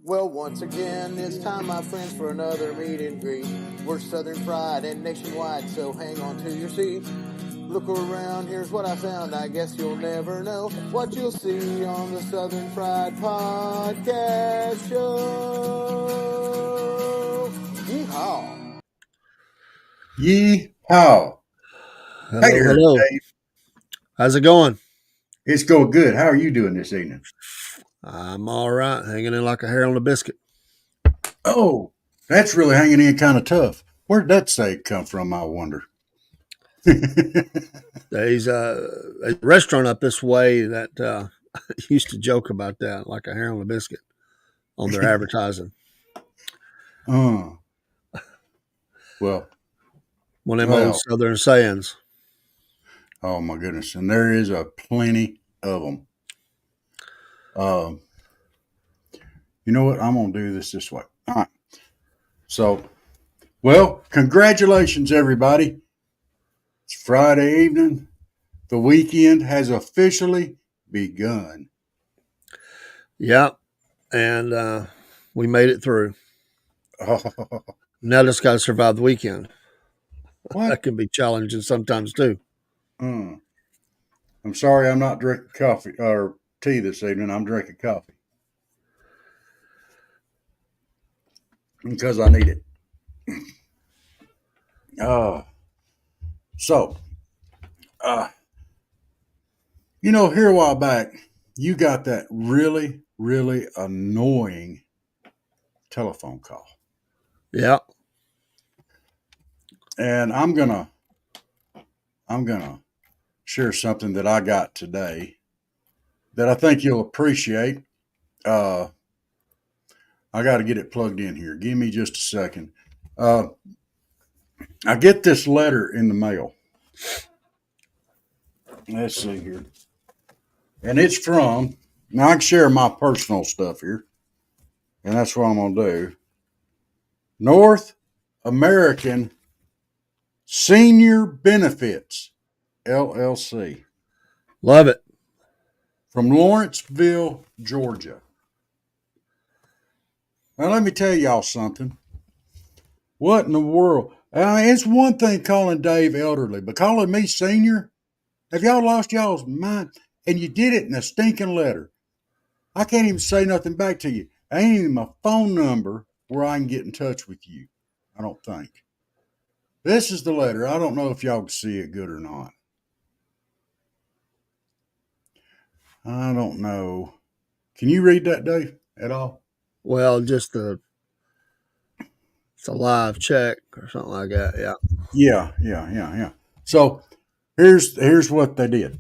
Well, once again, it's time, my friends, for another meet and greet. We're Southern Fried and nationwide, so hang on to your seats. Look around, here's what I found. I guess you'll never know what you'll see on the Southern Fried Podcast Show. Yeehaw! Yeehaw. Hey Hello, there, hello. Dave. How's it going? It's going good. How are you doing this evening? I'm all right, hanging in like a hair on a biscuit. Oh, that's really hanging in kind of tough. Where'd that say come from, I wonder? There's a restaurant up this way that used to joke about that, like a hair on a biscuit, on their advertising. uh, well, One of them old well, Southern sayings. oh my goodness. And there is a plenty of them. You know what? I'm going to do this way. All right. So, well, congratulations, everybody. It's Friday evening. The weekend has officially begun. Yeah, and we made it through. Oh, Now just got to survive the weekend. what? That can be challenging sometimes too. Uh, I'm sorry I'm not drinking coffee or tea this evening. I'm drinking coffee because I need it. Uh, so, uh, here a while back, you got that really, really annoying telephone call. Yeah, And I'm gonna share something that I got today that I think you'll appreciate. Uh, I got to get it plugged in here. Give me just a second. Uh, I get this letter in the mail. Let's see here. And it's from, now I can share my personal stuff here, and that's what I'm going to do. North American Senior Benefits, LLC, love it. from Lawrenceville, Georgia. Now, let me tell y'all something. What in the world? It's one thing calling Dave elderly, but calling me senior? Have y'all lost y'all's mind? And you did it in a stinking letter. I can't even say nothing back to you. I ain't even my phone number where I can get in touch with you. I don't think. This is the letter. I don't know if y'all can see it good or not. I don't know. Can you read that, Dave, at all? Well, it's a live check or something like that. Yeah. Yeah. So here's what they did.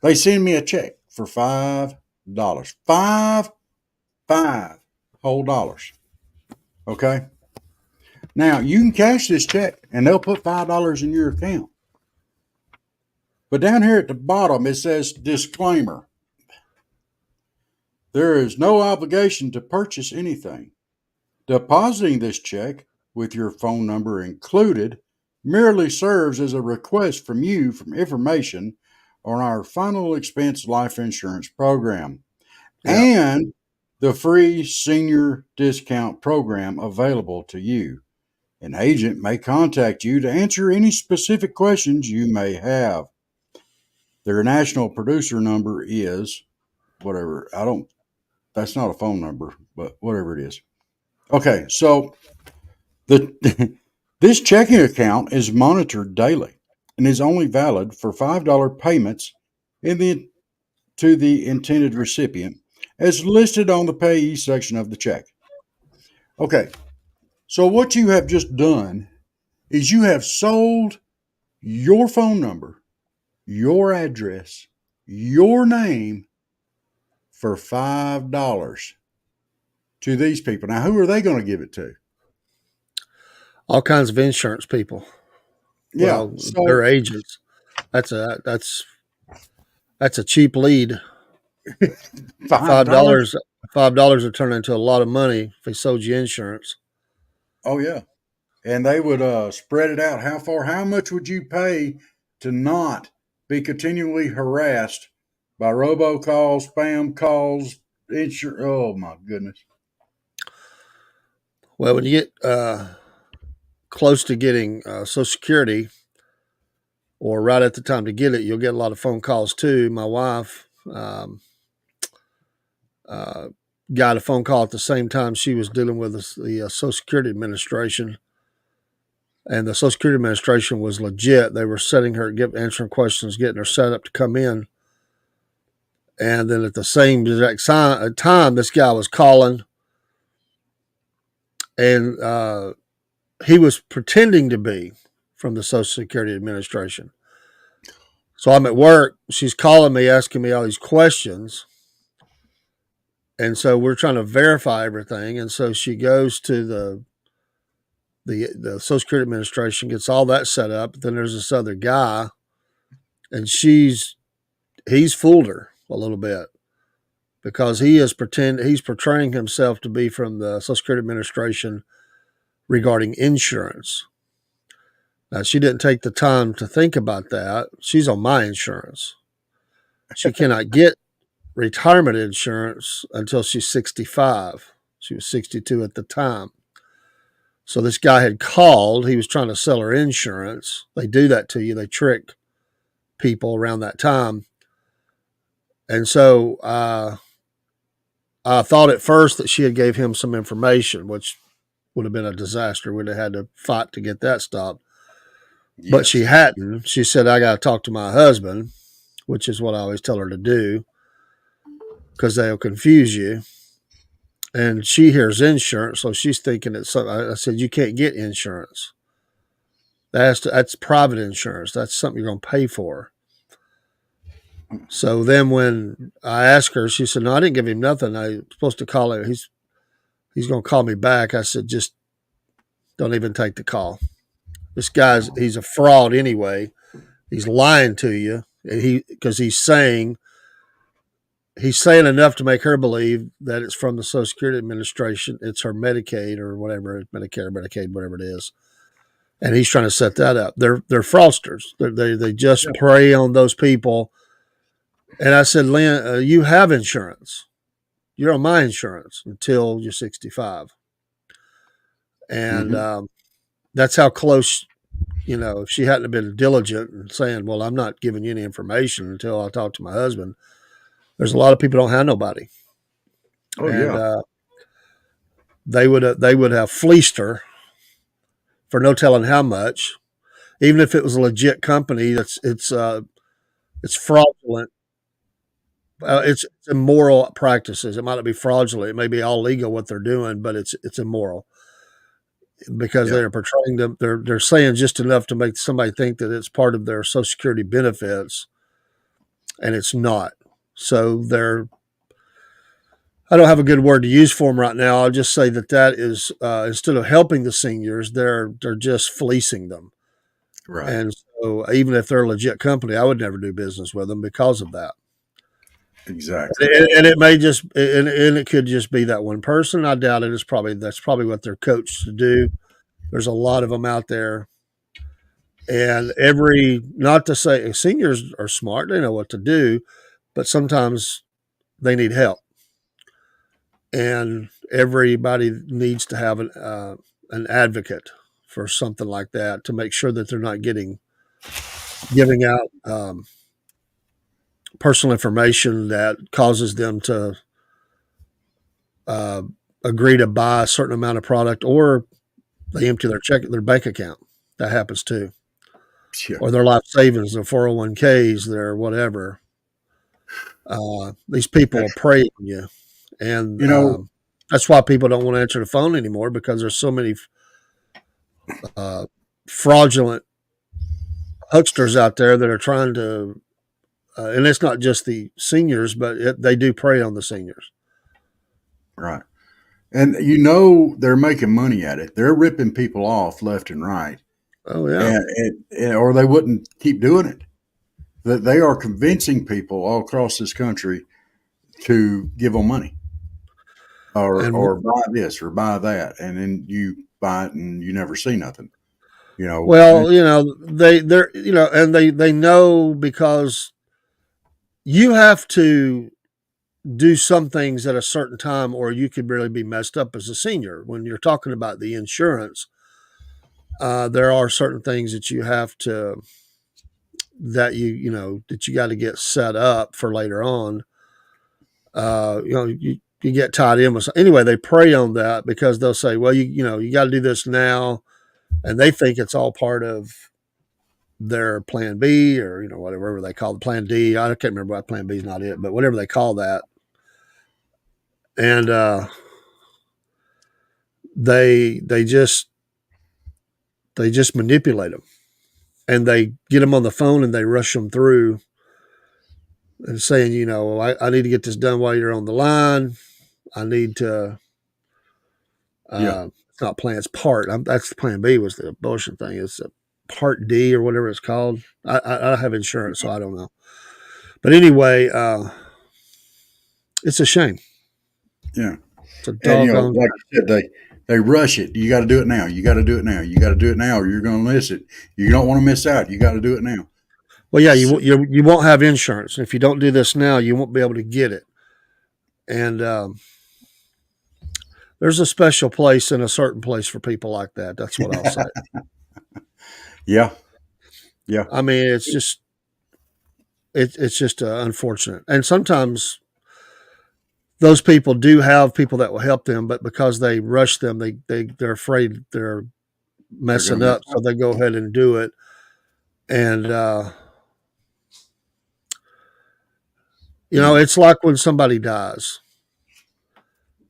They send me a check for $5. Five whole dollars. Okay. Now you can cash this check and they'll put $5 in your account. But down here at the bottom it says disclaimer. There is no obligation to purchase anything. Depositing this check with your phone number included merely serves as a request from you for information on our final expense life insurance program Yeah. and the free senior discount program available to you. An agent may contact you to answer any specific questions you may have. Their national producer number is whatever. That's not a phone number, but whatever it is. Okay, so the this checking account is monitored daily and is only valid for $5 payments in the to the intended recipient as listed on the payee section of the check. Okay, so what you have just done is you have sold your phone number, your address, your name for $5 to these people. Now, who are they going to give it to? All kinds of insurance people. Yeah, Well, so they're agents. That's a cheap lead. $5. Five dollars $5 would turn into a lot of money if they sold you insurance. Oh yeah, and they would spread it out. How far? How much would you pay to not be continually harassed by robocalls, spam calls, insurance. Oh my goodness. Well, when you get close to getting Social Security, or right at the time to get it, you'll get a lot of phone calls too. My wife got a phone call at the same time she was dealing with the Social Security Administration. And the Social Security Administration was legit. They were setting her, answering questions, getting her set up to come in. And then at the same exact time, this guy was calling, and he was pretending to be from the Social Security Administration. So I'm at work. She's calling me, asking me all these questions. And so we're trying to verify everything. And so she goes to the Social Security Administration, gets all that set up. Then there's this other guy, and he's fooled her a little bit because he's portraying himself to be from the Social Security Administration regarding insurance. Now, she didn't take the time to think about that. She's on my insurance. She cannot get retirement insurance until she's 65. She was 62 at the time. So this guy had called. He was trying to sell her insurance. They do that to you. They trick people around that time. And so I thought at first that she had gave him some information, which would have been a disaster. We'd have had to fight to get that stopped. Yes. But she hadn't. She said, I got to talk to my husband, which is what I always tell her to do, because they'll confuse you. And she hears insurance, so she's thinking it's something. I said, you can't get insurance. That's private insurance. That's something you're going to pay for. So then when I asked her, she said, no, I didn't give him nothing. I'm supposed to call him. He's going to call me back. I said, just don't even take the call. This he's a fraud anyway. He's lying to you, and because he's saying enough to make her believe that it's from the Social Security Administration. It's her Medicaid or whatever, Medicare, Medicaid, whatever it is. And he's trying to set that up. They're fraudsters. They just prey on those people. And I said, Lynn, you have insurance. You're on my insurance until you're 65. And that's how close, if she hadn't been diligent and saying, well, I'm not giving you any information until I talk to my husband. There's a lot of people don't have nobody. Oh, and they would have fleeced her for no telling how much, even if it was a legit company. It's fraudulent. It's immoral practices. It might not be fraudulent. It may be all legal what they're doing, but it's immoral because they're portraying them. They're saying just enough to make somebody think that it's part of their Social Security benefits, and it's not. So I don't have a good word to use for them right now. I'll just say that is instead of helping the seniors, they're just fleecing them. Right. And so even if they're a legit company, I would never do business with them because of that. Exactly. And it may just, and it could just be that one person. I doubt it. That's probably what they're coached to do. There's a lot of them out there. And not to say seniors are smart, they know what to do, but sometimes they need help. And everybody needs to have an advocate for something like that to make sure that they're not giving out personal information that causes them to agree to buy a certain amount of product, or they empty their bank account. That happens too. Yeah. Or their life savings, their 401ks, their whatever. These people are preying on you. And, that's why people don't want to answer the phone anymore, because there's so many fraudulent hucksters out there that are trying to, and it's not just the seniors, but they do prey on the seniors. Right. And they're making money at it. They're ripping people off left and right. Oh, yeah. And or they wouldn't keep doing it. That they are convincing people all across this country to give them money. Or buy this or buy that, and then you buy it and you never see nothing. Well, they're and they know, because you have to do some things at a certain time, or you could really be messed up as a senior. When you're talking about the insurance, there are certain things that you have to that you got to get set up for later on. You get tied in with anyway. They prey on that because they'll say, well, you got to do this now, and they think it's all part of their plan B or whatever they call the plan D. I can't remember what plan B is, not it, but whatever they call that. And they just manipulate them, and they get them on the phone and they rush them through and saying, I need to get this done while you're on the line. I need to. It's not plan. It's part. That's the plan B was the abortion thing. It's a part D or whatever it's called. I have insurance, so I don't know. But anyway, it's a shame. Yeah. It's a And doggone. like you said, they rush it. You got to do it now. You got to do it now. You got to do it now, or you're going to miss it. You don't want to miss out. You got to do it now. Well, yeah, you won't have insurance. If you don't do this now, you won't be able to get it. And there's a special place in a certain place for people like that. That's what I'll say. Yeah. I mean, it's just unfortunate. And sometimes those people do have people that will help them, but because they rush them, they're afraid they're messing up, so they go ahead and do it. And it's like when somebody dies.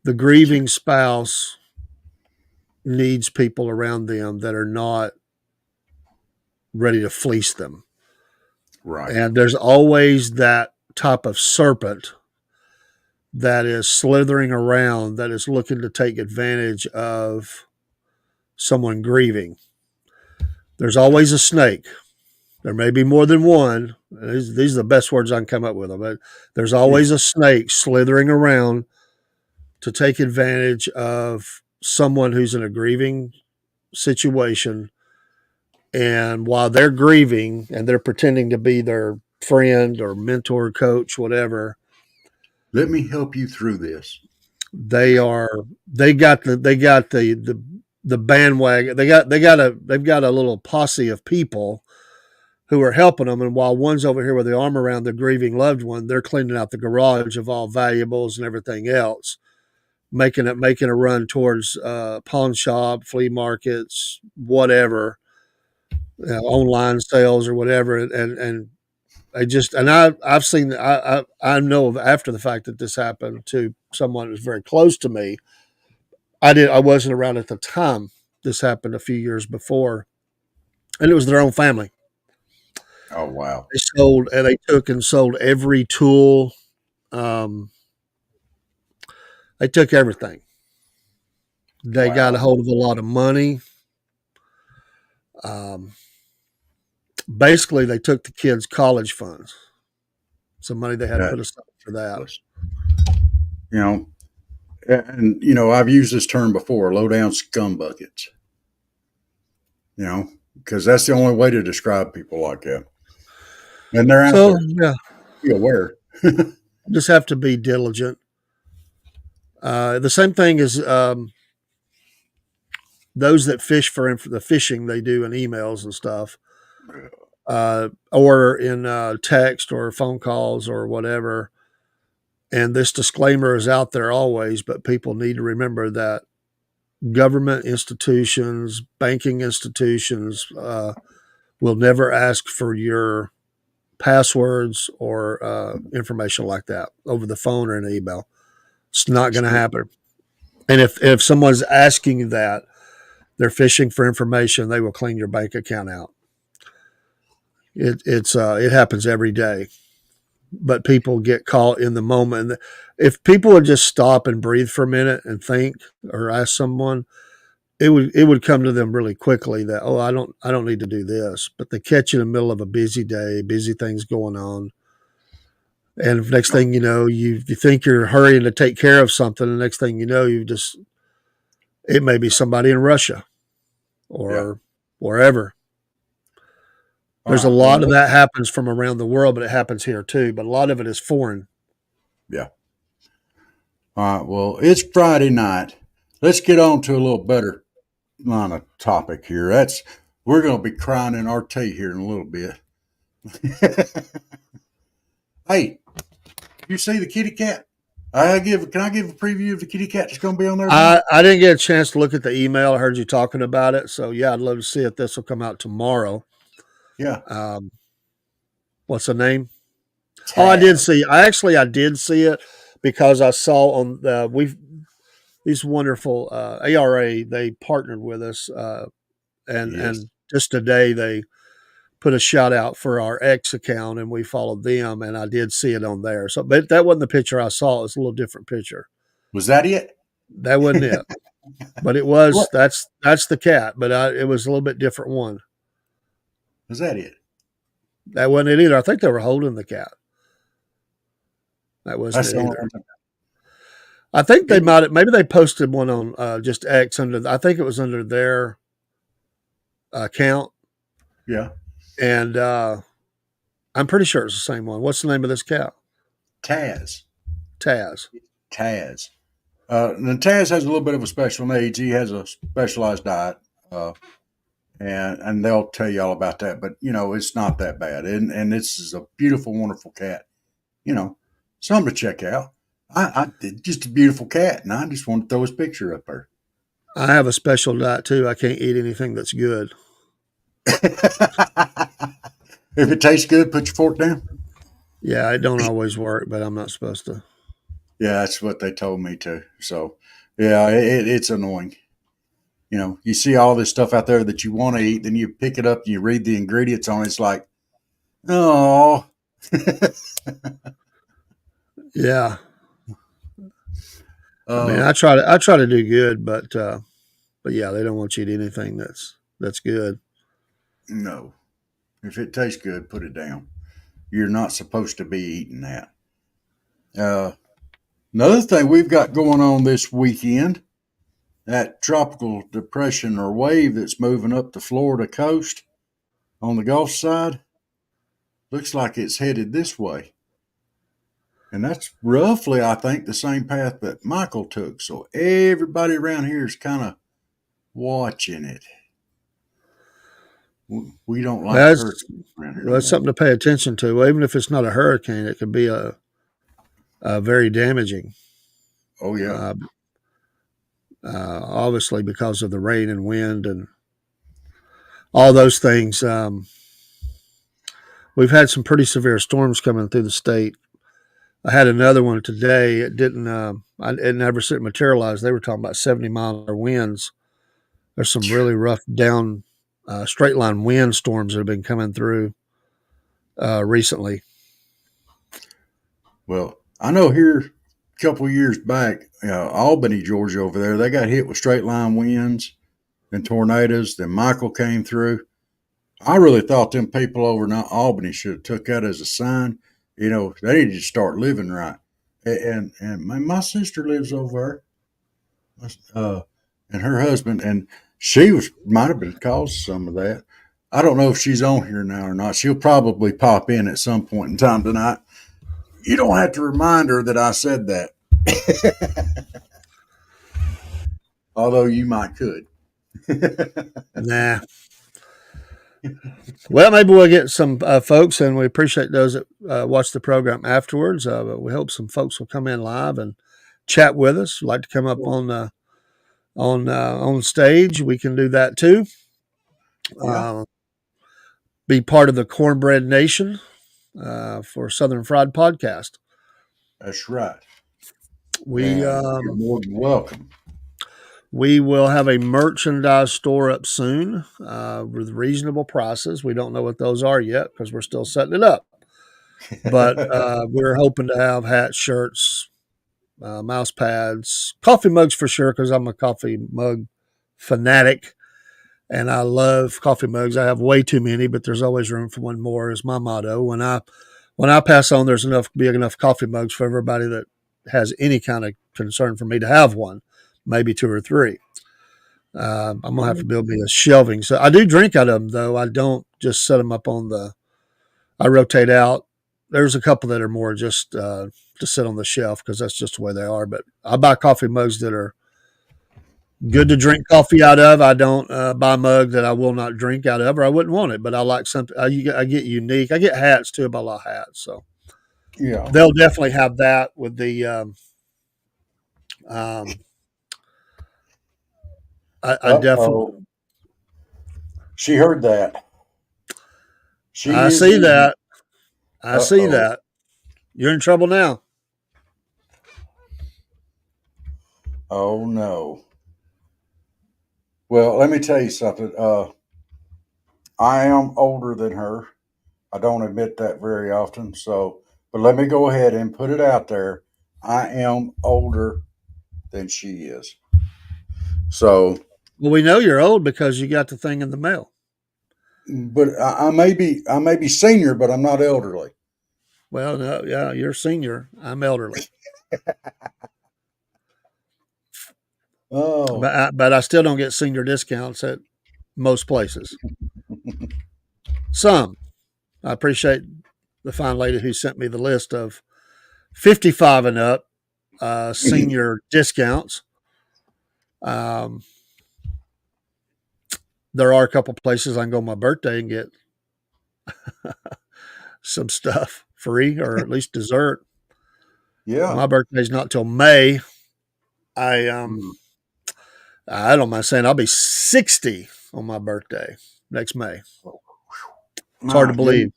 The grieving spouse needs people around them that are not ready to fleece them. Right. And there's always that type of serpent that is slithering around, that is looking to take advantage of someone grieving. There's always a snake. There may be more than one. These are the best words I can come up with, but there's always a snake slithering around to take advantage of someone who's in a grieving situation. And while they're grieving and they're pretending to be their friend or mentor, coach, whatever, let me help you through this. They got the bandwagon. They've got a little posse of people who are helping them. And while one's over here with the arm around the grieving loved one, they're cleaning out the garage of all valuables and everything else, making a run towards pawn shop, flea markets, whatever, online sales or whatever. And I've seen, I know of after the fact that this happened to someone who's very close to me. I wasn't around at the time this happened a few years before, and it was their own family. Oh, wow. They took and sold every tool. They took everything. They got a hold of a lot of money. Basically, they took the kids' college funds, some money they had put aside for that. And I've used this term before, low down scum buckets. Because that's the only way to describe people like that. And they're out there. Yeah. Be aware. Just have to be diligent. The same thing is those that fish for the fishing they do in emails and stuff, or in text or phone calls or whatever. And this disclaimer is out there always, but people need to remember that government institutions, banking institutions will never ask for your passwords or information like that over the phone or an email. It's not going to happen. And if someone's asking you that, they're fishing for information, they will clean your bank account out. It happens every day. But people get caught in the moment. If people would just stop and breathe for a minute and think or ask someone, it would come to them really quickly that, oh, I don't need to do this. But they catch you in the middle of a busy day, busy things going on. And next thing you know, you think you're hurrying to take care of something. The next thing you know, it may be somebody in Russia or wherever. There's a lot of that happens from around the world, but it happens here too. But a lot of it is foreign. Yeah. All right. Well, it's Friday night. Let's get on to a little better line of topic here. We're going to be crying in our tea here in a little bit. Hey, you see the kitty cat? Can I give a preview of the kitty cat that's going to be on there tomorrow? I didn't get a chance to look at the email. I heard you talking about it. So, yeah, I'd love to see it. This will come out tomorrow. Yeah. What's the name? Taz. Oh, I did see. I did see it because I saw on these wonderful ARA. They partnered with us, and just today they put a shout out for our X account, and we followed them, and I did see it on there. So, but that wasn't the picture I saw. It was a little different picture. Was that it? That wasn't it. But it was. What? That's the cat. But it was a little bit different one. Was that it? That wasn't it either. I think they were holding the cat. That wasn't That's it the either. one. I think they might have, maybe they posted one on just X I think it was under their account. Yeah. And I'm pretty sure it's the same one. What's the name of this cat? Taz. Taz. And Taz has a little bit of a special needs. He has a specialized diet, and they'll tell you all about that. But it's not that bad. And this is a beautiful, wonderful cat. Something to check out. I just a beautiful cat, and I just want to throw his picture up there. I have a special diet too. I can't eat anything that's good. If it tastes good, put your fork down. Yeah, it don't always work, but I'm not supposed to. Yeah, that's what they told me too. So, yeah, it's annoying. You see all this stuff out there that you want to eat, then you pick it up and you read the ingredients on it. It's like, oh. Yeah. I mean, I try to do good, but yeah, they don't want you to eat anything that's good. No. If it tastes good, put it down. You're not supposed to be eating that. Another thing we've got going on this weekend, that tropical depression or wave that's moving up the Florida coast on the Gulf side, looks like it's headed this way. And that's roughly, I think, the same path that Michael took. So everybody around here is kind of watching it. We don't like hurricanes around here. Well, that's something to pay attention to. Well, even if it's not a hurricane, it could be a very damaging. Oh, yeah. Obviously, because of the rain and wind and all those things. We've had some pretty severe storms coming through the state. I had another one today. It didn't. It never materialized. They were talking about 70-mile winds. There's some really rough down straight line wind storms that have been coming through recently. Well, I know here a couple of years back, Albany, Georgia, over there, they got hit with straight line winds and tornadoes. Then Michael came through. I really thought them people over in Albany should have took that as a sign. They need to start living right. And my sister lives over there, and her husband, and she might have been caused some of that. I don't know if she's on here now or not. She'll probably pop in at some point in time tonight. You don't have to remind her that I said that. Although you might could. Nah. Well, maybe we'll get some folks, and we appreciate those that watch the program afterwards. But we hope some folks will come in live and chat with us. Like to come up on stage, we can do that too. Yeah. Be part of the Cornbread Nation for Southern Fried Podcast. That's right. You're more than welcome. We will have a merchandise store up soon with reasonable prices. We don't know what those are yet because we're still setting it up. But we're hoping to have hats, shirts, mouse pads, coffee mugs for sure because I'm a coffee mug fanatic. And I love coffee mugs. I have way too many, but there's always room for one more is my motto. When I pass on, there's enough coffee mugs for everybody that has any kind of concern for me to have one. Maybe 2 or 3. I'm going to have to build me a shelving. So I do drink out of them, though. I don't just set them up I rotate out. There's a couple that are more just to sit on the shelf because that's just the way they are. But I buy coffee mugs that are good to drink coffee out of. I don't buy a mug that I will not drink out of, or I wouldn't want it. But I like something. I get unique. I get hats too. I buy a lot of hats, so Yeah. they'll definitely have that with the. I definitely. She heard that. She I is see in here. that. I see that. You're in trouble now. Oh no. Well, let me tell you something. I am older than her. I don't admit that very often. So, but let me go ahead and put it out there. I am older than she is. So, Well, we know you're old because you got the thing in the mail. but I may be senior, but I'm not elderly. Well, no, yeah, you're senior. I'm elderly, Oh, but I still don't get senior discounts at most places. Some. I appreciate the fine lady who sent me the list of 55 and up senior discounts. There are a couple places I can go on my birthday and get some stuff free or at least dessert. yeah. My birthday's not till May. I Mm. I don't mind saying I'll be 60 on my birthday next May. It's hard to believe.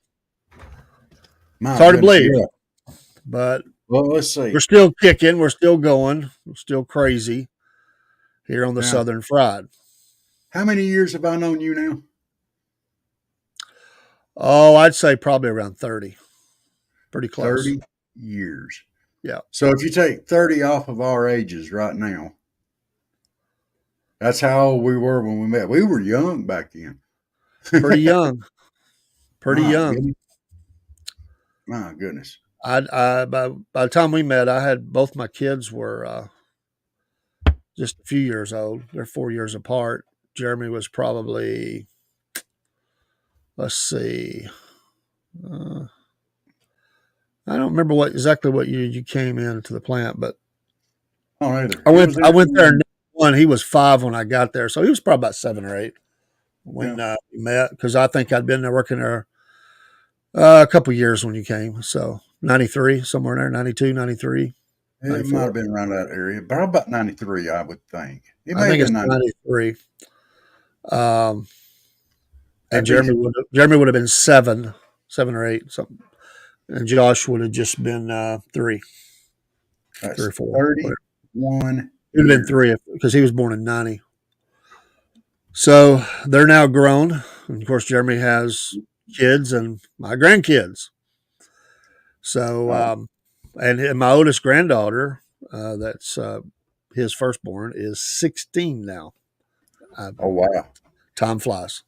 My It's hard to goodness, believe, yeah. but Well, let's see. we're still kicking. We're still going. We're still crazy here on the Now, Southern Fried. how many years have I known you now? Oh, I'd say probably around 30. Pretty close. 30 years. Yeah. So if you take 30 off of our ages right now, that's how old we were when we met. We were young back then. Pretty young. Pretty My young. goodness. My goodness. By the time we met, I had both my kids were just a few years old. They're 4 years apart. Jeremy was probably, let's see, I don't remember exactly what year you came into the plant, but Oh, either. I It went was I went there in in, one. He was 5 when I got there, so he was probably about 7 or 8 when yeah. we met. Because I think I'd been there working there a couple years when you came. So 93, somewhere in there, 92, 93, It might 94. have been around that area, but about 93, I would think. It I may have think it's been 90. 93. Um, and That'd be, Jeremy would have been 7 or 8 something, and Josh would have just been 3 that's or 4. Whatever. 31 He would have been years. 3 because he was born in 90. So they're now grown. And of course, Jeremy has kids and my grandkids. So, Oh, and my oldest granddaughter, that's his firstborn, is 16 now. oh wow. Time flies.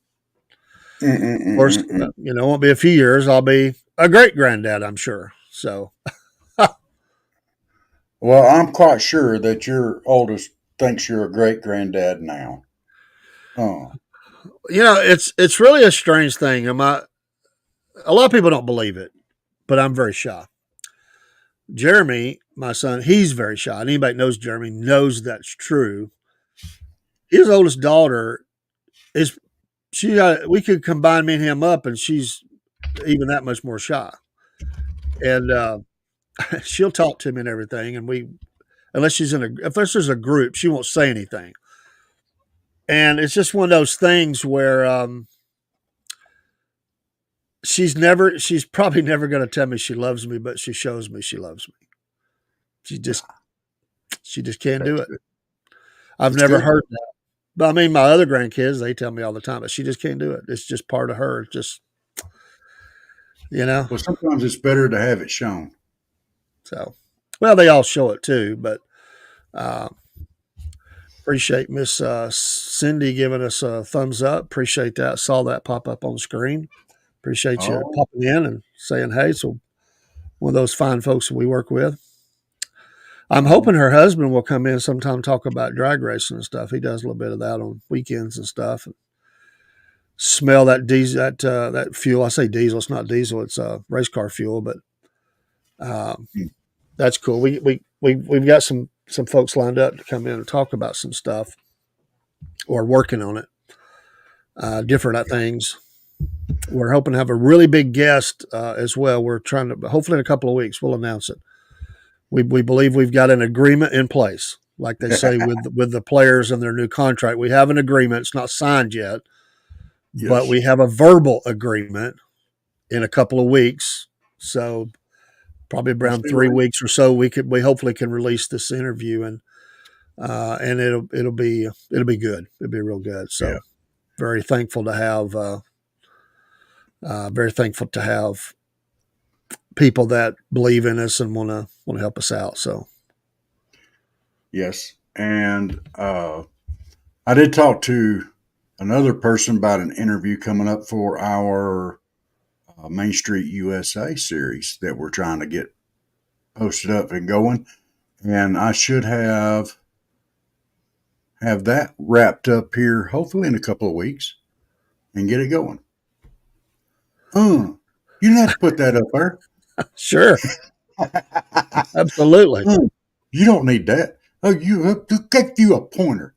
Of course, Mm-mm-mm-mm-mm. it won't be a few years. I'll be a great granddad, I'm sure. So, Well, I'm quite sure that your oldest thinks you're a great granddad now. Oh, it's really a strange thing. A lot of people don't believe it, but I'm very shy. Jeremy, my son, he's very shy. And anybody that knows Jeremy knows that's true. His oldest daughter is we could combine me and him up, and she's even that much more shy. And she'll talk to me and everything. And unless there's a group, she won't say anything. And it's just one of those things where she's probably never going to tell me she loves me, but she shows me she loves me. She just can't do that's it. good. I've That's never good. heard that. But I mean, my other grandkids, they tell me all the time, but she just can't do it. It's just part of her. It's just, Well, sometimes it's better to have it shown. so, well, they all show it too, but uh, appreciate Miss Cindy giving us a thumbs up. Appreciate that. Saw that pop up on the screen. Appreciate you Oh, popping in and saying hey. So, one of those fine folks that we work with. I'm oh, hoping her husband will come in sometime talk about drag racing and stuff. He does a little bit of that on weekends and stuff. And smell that diesel, that fuel. I say diesel. It's not diesel. It's race car fuel. But hmm. That's cool. We've got some folks lined up to come in and talk about some stuff or working on it, different things. We're hoping to have a really big guest as well. We're trying to, hopefully in a couple of weeks, we'll announce it. We believe we've got an agreement in place, like they say with the players and their new contract. We have an agreement. It's not signed yet, but Yes. we have a verbal agreement in a couple of weeks. So probably Let's around be 3 weeks or so, we hopefully can release this interview, and it'll be good. It'll be real good. Yeah. So very thankful to have people that believe in us and want to help us out. So Yes. And I did talk to another person about an interview coming up for our Main Street USA series that we're trying to get posted up and going. And I should have that wrapped up here hopefully in a couple of weeks and get it going. You didn't have to put that up there. sure, absolutely. You don't need that. Oh, you have to get you a pointer.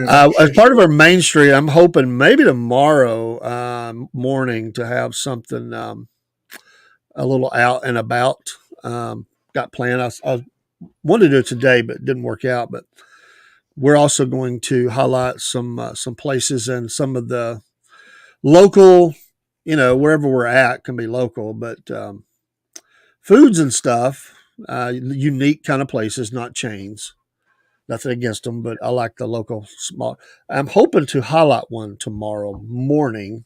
As part of our Main Street, I'm hoping maybe tomorrow morning to have something a little out and about. Got planned. I wanted to do it today, but it didn't work out. But we're also going to highlight some places and some of the local, wherever we're at can be local, but foods and stuff, unique kind of places, not chains. Nothing against them, but I like the local small. I'm hoping to highlight one tomorrow morning.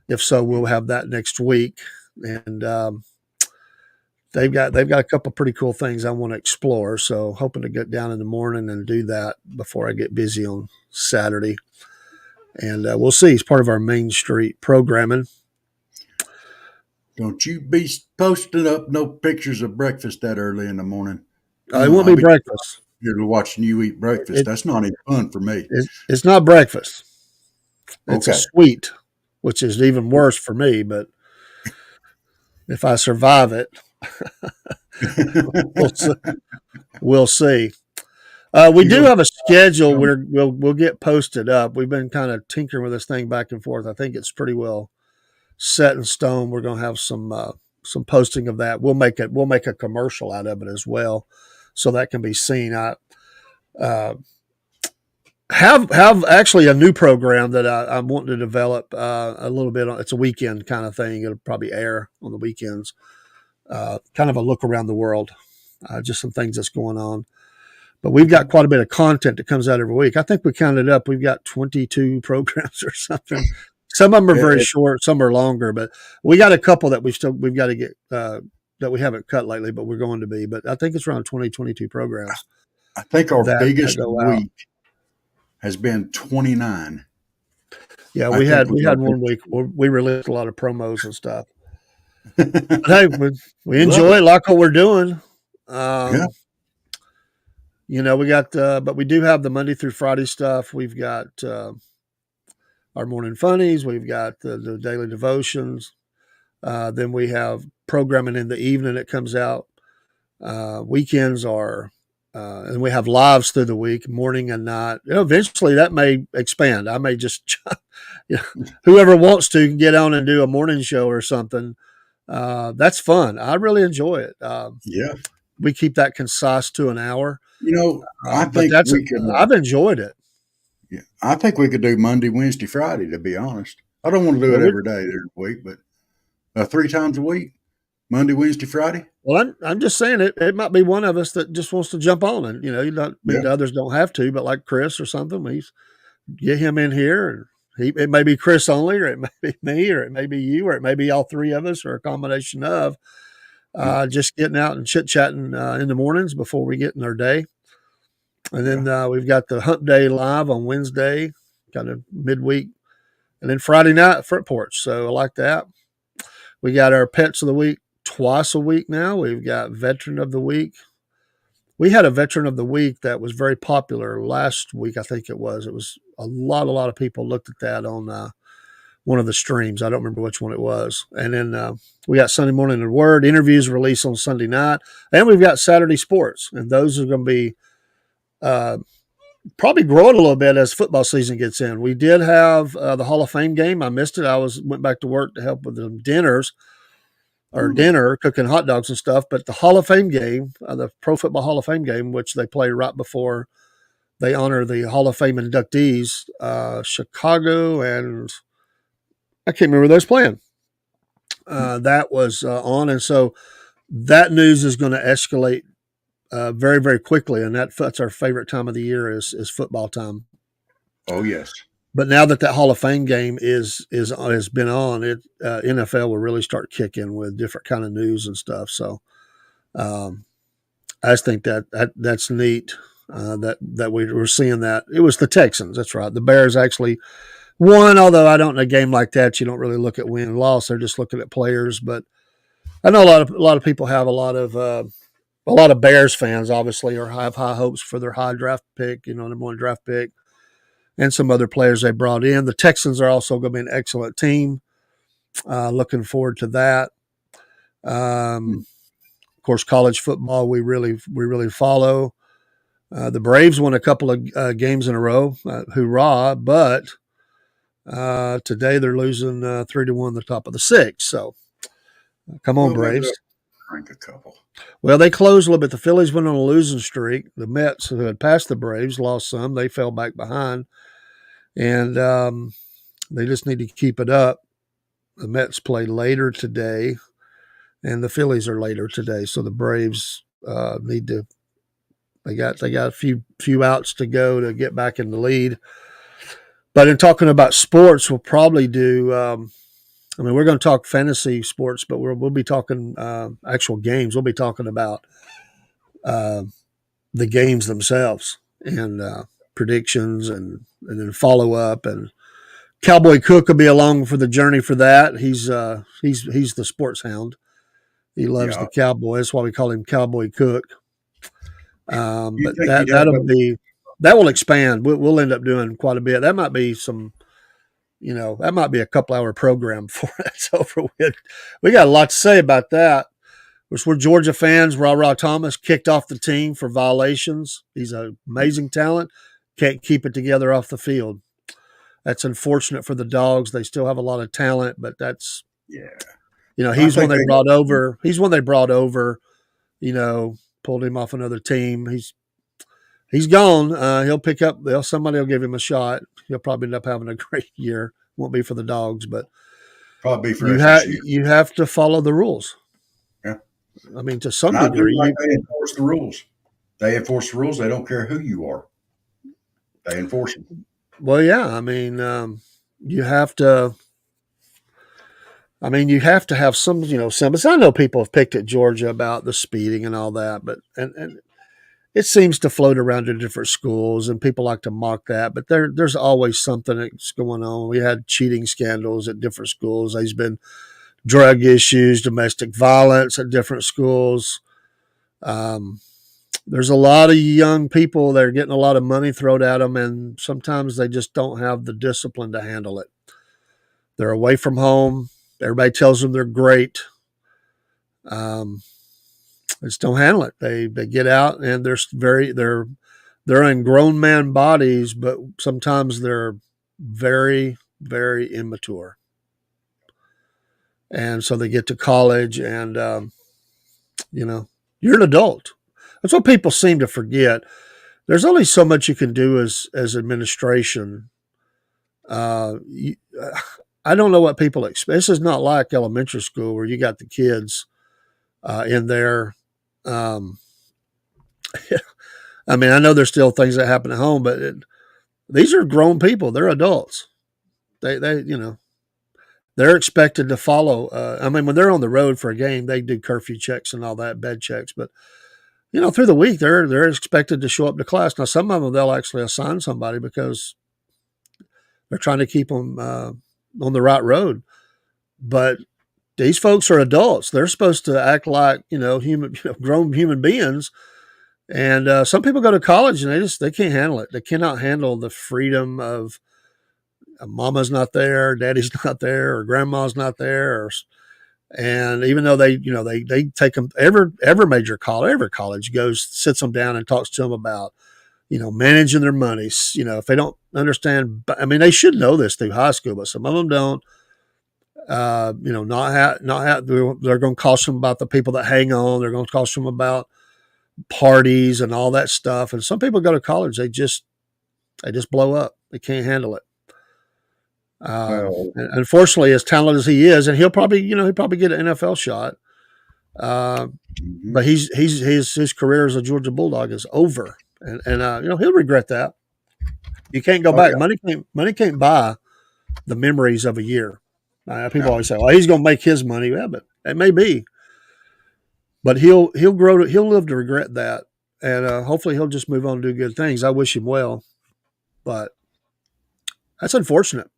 If so, we'll have that next week, and they've got a couple pretty cool things I want to explore. So hoping to get down in the morning and do that before I get busy on Saturday. And we'll see. It's part of our Main Street programming. Don't you be posting up no pictures of breakfast that early in the morning. It won't be breakfast. You're watching you eat breakfast. That's not even fun for me. It's not breakfast. It's a Okay. sweet, which is even worse for me. But if I survive it, we'll see. We do have a schedule. We'll get posted up. We've been kind of tinkering with this thing back and forth. I think it's pretty well set in stone. We're going to have some posting of that. We'll make a commercial out of it as well, so that can be seen. I have actually a new program that I'm wanting to develop a little bit on. It's a weekend kind of thing. It'll probably air on the weekends. Kind of a look around the world, just some things that's going on. But we've got quite a bit of content that comes out every week. I think we counted up. We've got 22 programs or something. Some of them are very short, some are longer, but we got a couple that we've got to get that we haven't cut lately, but we're going to be. But I think it's around 22 programs. I think our biggest week has been 29. Yeah, we had 1 week where we released a lot of promos and stuff. But hey, we enjoy it, like what we're doing. Yeah. We got, but we do have the Monday through Friday stuff. We've got our morning funnies. We've got the daily devotions. Then we have programming in the evening that comes out. Weekends are, and we have lives through the week, morning and night. Eventually that may expand. I may just, whoever wants to can get on and do a morning show or something. That's fun. I really enjoy it. Yeah. We keep that concise to an hour. I think we could. I've enjoyed it. Yeah, I think we could do Monday, Wednesday, Friday. To be honest, I don't want to do it every day during the week, but 3 times a week, Monday, Wednesday, Friday. Well, I'm just saying it might be one of us that just wants to jump on, and the others don't have to, but like Chris or something, we get him in here, and it may be Chris only, or it may be me, or it may be you, or it may be all 3 of us, or a combination of. Just getting out and chit-chatting in the mornings before we get in our day. And then we've got the Hump Day Live on Wednesday, kind of midweek. And then Friday night, Front Porch. So I like that. We got our Pets of the Week twice a week now. We've got Veteran of the Week. We had a Veteran of the Week that was very popular last week, I think it was. It was a lot of people looked at that on one of the streams. I don't remember which one it was. And then we got Sunday Morning in the Word, interviews released on Sunday night, and we've got Saturday sports, and those are going to be probably growing a little bit as football season gets in. We did have the Hall of Fame game. I missed it. Went back to work to help with the dinner, cooking hot dogs and stuff. But the Hall of Fame game, the Pro Football Hall of Fame game, which they play right before they honor the Hall of Fame inductees, Chicago and I can't remember those playing. That was on, and so that news is going to escalate very, very quickly, and that's our favorite time of the year is football time. Oh yes. But now that Hall of Fame game has been on, NFL will really start kicking with different kind of news and stuff. So I just think that's neat that we're seeing that. It was the Texans, that's right. The Bears actually won, although I don't in a game like that you don't really look at win and loss. They're just looking at players. But I know a lot of people have a lot of Bears fans obviously or have high hopes for their high draft pick, number one draft pick. And some other players they brought in. The Texans are also going to be an excellent team. Looking forward to that. Of course, college football we really follow. The Braves won a couple of games in a row. Hoorah! But today they're losing 3-1, the top of the sixth. So come on, Braves. Drink a couple. Well, they closed a little bit. The Phillies went on a losing streak. The Mets, who had passed the Braves, lost some. They fell back behind. And they just need to keep it up. The Mets play later today, and the Phillies are later today. So the Braves need to. They got a few outs to go to get back in the lead. But in talking about sports, we'll probably do. We're going to talk fantasy sports, but we'll be talking actual games. We'll be talking about the games themselves and predictions and then follow up. And Cowboy Cook will be along for the journey for that. He's the sports hound. He loves the Cowboys. That's why we call him Cowboy Cook. But that will expand. We'll end up doing quite a bit. That might be that might be a couple-hour program for it's over with. We got a lot to say about that. Of course, we're Georgia fans. Ra Thomas kicked off the team for violations. He's an amazing talent. Can't keep it together off the field. That's unfortunate for the Dogs. They still have a lot of talent, but that's he's one they brought over. He's one they brought over. Pulled him off another team. He's gone. He'll pick up. Somebody will give him a shot. He'll probably end up having a great year. Won't be for the Dogs, but probably for you have to follow the rules. Yeah, to some degree, they enforce the rules. They enforce the rules. They don't care who you are. They enforce them. Well, yeah. You have to. You have to have some, semblance. I know people have picked at Georgia about the speeding and all that, but and it seems to float around in different schools, and people like to mock that. But there's always something that's going on. We had cheating scandals at different schools. There's been drug issues, domestic violence at different schools. There's a lot of young people that are getting a lot of money thrown at them, and sometimes they just don't have the discipline to handle it. They're away from home. Everybody tells them they're great. They just don't handle it. They get out and they're in grown man bodies, but sometimes they're very, very immature. And so they get to college and, you're an adult. That's what people seem to forget. There's only so much you can do as administration. I don't know what people expect. This is not like elementary school where you got the kids in there. I know there's still things that happen at home, but these are grown people. They're adults. They're expected to follow. When they're on the road for a game, they do curfew checks and all that, bed checks. But through the week, they're expected to show up to class. Now, some of them they'll actually assign somebody because they're trying to keep them on the right road. But these folks are adults. They're supposed to act like grown human beings. And some people go to college and they can't handle it. They cannot handle the freedom of mama's not there, daddy's not there, or grandma's not there, and even though they take them every major college, every college goes, sits them down and talks to them about, managing their money. If they don't understand, I mean, they should know this through high school, but some of them don't. They're going to caution them about the people that hang on. They're going to caution them about parties and all that stuff. And some people go to college, they just blow up. They can't handle it. And unfortunately, as talented as he is, and he'll probably get an NFL shot. But his career as a Georgia Bulldog is over, and he'll regret that. You can't go back. Yeah. Money can't buy the memories of a year. People always say, "Oh, he's going to make his money." Yeah, but it may be, but he'll live to regret that, and hopefully he'll just move on and do good things. I wish him well, but that's unfortunate.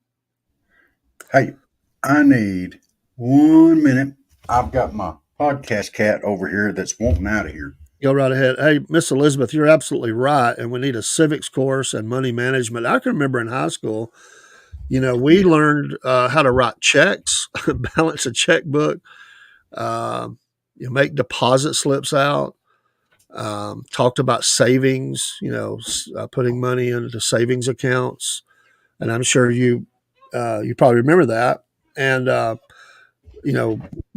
Hey, I need 1 minute. I've got my podcast cat over here that's wanting out of here. Go right ahead. Hey, Miss Elizabeth, you're absolutely right. And we need a civics course and money management. I can remember in high school, we learned how to write checks, balance a checkbook, make deposit slips out, talked about savings, putting money into savings accounts. And I'm sure you probably remember that. And,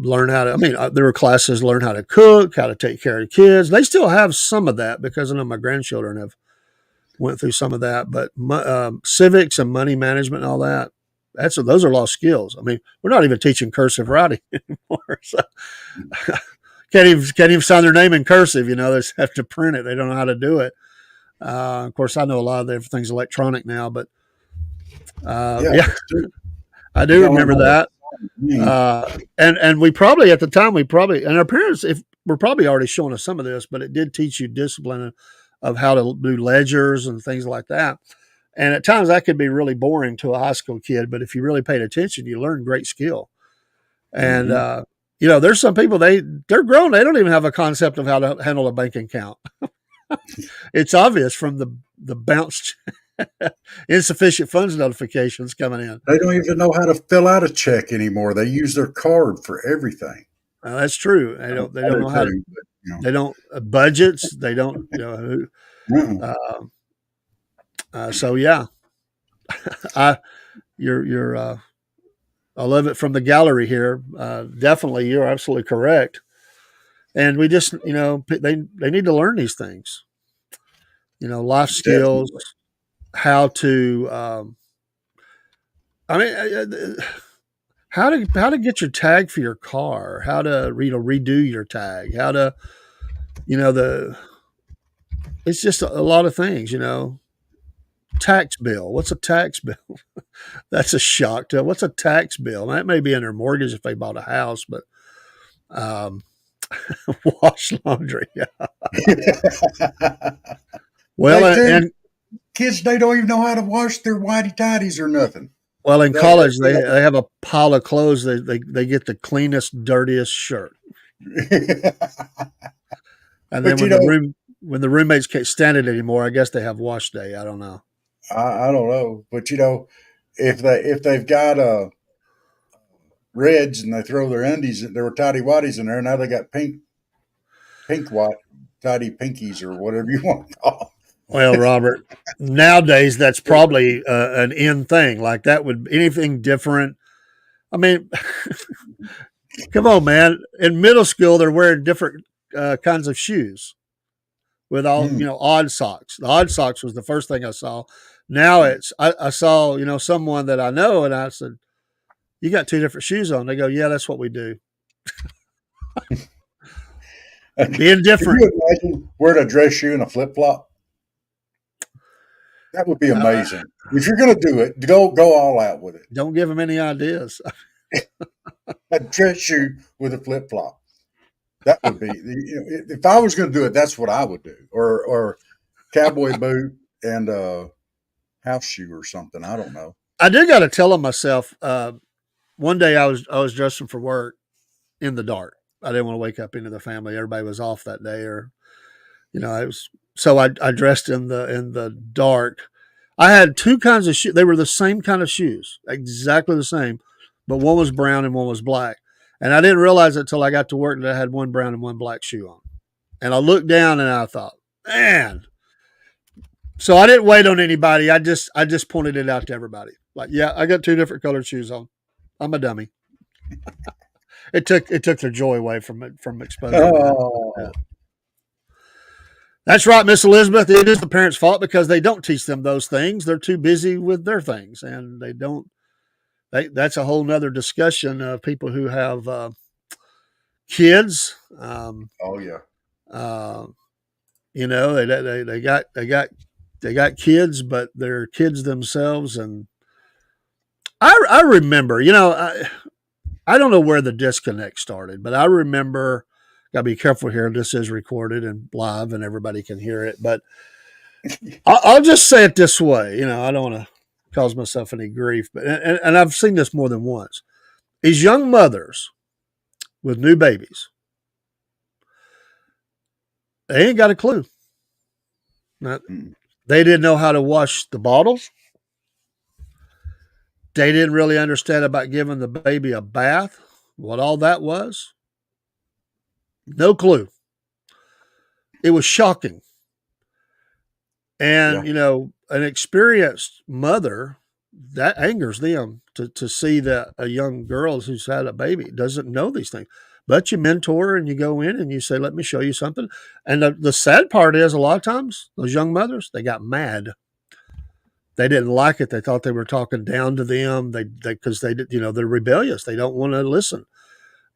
learn how to, there were classes, learn how to cook, how to take care of kids. They still have some of that because I know my grandchildren have went through some of that, but civics and money management and all that, those are lost skills. I mean, we're not even teaching cursive writing anymore. So can't even sign their name in cursive. They just have to print it. They don't know how to do it. Of course, I know a lot of everything's electronic now, but I do remember that. And we probably at the time and our parents were probably already showing us some of this, but it did teach you discipline of how to do ledgers and things like that. And at times that could be really boring to a high school kid, but if you really paid attention, you learned great skill. And there's some people they're grown, they don't even have a concept of how to handle a bank account. It's obvious from the bounce insufficient funds notifications coming in. They don't even know how to fill out a check anymore. They use their card for everything. That's true. They don't know how to. They don't budgets. They don't. So yeah, I love it from the gallery here. Definitely, you're absolutely correct. And we just they need to learn these things. Life skills. Definitely. How to, how to get your tag for your car, how to redo your tag, how to, it's just a lot of things, tax bill. What's a tax bill? That's a shock to what's a tax bill? That may be in their mortgage if they bought a house, but, wash laundry. Well, and kids, they don't even know how to wash their whitey tidies or nothing. Well, in college, they have a pile of clothes. They get the cleanest, dirtiest shirt. And then when the roommates can't stand it anymore, I guess they have wash day. I don't know. I don't know, but if they've got reds and they throw their undies, there were tidy whities in there. Now they got pink white tidy pinkies or whatever you want to call them. Well, Robert, nowadays that's probably an in thing. Like that would anything different. I mean, come on, man. In middle school, they're wearing different kinds of shoes with all odd socks. The odd socks was the first thing I saw. Now I saw someone that I know, and I said, "You got two different shoes on." They go, "Yeah, that's what we do." Being different. Can you imagine wearing a dress shoe and a flip flop? That would be amazing. If you're going to do it, go all out with it. Don't give them any ideas. A dress shoe with a flip flop. That would be. If I was going to do it, that's what I would do. Or cowboy boot and a house shoe or something. I don't know. I do got to tell them myself. One day I was dressing for work in the dark. I didn't want to wake up into the family. Everybody was off that day, or it was. So I dressed in the dark. I had two kinds of shoes. They were the same kind of shoes, exactly the same, but one was brown and one was black. And I didn't realize it until I got to work that I had one brown and one black shoe on. And I looked down and I thought, man. So I didn't wait on anybody. I just pointed it out to everybody. Like, yeah, I got two different colored shoes on. I'm a dummy. It took their joy away from exposing that. Oh, That's right, Miss Elizabeth. It is the parents' fault because they don't teach them those things. They're too busy with their things, and they don't. That's a whole nother discussion of people who have kids. oh yeah. Uh, they got kids, but they're kids themselves. And I remember, I don't know where the disconnect started, but I remember. Got to be careful here. This is recorded and live, and everybody can hear it. But I'll just say it this way. I don't want to cause myself any grief, but and I've seen this more than once. These young mothers with new babies, they ain't got a clue. They didn't know how to wash the bottles. They didn't really understand about giving the baby a bath, what all that was. No clue. It was shocking. And, an experienced mother, that angers them to see that a young girl who's had a baby doesn't know these things. But you mentor her and you go in and you say, let me show you something. And the sad part is a lot of times those young mothers, they got mad. They didn't like it. They thought they were talking down to them. Because they did, they're rebellious. They don't want to listen.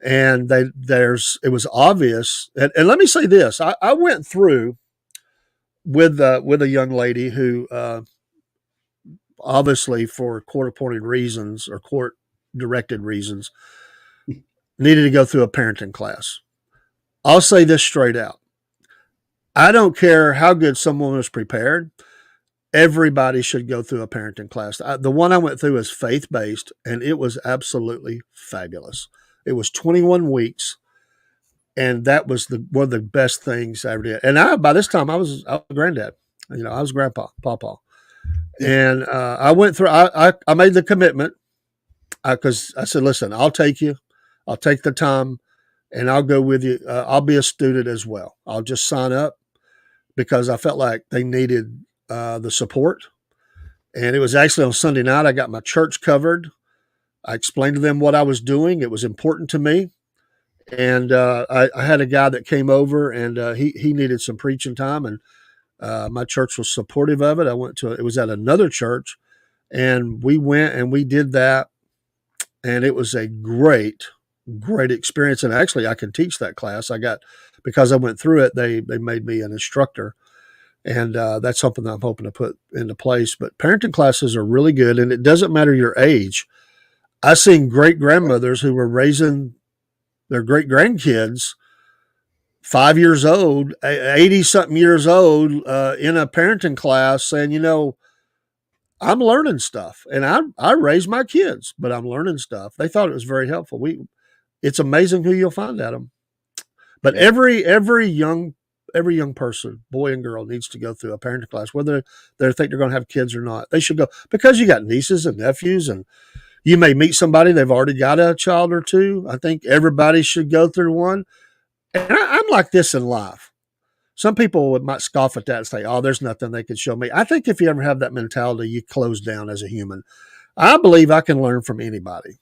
And it was obvious. And let me say this, I went through with a young lady who, obviously for court-appointed reasons or court-directed reasons, needed to go through a parenting class. I'll say this straight out. I don't care how good someone was prepared. Everybody should go through a parenting class. The one I went through is faith-based, and it was absolutely fabulous. It was 21 weeks, and that was one of the best things I ever did. And by this time, I was a granddad. I was grandpa, pawpaw. And I went through. I made the commitment because I said, "Listen, I'll take you. I'll take the time, and I'll go with you. I'll be a student as well. I'll just sign up because I felt like they needed the support." And it was actually on Sunday night. I got my church covered. I explained to them what I was doing. It was important to me. And I had a guy that came over, and he needed some preaching time, and my church was supportive of it. It was at another church, and we went and we did that, and it was a great experience. And actually, I can teach that class. Because I went through it, they made me an instructor, and that's something that I'm hoping to put into place. But parenting classes are really good, and it doesn't matter your age. I've seen great grandmothers who were raising their great grandkids 5 years old, 80-something years old, in a parenting class saying, I'm learning stuff. And I raise my kids, but I'm learning stuff. They thought it was very helpful. It's amazing who you'll find at them. But every young person, boy and girl, needs to go through a parenting class, whether they think they're going to have kids or not. They should go, because you got nieces and nephews, and you may meet somebody, they've already got a child or two. I think everybody should go through one. And I'm like this in life. Some people might scoff at that and say, oh, there's nothing they could show me. I think if you ever have that mentality, you close down as a human. I believe I can learn from anybody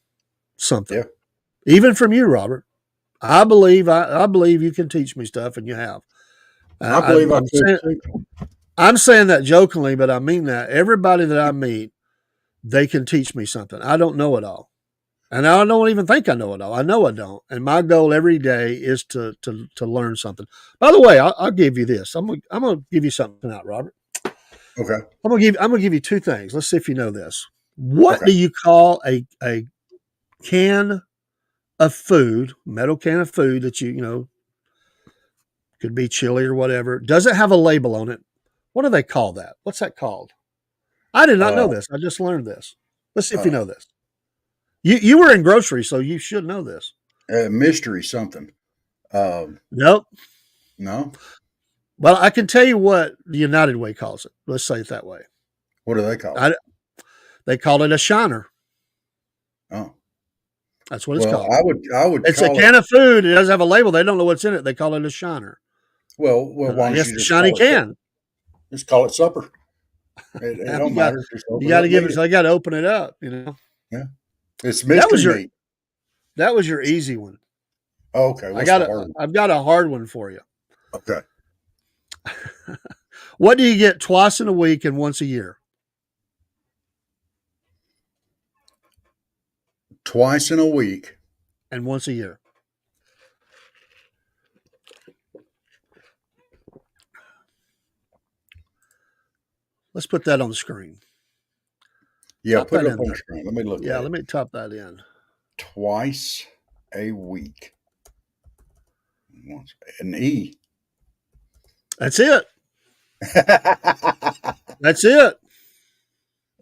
something, even from you, Robert. I believe you can teach me stuff, and you have. I believe I'm saying that jokingly, but I mean that. Everybody that I meet, they can teach me something. I don't know it all. And I don't even think I know it all. I know I don't. And my goal every day is to learn something. By the way, I'll give you this. I'm gonna give you something out, Robert. Okay. I'm gonna give you two things. Let's see if you know this. What do you call a can of food, metal can of food that could be chili or whatever? Does it have a label on it? What do they call that? What's that called? I did not know this. I just learned this. Let's see if you know this. You were in grocery, so you should know this. Mystery something. Nope. No. Well, I can tell you what the United Way calls it. Let's say it that way. What do they call it? They call it a shiner. Oh, That's what it's well, called. I would It's a call can it. of food. It doesn't have a label. They don't know what's in it. They call it a shiner. Well, why I don't guess you a just shiny call it can. just call it supper? It Now don't matter. Just you open got up to and give eat it. it. So they got to open it up. You know. Yeah, it's That was mystery your meat. easy one. Oh, okay, what's the hard one? I've got a hard one for you. Okay, What do you get twice in a week and once a year? twice in a week. And once a year. Let's put that on the screen. Yeah, Top put that it up in on the there. screen. Let me look Yeah, at let it. me top that in. Twice a week. An E. That's it. That's it.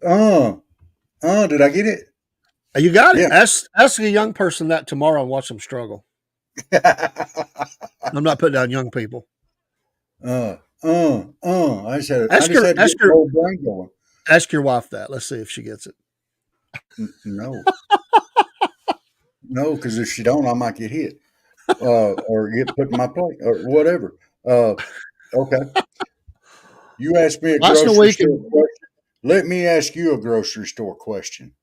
Did I get it? You got it. Yeah. Ask a young person that tomorrow and watch them struggle. I'm not putting down young people. I just had to get the whole brain going. Ask your wife that. Let's see if she gets it. No, no, because if she don't, I might get hit, or get put in my plate, or whatever. Okay. You asked me a Twice a grocery week, store and question. Let me ask you a grocery store question.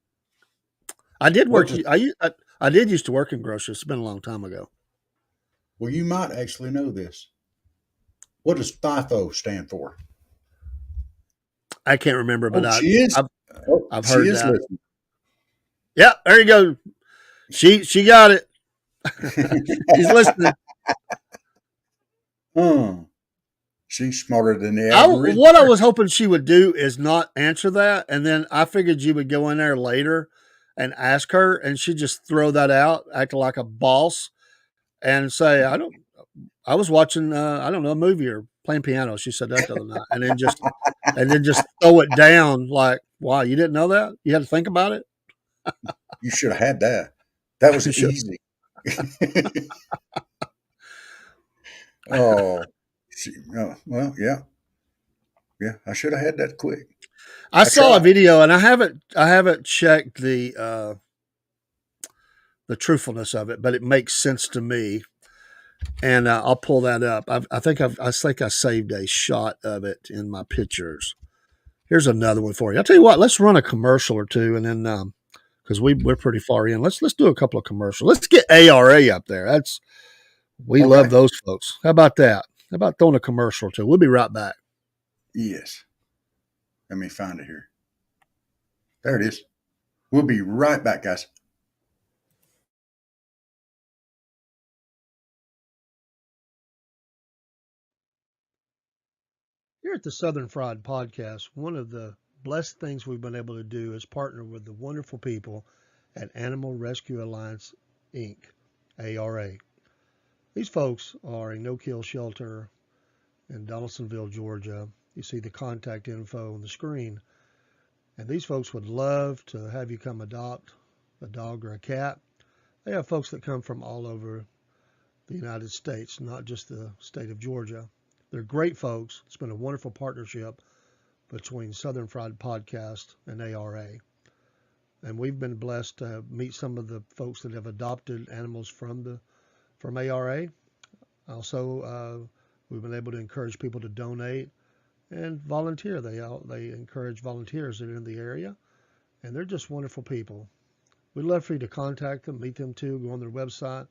I did What work. does, I did used to work in groceries. It's been a long time ago. well, you might actually know this. What does FIFO stand for? I can't remember, but Oh, she is. I've She heard is that. listening. Yeah, there you go. She got it. She's listening. She's smarter than the average. What I was hoping she would do is not answer that, and then I figured you would go in there later and ask her, and she'd just throw that out, acting like a boss, and say, I was watching, I don't know, a movie or playing piano." She said that the other night, and then just throw it down like, "Wow, you didn't know that? You had to think about it." You should have had that. That was Sure. easy. Oh, well, yeah, yeah. I should have had that quick. I I saw a tried. video, and I haven't checked the truthfulness of it, but it makes sense to me, and I'll pull that up. I think I saved a shot of it in my pictures. Here's another one for you. I'll tell you what. Let's run a commercial or two, and then because we're pretty far in, let's do a couple of commercials. Let's get ARA up there. We love Okay. those folks. How about that? How about throwing a commercial or two? We'll be right back. Yes. Let me find it here. There it is. We'll be right back, guys. Here at the Southern Fried Podcast, one of the blessed things we've been able to do is partner with the wonderful people at Animal Rescue Alliance, Inc., ARA. These folks are a no-kill shelter in Donaldsonville, Georgia. You see the contact info on the screen. And these folks would love to have you come adopt a dog or a cat. They have folks that come from all over the United States, not just the state of Georgia. They're great folks. It's been a wonderful partnership between Southern Fried Podcast and ARA. And we've been blessed to meet some of the folks that have adopted animals from ARA. Also, we've been able to encourage people to donate and volunteer. They encourage volunteers that are in the area, and they're just wonderful people. We'd love for you to contact them, meet them too, go on their website,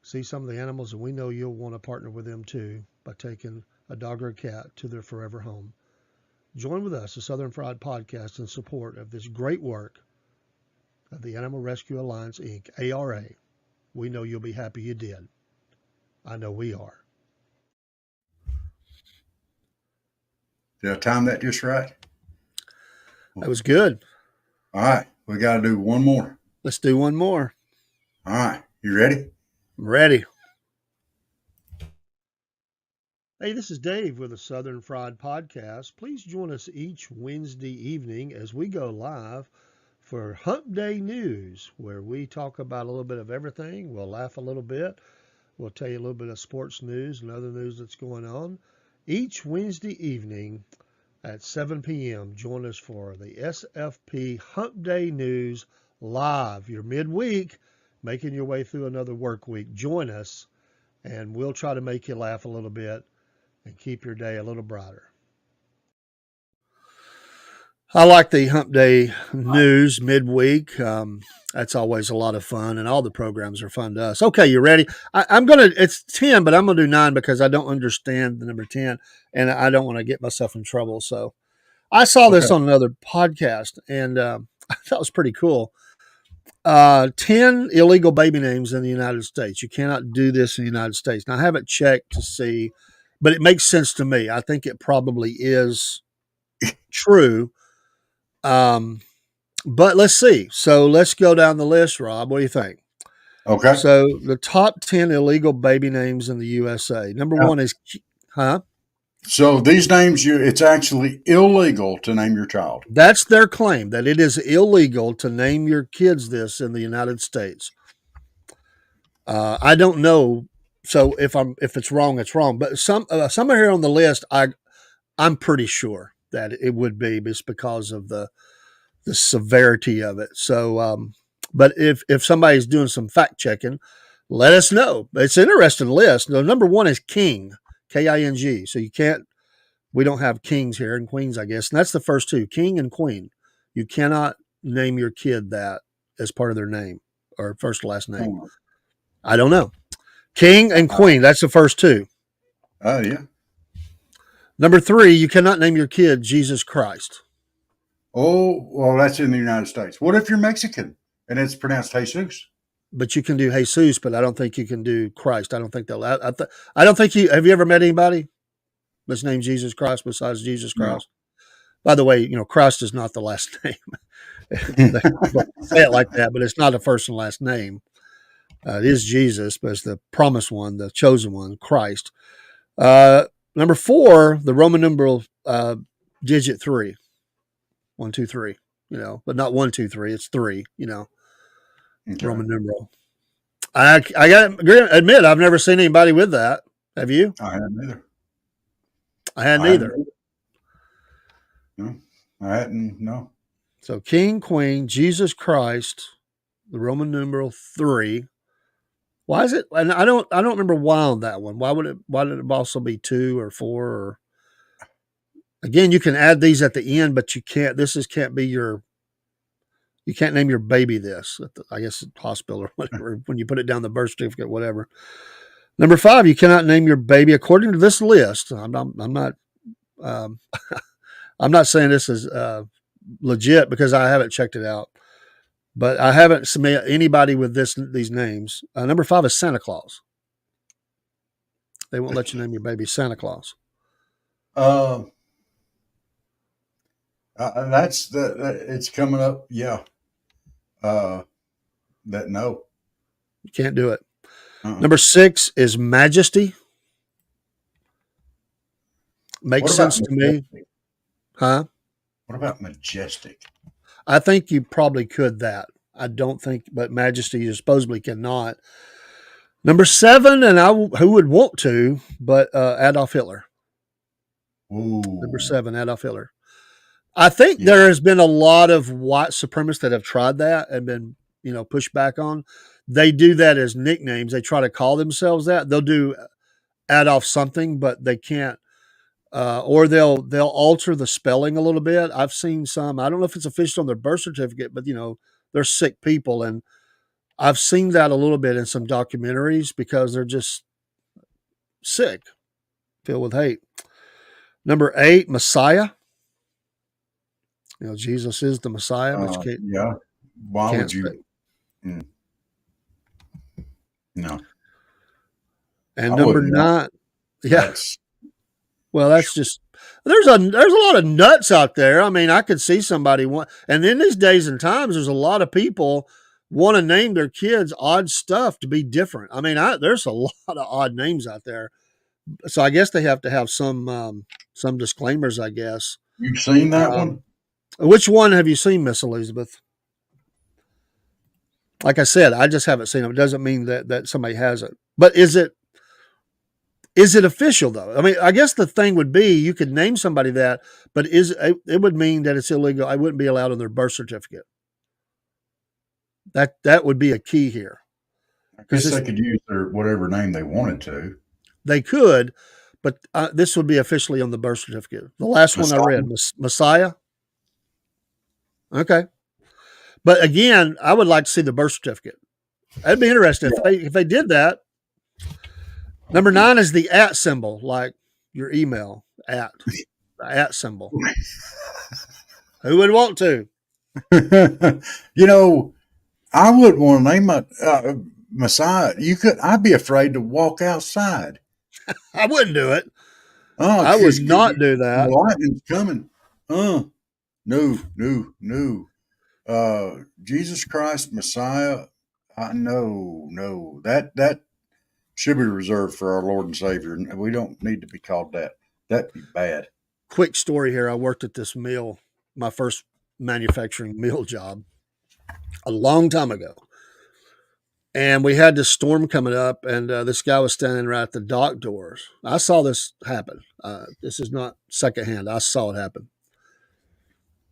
see some of the animals, and we know you'll want to partner with them too by taking a dog or a cat to their forever home. Join with us, the Southern Fried Podcast, in support of this great work of the Animal Rescue Alliance, Inc., ARA. We know you'll be happy you did. I know we are. Did I time that just right? That was good. All right. We got to do one more. Let's do one more. All right. You ready? I'm ready. Hey, this is Dave with the Southern Fried Podcast. Please join us each Wednesday evening as we go live for Hump Day News, where we talk about a little bit of everything. We'll laugh a little bit. We'll tell you a little bit of sports news and other news that's going on each Wednesday evening at 7 p.m. Join us for the SFP Hump Day News live. You're midweek, making your way through another work week. Join us, and we'll try to make you laugh a little bit and keep your day a little brighter. I like the Hump Day News midweek. That's always a lot of fun, and all the programs are fun to us. Okay, you ready? It's 10, but I'm going to do 9 because I don't understand the number 10, and I don't want to get myself in trouble. So I saw this on another podcast, and I thought it was pretty cool. 10 illegal baby names in the United States. You cannot do this in the United States. Now, I haven't checked to see, but it makes sense to me. I think it probably is true. But let's see. So let's go down the list, Rob. What do you think? Okay. So the top 10 illegal baby names in the USA. Number one is, So these names, it's actually illegal to name your child. That's their claim, that it is illegal to name your kids this in the United States. I don't know. So if it's wrong, it's wrong. But somewhere here on the list, I'm pretty sure that it would be just because of the severity of it. So, but if somebody's doing some fact checking, let us know. It's an interesting list. The number one is King, King. So we don't have kings here and queens, I guess. And that's the first two, King and Queen. You cannot name your kid that as part of their name or first or last name. I don't know. King and Queen, that's the first two. Oh, yeah. Number 3, you cannot name your kid Jesus Christ. Oh, well, that's in the United States. What if you're Mexican and it's pronounced Jesus? But you can do Jesus, but I don't think you can do Christ. I don't think they'll. I don't think you. Have you ever met anybody that's named Jesus Christ besides Jesus Christ? No. By the way, Christ is not the last name. They say it like that, but it's not a first and last name. It is Jesus, but it's the promised one, the chosen one, Christ. Number 4, the Roman numeral digit 3. 1, 2, 3. But not 1, 2, 3. It's 3. Okay. Roman numeral. I got to admit, I've never seen anybody with that. Have you? I hadn't either. I hadn't either. No, I hadn't. No. So King, Queen, Jesus Christ, the Roman numeral 3. Why is it? And I don't remember why on that one. Why did it also be 2 or 4? Or again, you can add these at the end, but you can't. Can't be your. You can't name your baby this. I guess at the hospital or whatever. When you put it down the birth certificate, whatever. Number 5, you cannot name your baby according to this list. I'm not. I'm not saying this is legit because I haven't checked it out. But I haven't met anybody with these names. Number 5 is Santa Claus. They won't let you name your baby Santa Claus. It's coming up. Yeah. No. You can't do it. Number 6 is Majesty. Makes sense to me. Huh? What about Majestic? I think you probably could that. I don't think, but Majesty you supposedly cannot. Number 7, and who would want to, but Adolf Hitler. Ooh. Number 7, Adolf Hitler. I think there has been a lot of white supremacists that have tried that and been, pushed back on. They do that as nicknames. They try to call themselves that. They'll do Adolf something, but they can't. Or they'll alter the spelling a little bit. I've seen some. I don't know if it's official on their birth certificate, but they're sick people, and I've seen that a little bit in some documentaries because they're just sick, filled with hate. Number 8, Messiah. Jesus is the Messiah, but you can't. Yeah. Why would you? No. And number 9. Yeah. Well, that's just there's a lot of nuts out there. I mean, I could see somebody and in these days and times, there's a lot of people want to name their kids odd stuff to be different. I mean, there's a lot of odd names out there, so I guess they have to have some disclaimers. I guess you've seen that one. Which one have you seen, Miss Elizabeth? Like I said, I just haven't seen them. It doesn't mean that somebody hasn't. But is it? Is it official though? I mean, I guess the thing would be you could name somebody that, but it would mean that it's illegal. I wouldn't be allowed on their birth certificate. That would be a key here. I Because guess they could use their whatever name they wanted to. they could, but this would be officially on the birth certificate. The last one I read, Messiah. Okay, but again, I would like to see the birth certificate. That'd be interesting if they did that. Number 9 is the @ symbol, like your email @ the @ symbol. Who would want to? You know, I wouldn't want to name my Messiah. I'd be afraid to walk outside. I wouldn't do it. Oh, I would not do that. The lightning's coming. No. Jesus Christ, Messiah. No. That should be reserved for our Lord and Savior. We don't need to be called that. That'd be bad. Quick story here. I worked at this mill, my first manufacturing mill job, a long time ago. And we had this storm coming up, and this guy was standing right at the dock doors. I saw this happen. This is not secondhand. I saw it happen.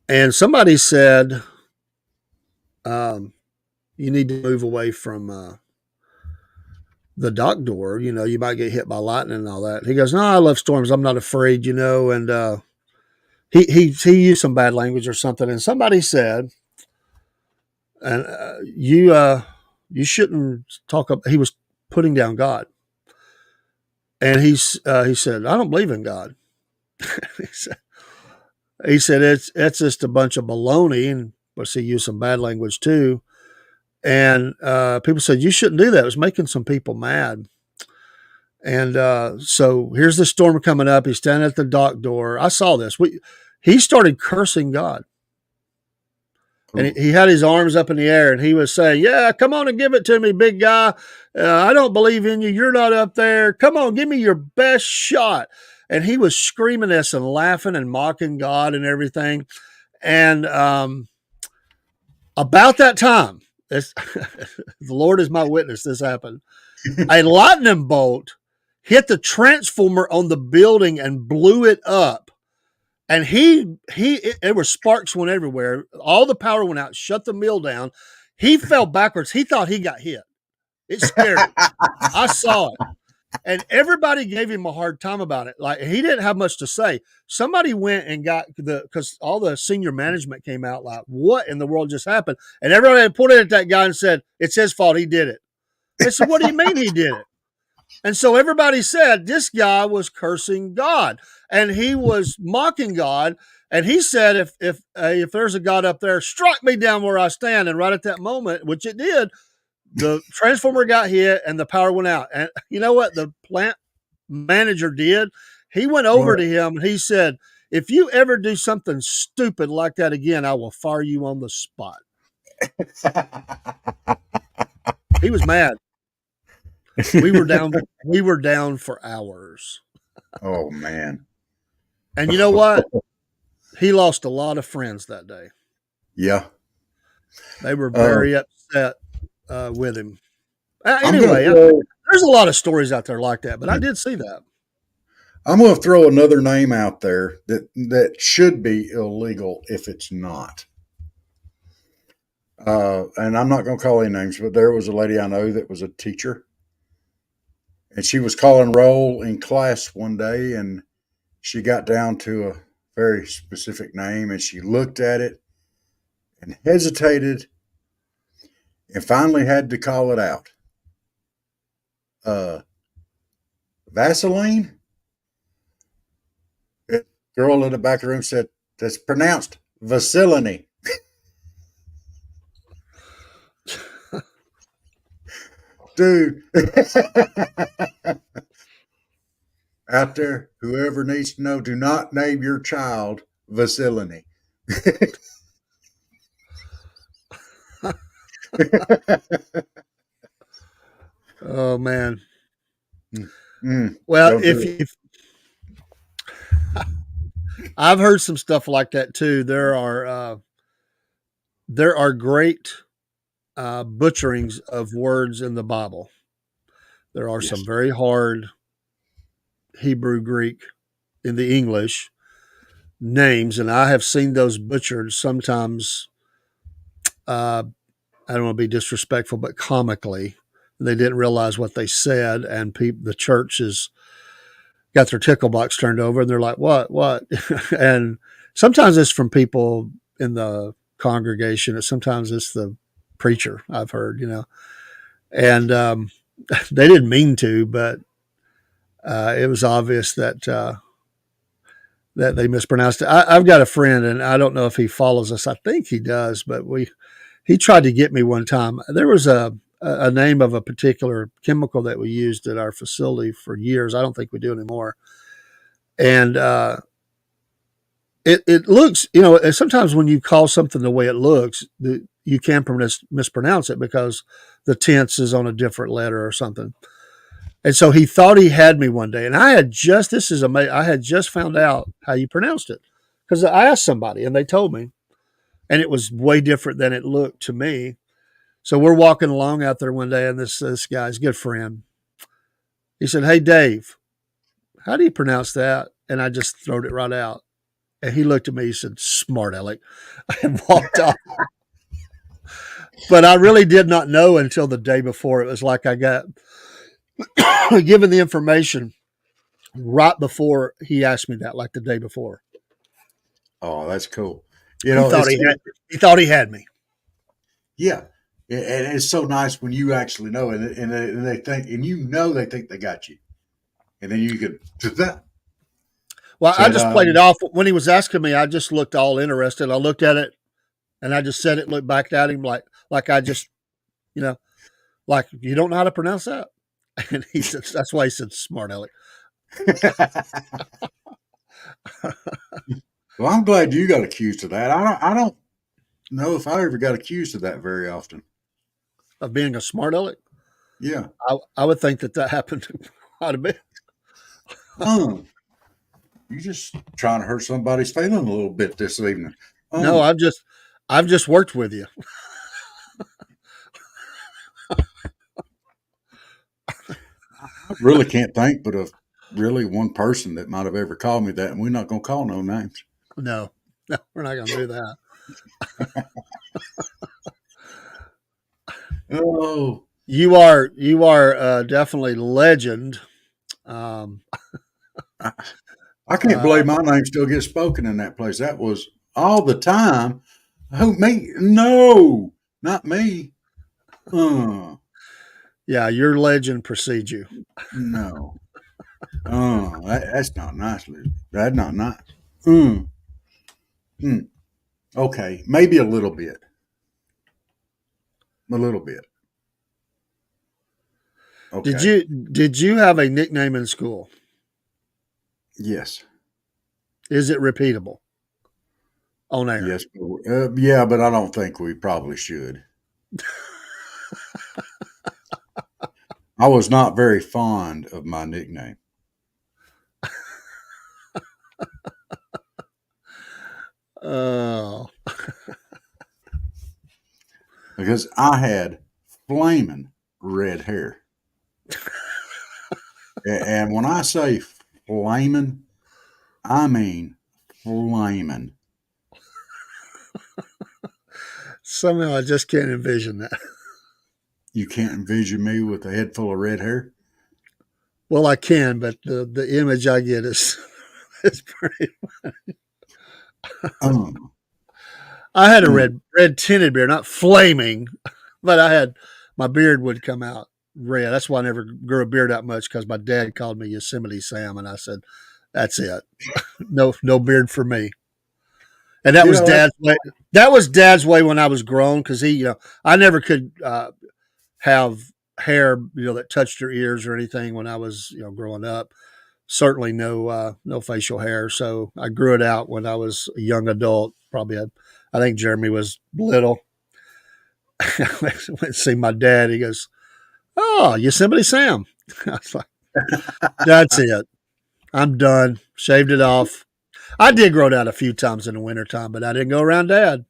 And somebody said, you need to move away from the dock door. You know, you might get hit by lightning and all that. He goes, no, I love storms. I'm not afraid, And he used some bad language or something. And somebody said, and you shouldn't talk up. He was putting down God. And he said, I don't believe in God. he said it's just a bunch of baloney. And but he used some bad language too. And people said, you shouldn't do that. It was making some people mad. And so here's the storm coming up. He's standing at the dock door. I saw this. He started cursing God. And he had his arms up in the air and he was saying, yeah, come on and give it to me, big guy. I don't believe in you. You're not up there. Come on, give me your best shot. And he was screaming this and laughing and mocking God and everything. And about that time, the Lord is my witness, this happened. A lightning bolt hit the transformer on the building and blew it up. And there were sparks went everywhere. All the power went out, shut the mill down. He fell backwards. He thought he got hit. It scared him. I saw it. And everybody gave him a hard time about it. Like, he didn't have much to say. Somebody went and got because all the senior management came out like, what in the world just happened? And everybody pointed at that guy and said, it's his fault. He did it. They said, what do you mean he did it? And so everybody said this guy was cursing God and he was mocking God. And he said, if there's a God up there, strike me down where I stand. And right at that moment, which it did, the transformer got hit and the power went out. And you know what the plant manager did? He went over to him and he said, if you ever do something stupid like that again, I will fire you on the spot. He was mad. We were down for hours. Oh man. And you know what? He lost a lot of friends that day. Yeah. They were very upset with him. Anyway, there's a lot of stories out there like that, but I did see that. I'm going to throw another name out there that should be illegal if it's not. And I'm not going to call any names, but there was a lady I know that was a teacher. And she was calling roll in class one day, and she got down to a very specific name, and she looked at it and hesitated and finally had to call it out. Vaseline? The girl in the back of the room said, that's pronounced Vaseline. Dude. Out there, whoever needs to know, do not name your child Vaseline. Oh man. Well, if I've heard some stuff like that too. There are great butcherings of words in the Bible. There are some very hard Hebrew, Greek, in the English names, and I have seen those butchered sometimes. I don't want to be disrespectful, but comically. They didn't realize what they said, and the church has got their tickle box turned over, and they're like, "What?" And sometimes it's from people in the congregation, and sometimes it's the preacher. I've heard, and they didn't mean to, but it was obvious that they mispronounced it. I've got a friend, and I don't know if he follows us. I think he does, but he tried to get me one time. There was a name of a particular chemical that we used at our facility for years. I don't think we do anymore. And it looks, sometimes when you call something the way it looks, you can mispronounce it because the tense is on a different letter or something. And so he thought he had me one day, and this is amazing. I had just found out how you pronounced it because I asked somebody and they told me, and it was way different than it looked to me. So we're walking along out there one day, and this guy's good friend, he said, "Hey, Dave, how do you pronounce that?" And I just throwed it right out. And he looked at me, he said, "Smart Alec," and walked off. But I really did not know until the day before. It was like I got given the information right before he asked me that, like the day before. Oh, that's cool. He thought he had me. Yeah. And it's so nice when you actually know, and they think, they think they got you. And then you could, well, I just played it off. When he was asking me, I just looked all interested. I looked at it and I just said it, looked back at him like I just, like, "You don't know how to pronounce that?" And he said, that's why he said, "Smart Alec." Well, I'm glad you got accused of that. I don't know if I ever got accused of that very often. Of being a smart Alec? Yeah. I would think that happened quite a bit. You just trying to hurt somebody's feeling a little bit this evening. No, I've just worked with you. I really can't think but of really one person that might have ever called me that, and we're not going to call no names. No, we're not going to do that. Oh, you are definitely legend. I can't believe my name still gets spoken in that place. That was all the time. Who, me? No, not me. Yeah, your legend precedes you. No. That's not nice, Liz. That's not nice. Okay, maybe a little bit. A little bit. Okay. Did you have a nickname in school? Yes. Is it repeatable on air? Yes. Yeah, but I don't think we probably should. I was not very fond of my nickname. Oh. Because I had flaming red hair. And when I say flaming, I mean flaming. Somehow I just can't envision that. You can't envision me with a head full of red hair? Well, I can, but the image I get is pretty funny. I had a red tinted beard, not flaming, but my beard would come out red. That's why I never grew a beard that much, because my dad called me Yosemite Sam, and I said, "That's it, no beard for me." And that was Dad's way. That was Dad's way when I was grown, because I never could have hair, that touched your ears or anything when I was, growing up. Certainly no facial hair. So I grew it out when I was a young adult. I think Jeremy was little. I went to see my dad. He goes, "Oh, Yosemite Sam." I was like, "That's it. I'm done." Shaved it off. I did grow it out a few times in the wintertime, but I didn't go around Dad.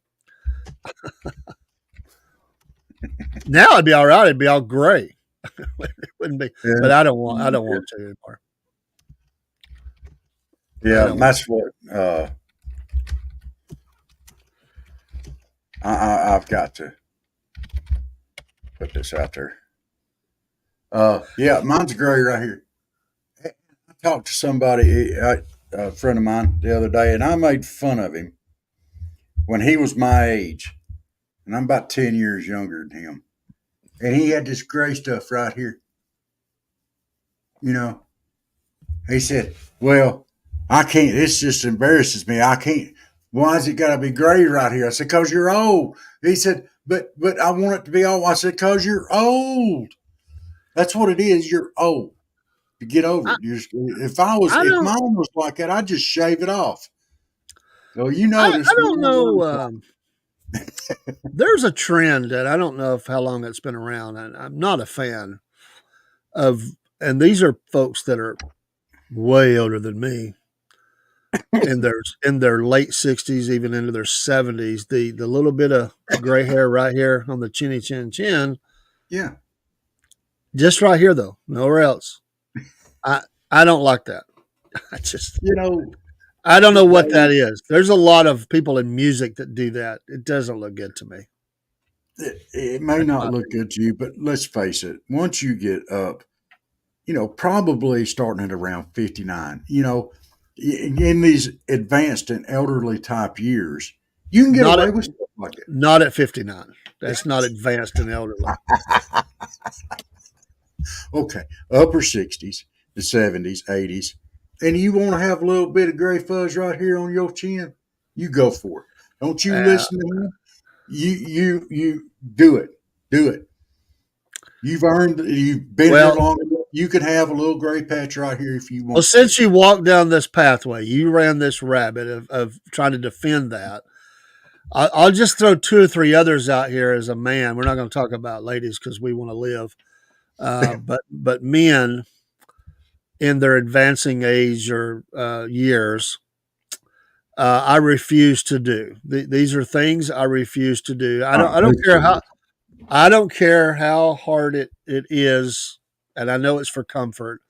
Now it'd be all right. It'd be all gray. It wouldn't be, but I don't want to anymore. Yeah, that's what I've got to put this out there. Yeah, mine's gray right here. I talked to somebody, a friend of mine, the other day, and I made fun of him when he was my age, and I'm about 10 years younger than him. And he had this gray stuff right here. You know, he said, "Well, I can't. This just embarrasses me. I can't. Why's it got to be gray right here?" I said, "Cause you're old." He said, "But I want it to be old." I said, "Cause you're old. That's what it is. You're old. To get over I, it. I If don't mine was like that, I'd just shave it off." Well, you I noticed don't know. we There's a trend that I don't know if how long it's been around, and I'm not a fan of. And these are folks that are way older than me, in their late 60s, even into their 70s. The little bit of gray hair right here on the chinny chin, yeah. just right here though, nowhere else. I I don't like that. I just You know, I don't know what that they, is. There's a lot of people in music that do that. It doesn't look good to me. it may That's not my look opinion. good to you, but let's face it. Once you get up, probably starting at around 59, in these advanced and elderly type years, you can get Not at away with stuff like not at 59. That's not advanced and elderly. it. Okay, upper 60s, the 70s, 80s, and you want to have a little bit of gray fuzz right here on your chin, you go for it. Don't you Uh, listen to him. You do it. Do it. You've been here well, long enough. You can have a little gray patch right here if you well, want to. since you walked down this pathway, you ran this rabbit of trying to defend that. I'll just throw two or three others out here as a man. We're not going to talk about ladies because we want to live, but men in their advancing age or years, I refuse to do. These are things I refuse to do. I Me don't care too. how hard it is, and I know it's for comfort.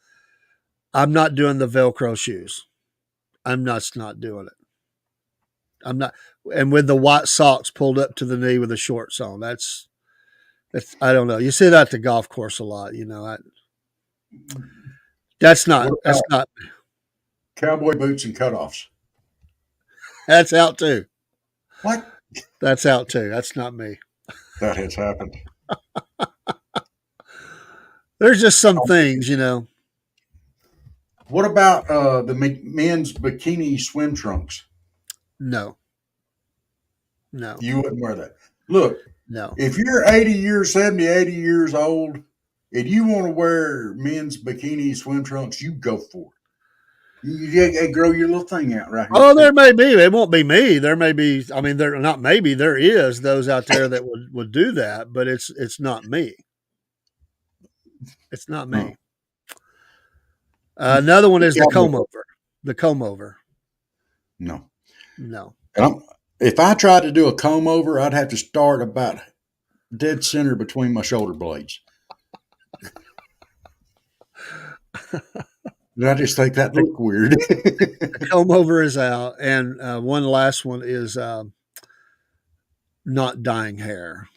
I'm not doing the Velcro shoes. I'm not doing it. I'm not, and with the white socks pulled up to the knee with the shorts on. That's I don't know. You see that at the golf course a lot. What That's about not cowboy boots and cutoffs? that's out too. What? That's out too. That's not me. That has happened. There's just some things. What about the men's bikini swim trunks? No, no, You wouldn't wear that. Look, no. if you're 80 years, 70, 80 years old, and you want to wear men's bikini swim trunks, you go for it. You grow your little thing out right here Oh, too. there may be. It won't be me. There may be. I mean, there not maybe. There is those out there that would do that, but it's not me. It's not Huh. me. Another one is the Cowboy. comb over. The comb over. No. No. And if I tried to do a comb over, I'd have to start about dead center between my shoulder blades. And I just think that The, looked weird. the comb over is out, and one last one is not dyeing hair,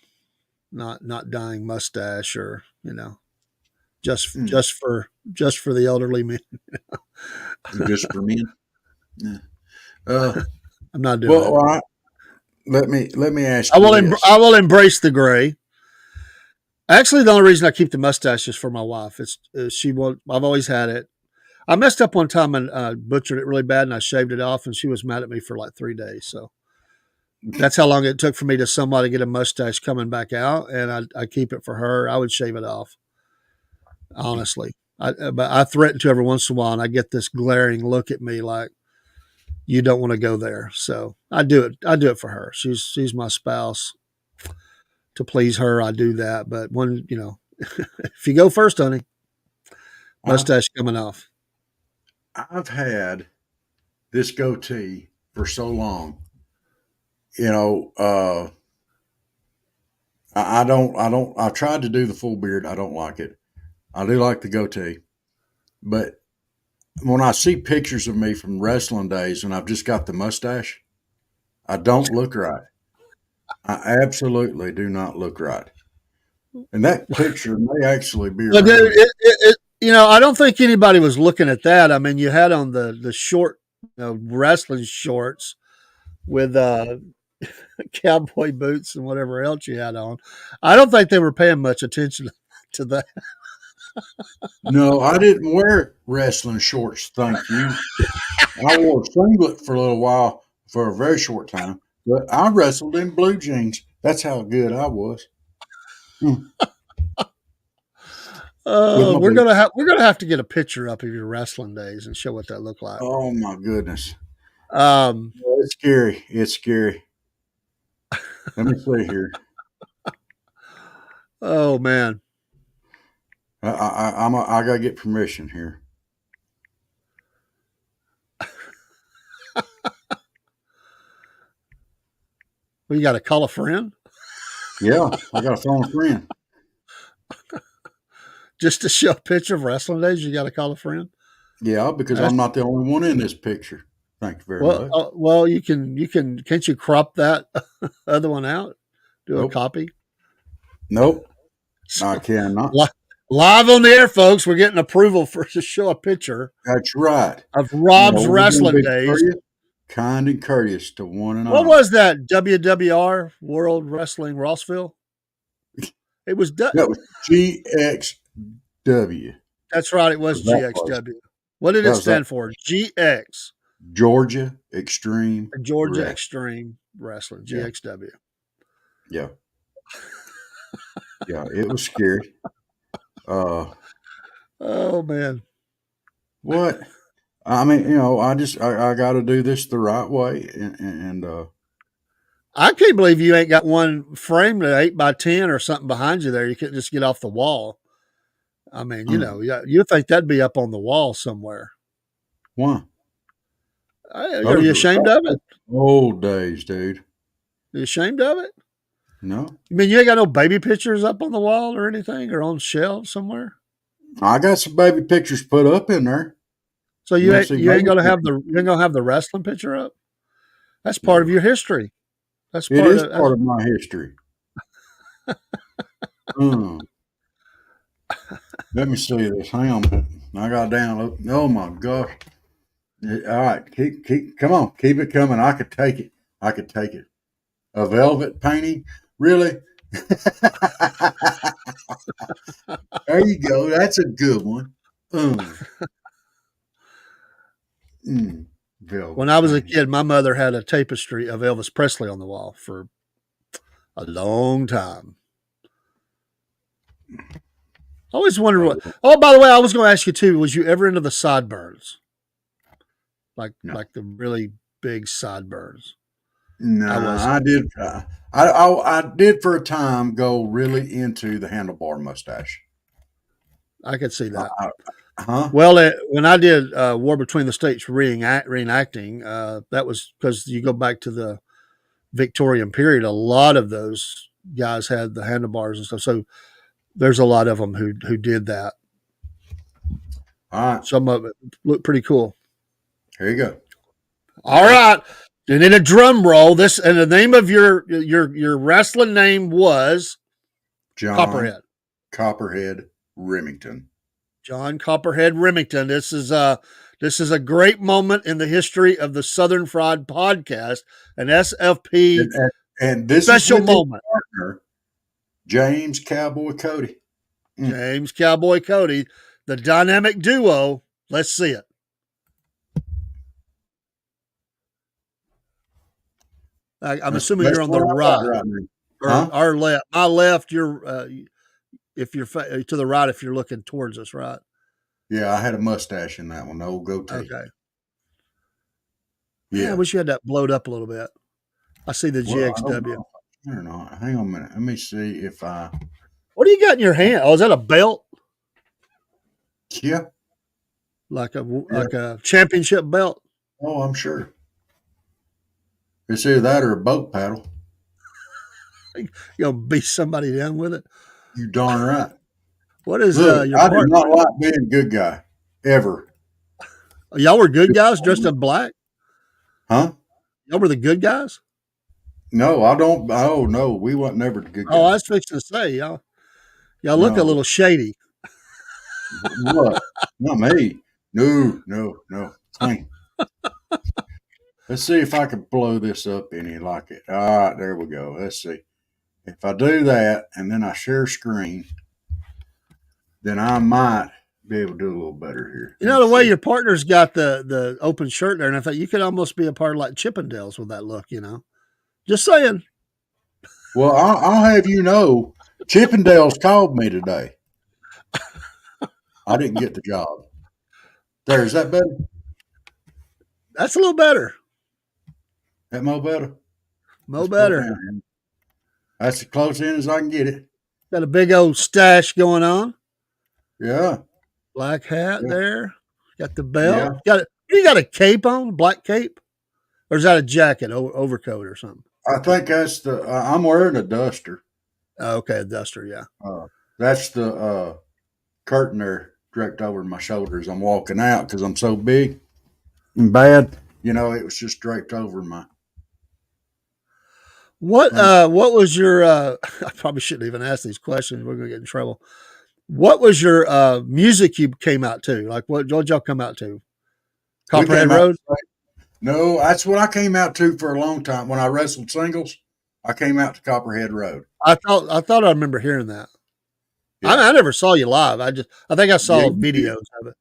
not dyeing mustache, or just Hmm. just for the elderly men. Just for men. Yeah. Uh, I'm not doing well, it. all right. Let me ask you this. I will embrace the gray. Actually, the only reason I keep the mustache is for my wife. It's she will. I've always had it. I messed up one time and butchered it really bad, and I shaved it off, and she was mad at me for like 3 days. So that's how long it took for me to somebody get a mustache coming back out, and I keep it for her. I would shave it off, honestly. But I threaten to every once in a while, and I get this glaring look at me like you don't want to go there. So I do it. I do it for her. She's my spouse. To please her, I do that. But if you go first, honey, I've mustache coming off. I've had this goatee for so long. You know, I tried to do the full beard. I don't like it. I do like the goatee, but when I see pictures of me from wrestling days and I've just got the mustache, I don't look right. I absolutely do not look right. And that picture may actually be But around. I don't think anybody was looking at that. I mean, you had on the short wrestling shorts with cowboy boots and whatever else you had on. I don't think they were paying much attention to that. No, I didn't wear wrestling shorts, thank you. I wore a singlet for a little while for a very short time, but I wrestled in blue jeans. That's how good I was. Mm, with my boots. We're gonna have to get a picture up of your wrestling days and show what that looked like. Oh my goodness. Um, It's scary. It's scary. Let me see here. oh man, I gotta get permission here. well, you got to call a friend Yeah, I gotta phone a friend. just to show a picture of wrestling days. You got to call a friend. Yeah, because I'm That's, not the only one in this picture. Thank you very much. well, can't you crop that other one out? Do a Nope. copy. Nope. So, I cannot. live on the air, folks. We're getting approval for to show a picture That's right. of Rob's We're gonna wrestling be days. courteous, kind and courteous to one and What all. was that? WWR World Wrestling Rossville. It was. That was GXW. That's right. It was That was. GXW. What did That it was that stand for? GX. Georgia Extreme Georgia Wrestling. Extreme Wrestling. Yeah. GXW. Yeah. Yeah, it was scary. Oh man. What? I mean, I got to do this the right way, and I can't believe you ain't got one framed at 8x10 or something behind you there. You can't just get off the wall. I mean, you think that'd be up on the wall somewhere. why? Are you ashamed of it? Old days, dude. Are you ashamed of it? No, You mean you ain't got no baby pictures up on the wall or anything or on shelves somewhere? I got some baby pictures put up in there. So You want to see you ain't baby gonna have pictures? the wrestling picture up? That's part of No, your history. That's it part is of part of my history. Hmm. Let me see this. Hang on a minute. I got down. Oh my gosh! All right, come on, keep it coming. I could take it. I could take it. A velvet painting, really? There you go. That's a good one. Mm. Velvet when I was a painting. kid, my mother had a tapestry of Elvis Presley on the wall for a long time. I always wondered what. Oh, Oh, by the way, I was going to ask you too. Was you ever into the sideburns, no. like the really big sideburns? No, I was. I did. I did for a time go really into the handlebar mustache. I could see that. Huh? Well, when I did War Between the States reenacting, that was because you go back to the Victorian period. A lot of those guys had the handlebars and stuff. So there's a lot of them who did that. All right. Some of it looked pretty cool. Here you go. All right. And then a drum roll. This and the name of your wrestling name was John Copperhead Remington. John Copperhead Remington. This is a great moment in the history of the Southern Fried Podcast, an SFP And this special is with moment. his partner, James Cowboy Cody. James Cowboy Cody, the dynamic duo. Let's see it. I'm assuming you're on the right, or Huh? our left. My left. You're if you're to the right if you're looking towards us, right? Yeah, I had a mustache in that one, the old goatee. Okay. Yeah. I wish you had that blowed up a little bit. I see the GXW. I don't know. Hang on a minute. Let me see if I. What do you got in your hand? Oh, is that a belt? Yeah. Like a championship belt? Oh, I'm sure. It's either that or a boat paddle. You gonna beat somebody down with it? You darn right. What is Look, your I partner? do not like being a good guy ever. Y'all were good guys dressed in black? Huh? Y'all were the good guys? No, I don't. Oh no, we weren't never the good Oh, I guys. was fixing to say, y'all look a No, little shady. what? Not me. No, no, no. Clean. Let's see if I can blow this up any like it. All right, there we go. Let's see. If I do that and then I share screen, then I might be able to do a little better here. You know, the Let's way see. your partner's got the open shirt there, and I thought you could almost be a part of like Chippendales with that look, Just saying. Well, I'll have you know, Chippendales called me today. I didn't get the job. There, is that better? That's a little better. That mo better? Mo Let's pull it better. down here. That's as close in as I can get it. Got a big old stash going on. Yeah, Black hat yeah, there. Got the yeah. belt. You got a cape on, black cape? Or is that a jacket, overcoat or something? I think that's the. I'm wearing a duster. Oh, okay, a duster, yeah. That's the curtain there draped over my shoulders. I'm walking out because I'm so big and bad. It was just draped over my. What Let me, what was your I probably shouldn't even ask these questions. We're gonna get in trouble. What was your music you came out to? Like what y'all come out to? we Copperhead came out. Road? No, that's what I came out to for a long time. When I wrestled singles, I came out to Copperhead Road. I thought I remember hearing that. Yeah, I never saw you live. I think I yeah, saw videos of it.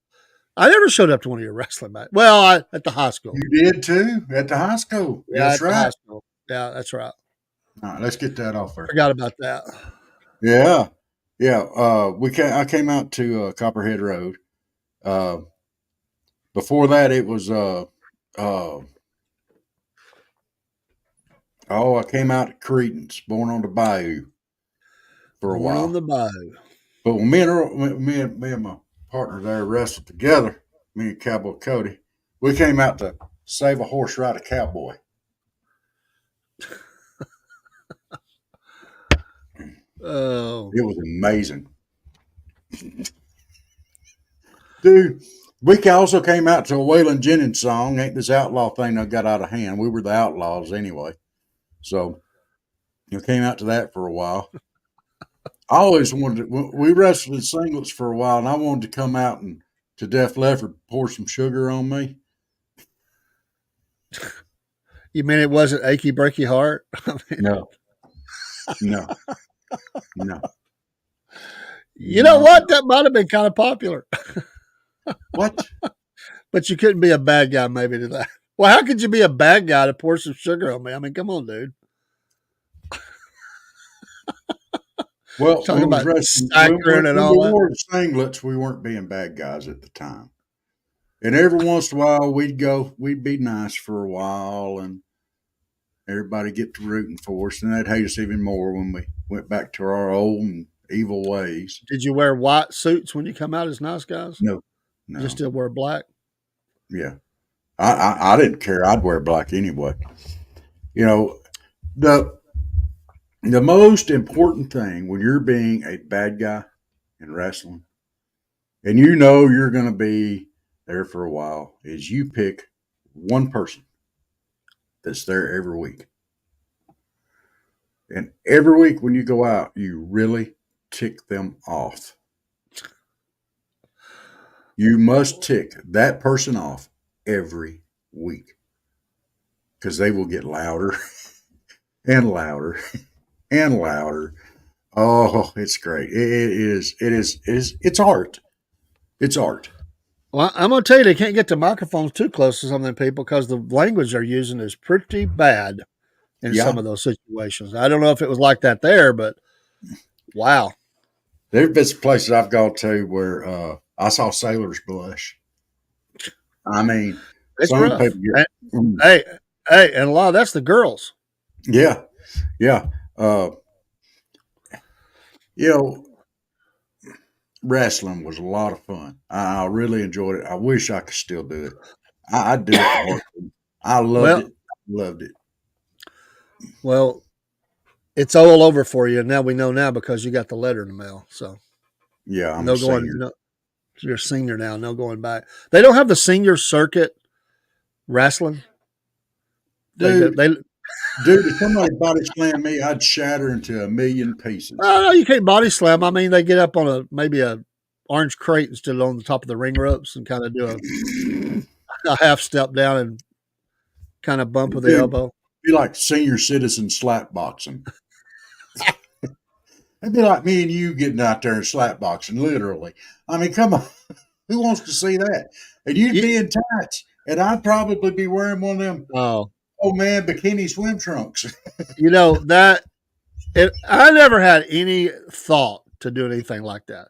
I never showed up to one of your wrestling matches. Well, at the high school. you did too at the high school. Yeah, That's at the high right. school. Yeah, that's right. All right, let's get that off there. Forgot about that. Yeah, yeah. I came out to Copperhead Road. Uh, before that, it was uh, I came out to Cretans, born on the bayou for a Born on while. the Bayou. But when me and my partner there wrestled together, me and Cowboy Cody, we came out to save a horse, ride a cowboy. Oh, It was amazing, dude. We also came out to a Waylon Jennings song. Ain't this outlaw thing that got out of hand? We were the outlaws anyway, so came out to that for a while. I always wanted to. We wrestled in singlets for a while, and I wanted to come out and to Def Leppard pour some sugar on me. you mean it wasn't Achy Breaky Heart? No, no, no, You know no, what? no. That might have been kind of popular, What? but you couldn't be a bad guy maybe to that. Well, how could you be a bad guy to pour some sugar on me? I mean, come on, dude. Well, Talking we was about wrestling saccharine and when all we that. wore the singlets. We weren't being bad guys at the time, and every once in a while we'd be nice for a while, and everybody get to rooting for us, and they'd hate us even more when we went back to our old and evil ways. Did you wear white suits when you come out as nice guys? No, You no, still wear black? yeah. I didn't care. I'd wear black anyway. You know, the the most important thing when you're being a bad guy in wrestling, and you're going to be there for a while, is you pick one person that's there every week. And every week when you go out, you really tick them off. You must tick that person off every week because they will get louder and louder and louder. Oh, it's great. It's art. It's art. Well, I'm going to tell you, they can't get the microphones too close to some of them people because the language they're using is pretty bad in some Yeah. of those situations. I don't know if it was like that there, but wow. There's been some places I've gone to where I saw sailors blush. I mean, It's some rough. people get, Hey, and a lot of that's the girls. yeah, yeah. Uh, you know, wrestling was a lot of fun. I really enjoyed it. I wish I could still do it. I'd do it in a heartbeat. I loved Well, it. Loved it. well, it's all over for you. Now we know now because you got the letter in the mail. So Yeah, I'm a no going, senior. They're a senior now, no going back. They don't have the senior circuit wrestling. Dude, They dude, if somebody body slammed me, I'd shatter into a million pieces. no, you can't body slam. I mean, they get up on maybe a orange crate and stood on the top of the ring ropes and kind of do a half step down and kind of bump with the Dude, elbow. be like senior citizen slap boxing. It'd be like me and you getting out there and slap boxing, literally. I mean, come on. Who wants to see that? And you'd be in tights, and I'd probably be wearing one of them Oh, old man bikini swim trunks. you know that I never had any thought to do anything like that.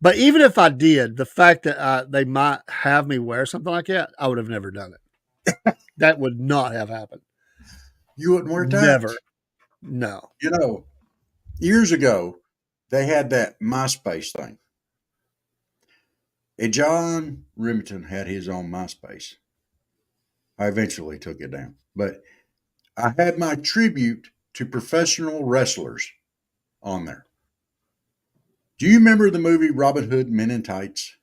But even if I did, the fact that they might have me wear something like that, I would have never done it. That would not have happened. You wouldn't wear tights? Never. No. You know, years ago, they had that MySpace thing. And John Remington had his own MySpace. I eventually took it down. But I had my tribute to professional wrestlers on there. Do you remember the movie Robin Hood Men in Tights?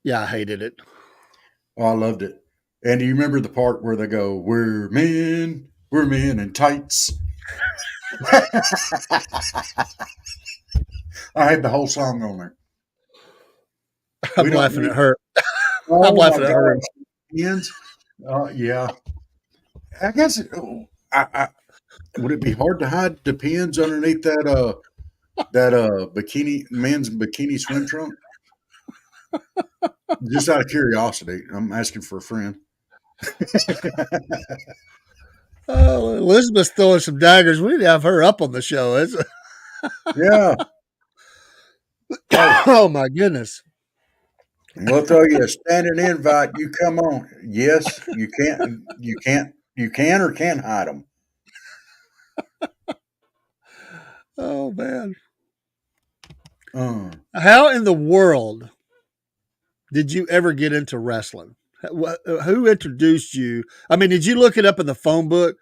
Yeah, I hated it. Oh, I loved it. And do you remember the part where they go, we're men in tights? I had the whole song on there. I'm laughing at her. Oh, I'm laughing at her. Yeah. I guess would it be hard to hide the pins underneath that men's bikini swim trunk? Just out of curiosity, I'm asking for a friend. Oh, Elizabeth's throwing some daggers. We need to have her up on the show. Yeah. Oh my goodness. We'll tell you a standing invite. You come on. Yes, you can or can't hide them. Oh man. How in the world did you ever get into wrestling? Who introduced you? I mean, did you look it up in the phone book,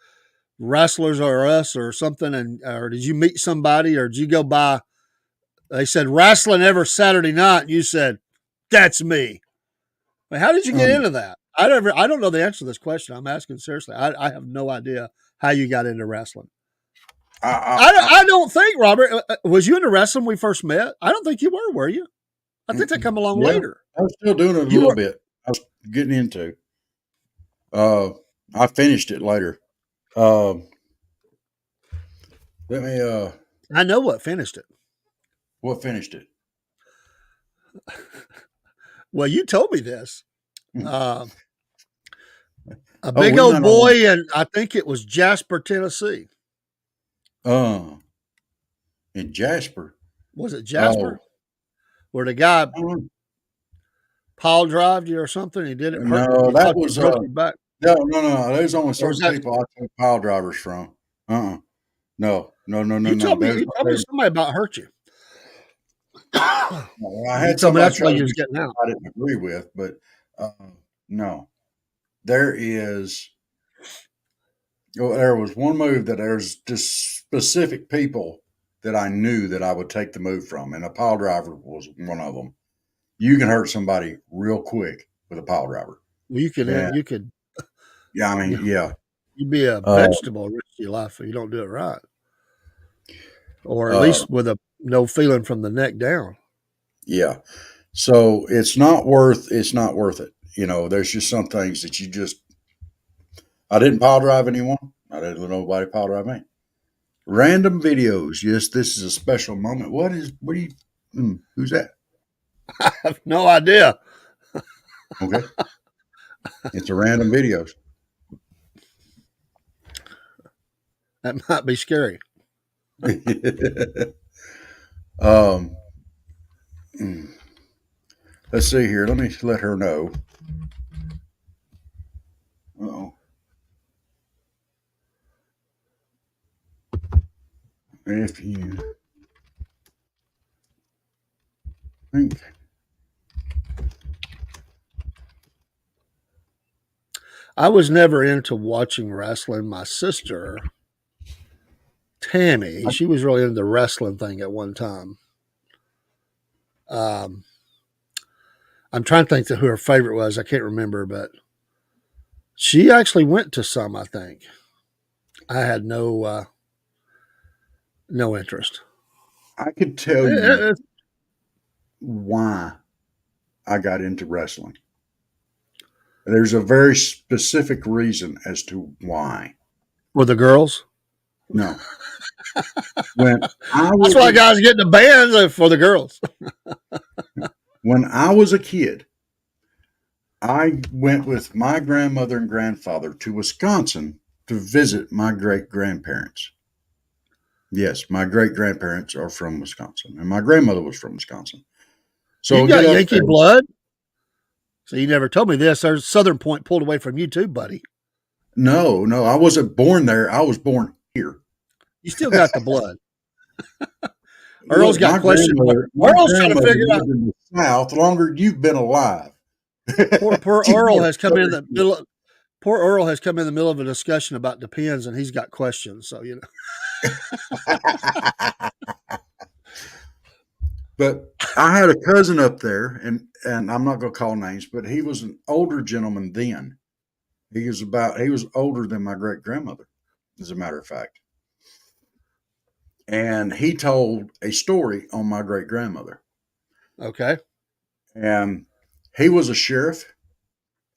Wrestlers Are Us or something? Or did you meet somebody or did you go by? They said wrestling every Saturday night. And you said, that's me. I mean, how did you get into that? I don't know the answer to this question. I'm asking seriously. I have no idea how you got into wrestling. I don't think, Robert, was you into wrestling when we first met? I don't think you were you? I think that come along later. I was still doing it a little bit. I was getting into. I finished it later. Let me. I know what finished it. What finished it? Well, you told me this. A big old boy, and I think it was Jasper, Tennessee. In Jasper. Was it Jasper? Where the guy pile drived you or something? He did it. No, that was back. No. There's only certain people I take pile drivers from. No. You told me somebody about hurt you. I had somebody that's why you was getting out. I didn't agree with, but no. There was one move that there's just specific people that I knew that I would take the move from, and a pile driver was one of them. You can hurt somebody real quick with a pile driver. Well, you could. Yeah, I mean, yeah. You'd be a vegetable the rest of your life if you don't do it right, or at least with no feeling from the neck down. Yeah. So it's not worth it. You know, there's just some things that I didn't pile drive anyone. I didn't let nobody pile drive me. Random videos. Yes, this is a special moment. Who's that? I have no idea. Okay. It's a random videos. That might be scary. Let's see here. Let me let her know. Uh-oh. If you think. I was never into watching wrestling. My sister, Tammy, she was really into the wrestling thing at one time. I'm trying to think of who her favorite was. I can't remember, but she actually went to some. I think I had no interest. I could tell you Eh, why I got into wrestling. There's a very specific reason as to why. Were the girls? No, when I That's was why a, guys get the bands for the girls. when I was a kid, I went with my grandmother and grandfather to Wisconsin to visit my great grandparents. Yes, my great grandparents are from Wisconsin, and my grandmother was from Wisconsin. So You we get got up Yankee there. blood. So you never told me this. There's Southern Point pulled away from you too, buddy. No, no, I wasn't born there. I was born here. You still got the blood. Earl's Look, got questions. my Earl's trying to grandmother figure out. lived in the South longer than you've been alive. Poor She's Earl more has come in Southern the middle. Poor Earl has come in the middle of a discussion about depends, and he's got questions. So But I had a cousin up there, and I'm not going to call names, but he was an older gentleman then. He was older than my great grandmother, as a matter of fact. And he told a story on my great grandmother. Okay. And he was a sheriff,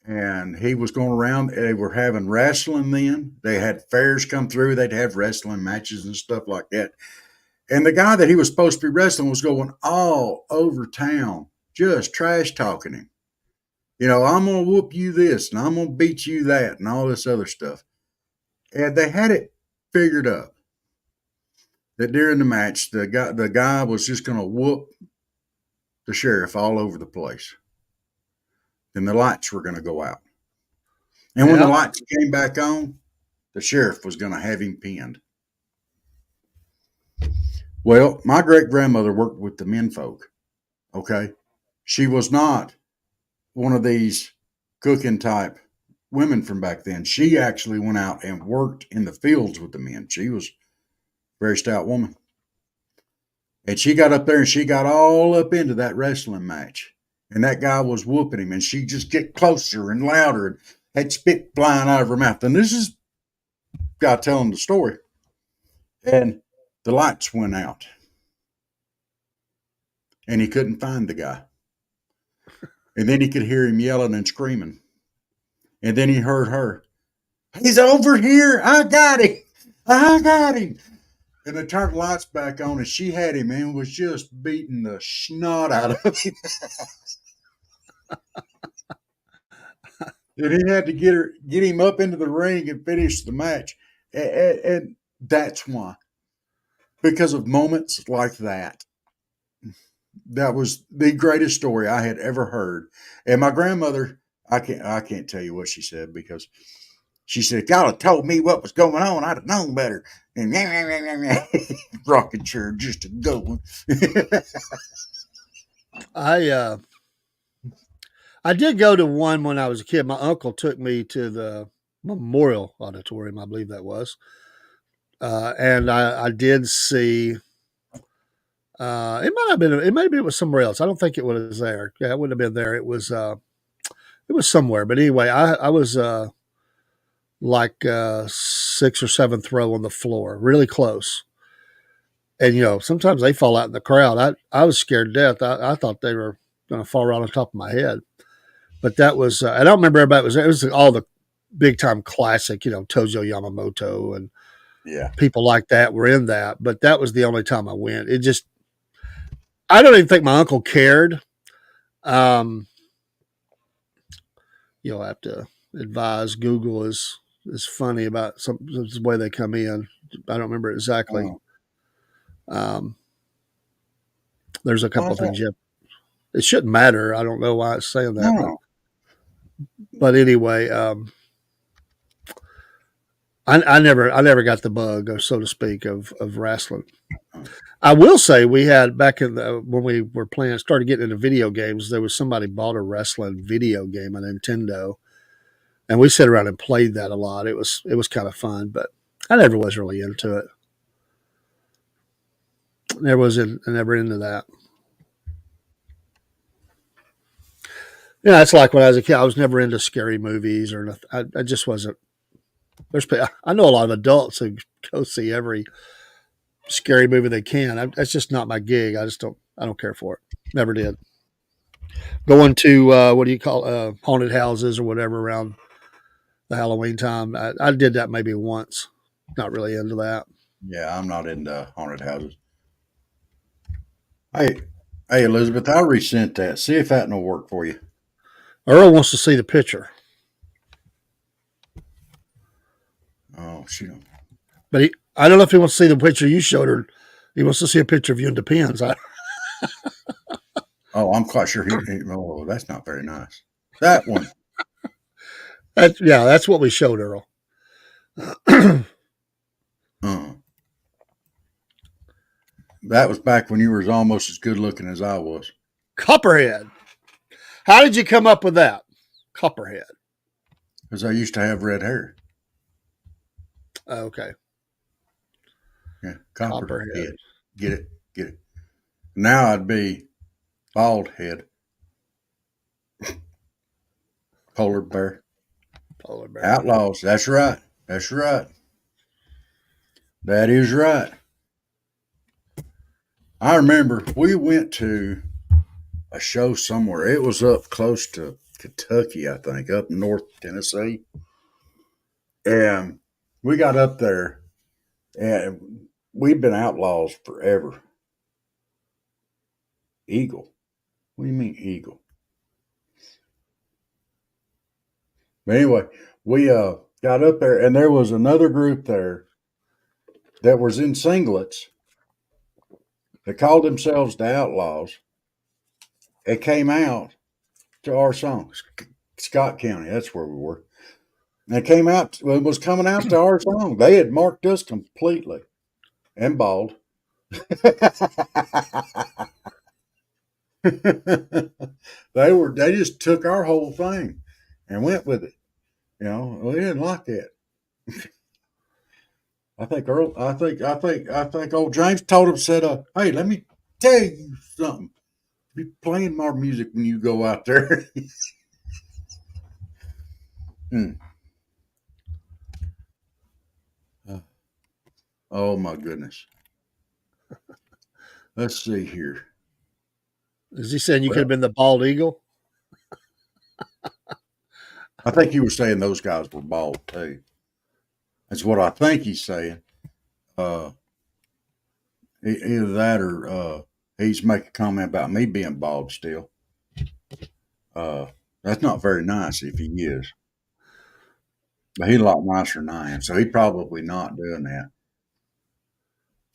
and he was going around. They were having wrestling then. They had fairs come through. They'd have wrestling matches and stuff like that. And the guy that he was supposed to be wrestling was going all over town, just trash talking him. You know, I'm going to whoop you this and I'm going to beat you that and all this other stuff. And they had it figured up that during the match, the guy was just going to whoop the sheriff all over the place. Then the lights were going to go out. And when the Yeah. lights came back on, the sheriff was going to have him pinned. Well, my great grandmother worked with the men folk. Okay. She was not one of these cooking type women from back then. She actually went out and worked in the fields with the men. She was a very stout woman. And she got up there and she got all up into that wrestling match. And that guy was whooping him. And she just get closer and louder and had spit flying out of her mouth. And this is guy telling the story. And the lights went out. And he couldn't find the guy. And then he could hear him yelling and screaming. And then he heard her. He's over here. I got him. I got him. And they turned the lights back on, and she had him and was just beating the snot out of him. And he had to get him up into the ring and finish the match. And that's why. Because of moments like that. That was the greatest story I had ever heard. And my grandmother, I can't tell you what she said because she said, if y'all had told me what was going on, I'd have known better. And rocking chair just a going. I did go to one when I was a kid. My uncle took me to the Memorial Auditorium, I believe that was, and I did see. It might have been it was somewhere else. I don't think it was there. Yeah, it wouldn't have been there. It was somewhere. But anyway, I was like sixth or seventh row on the floor, really close. And sometimes they fall out in the crowd. I was scared to death. I thought they were going to fall right on top of my head. But that was I don't remember everybody was there. It was all the big time classic, Tojo Yamamoto and Yeah. people like that were in that. But that was the only time I went. I don't even think my uncle cared. Um, You'll have to advise. Google is funny about the way they come in. I don't remember exactly. Oh, There's a couple why's of that? things. It shouldn't matter. I don't know why it's saying that, No. but anyway, I never got the bug, or so to speak, of wrestling. I will say we had back when we were started getting into video games. There was somebody bought a wrestling video game, a Nintendo, and we sat around and played that a lot. It was kind of fun, but I never was really into it. Never into that. Yeah, it's like when I was a kid. I was never into scary movies or nothing. I just wasn't. I know a lot of adults who go see every scary movie they can. That's just not my gig. I just don't. I don't care for it. Never did. Going to what do you call haunted houses or whatever around the Halloween time. I did that maybe once. Not really into that. Yeah, I'm not into haunted houses. Hey, hey, Elizabeth, I resent that. See if that will work for you. Earl wants to see the picture, Oh, she don't. but I don't know if he wants to see the picture you showed her. He wants to see a picture of you in Depends. Oh, I'm quite sure oh, that's not very nice. That one. That's what we showed Earl. Uh, that was back when you were almost as good looking as I was. Copperhead. How did you come up with that? Copperhead. Because I used to have red hair. Okay. Yeah, Copperhead. head. Get it, get it. Now I'd be bald head, polar bear, Polar bear. outlaws. That's right. That's right. That is right. I remember we went to a show somewhere. It was up close to Kentucky, I think, up north Tennessee. And we got up there, and we've been outlaws forever. Eagle. What do you mean eagle? But anyway, we got up there, and there was another group there that was in singlets. They called themselves the Outlaws. It came out to our song, Scott County. That's where we were. And it came out. It was coming out to our song. They had marked us completely and bald. They just took our whole thing and went with it. You know, we didn't like that. I think old James told him, said, hey, let me tell you something. Be playing more music when you go out there. Hmm. Oh my goodness. Let's see here. Is he saying you could Well, have been the bald eagle? I think he was saying those guys were bald too. That's what I think he's saying. Uh, Either that or he's making a comment about me being bald still. Uh, that's not very nice if he is. But he's a lot nicer than I am, so he's probably not doing that.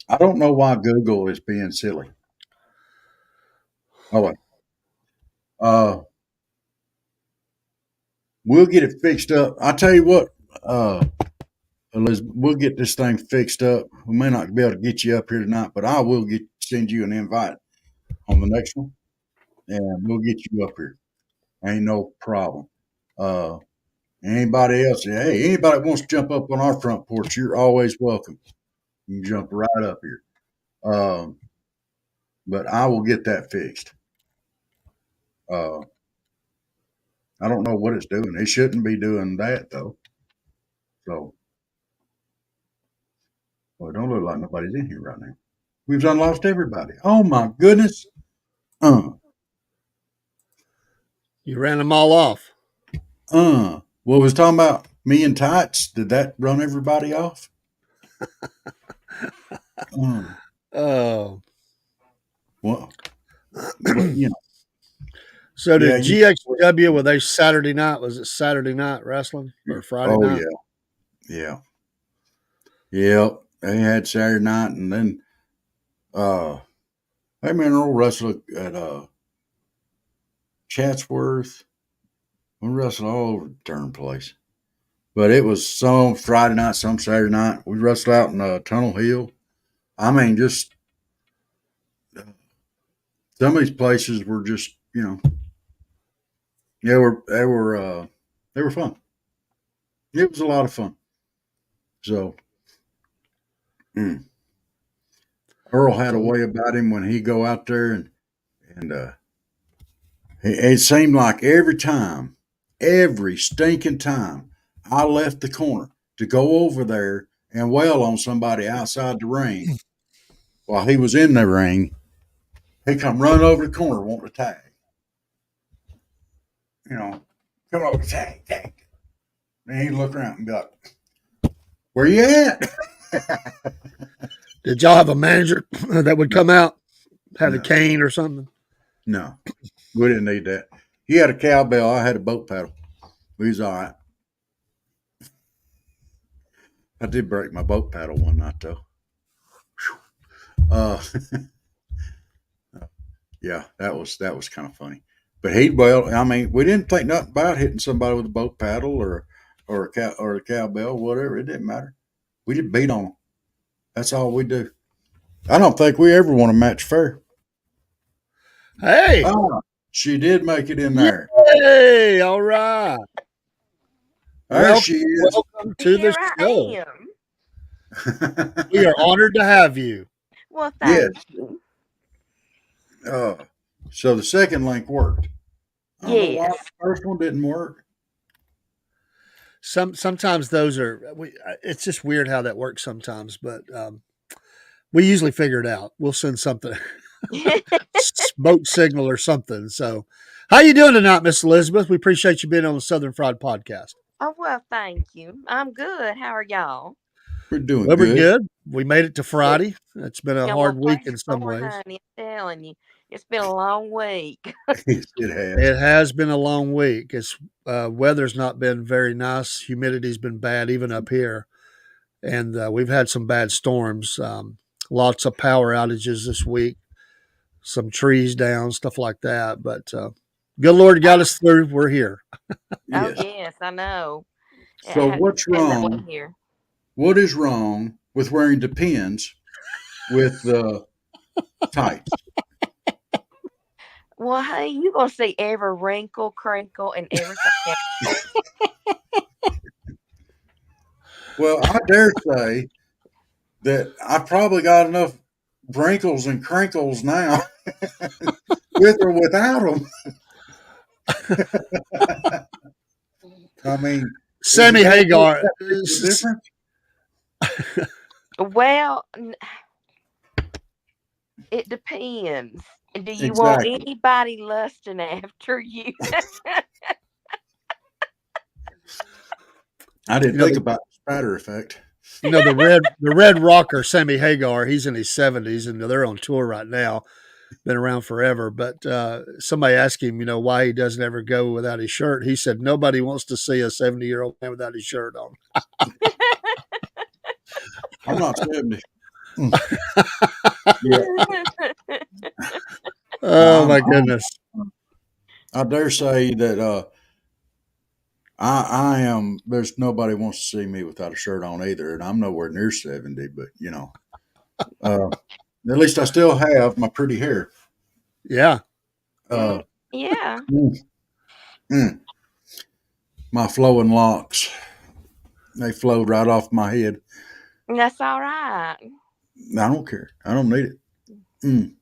I don't know why Google is being silly. Oh, uh, we'll get it fixed up. I tell you what, Elizabeth, we'll get this thing fixed up. We may not be able to get you up here tonight, but I will send you an invite on the next one, and we'll get you up here. Ain't no problem. Uh, Anybody else? Hey, anybody that wants to jump up on our front porch, you're always welcome. You can jump right up here. Um, but I will get that fixed. Uh, I don't know what it's doing. It shouldn't be doing that though. So, well, it don't look like nobody's in here right now. We've done lost everybody. Oh my goodness. Uh, You ran them all off. what was talking about me and tights? Did that run everybody off? Uh, Oh. well, but you know, So yeah, did GXW, were they Saturday night? Was it Saturday night wrestling or Friday oh night? yeah, yeah, yeah. They had Saturday night, and then hey man, Earl wrestled at Chatsworth. We wrestled all over the darn place. But it was some Friday night, some Saturday night. We wrestled out in Tunnel Hill. I mean, just some of these places were just, they were fun. It was a lot of fun. So mm, Earl had a So way about him when he go out there and It seemed like every stinking time I left the corner to go over there and wail on somebody outside the ring while he was in the ring, he come run over the corner wanting to tag. You know, come over, tag, tag. And he'd look around and go, where you at? Did y'all have a manager that would come out, had a No. cane or something? No, we didn't need that. He had a cowbell. I had a boat paddle. We was all right. I did break my boat paddle one night though. Uh, yeah, that was kind of funny. But I mean, we didn't think nothing about hitting somebody with a boat paddle or a cowbell, whatever. It didn't matter. We just beat on them. That's all we do. I don't think we ever won a match fair. Hey, Oh, she did make it in there. hey, all right. There she is. Welcome to the Here I show. am. We are honored to have you. Well, Yes. thank you. So the second link worked. I don't know why Yes. the first one didn't work. Sometimes those are. It's just weird how that works sometimes, but we usually figure it out. We'll send something, smoke signal or something. So, how you doing tonight, Miss Elizabeth? We appreciate you being on the Southern Fried Podcast. Oh, well, thank you. I'm good. How are y'all? We're doing Well, we're good. good. We made it to Friday. It's been a Yeah, hard well, week praise in some the Lord, ways. honey. I'm telling you, it's been a long week. It has. It has been a long week. It's weather's not been very nice. Humidity's been bad, even up here, and we've had some bad storms. Lots of power outages this week. Some trees down, stuff like that. But good Lord got us through. We're here. Oh, Yes. yes, I know. So what's Been that way wrong? here. What is wrong with wearing Depends with the tights? Well, hey, you're going to see every wrinkle, crinkle, and everything else. Well, I dare say that I probably got enough wrinkles and crinkles now, with or without them. I mean, Sammy is it Hagar. that big of a difference? Well, it depends. Do you want Exactly. anybody lusting after you? I didn't You know, think about the spatter effect. the red rocker Sammy Hagar. He's in his 70s, and they're on tour right now. Been around forever. But somebody asked him, why he doesn't ever go without his shirt. He said nobody wants to see a 70-year-old man without his shirt on. I'm not 70. Yeah. Oh my goodness! I dare say that I am. There's nobody wants to see me without a shirt on either, and I'm nowhere near 70. But at least I still have my pretty hair. Yeah, Yeah. Mm, mm. My flowing locks, they flowed right off my head. That's all right. I don't care. I don't need it. Mm.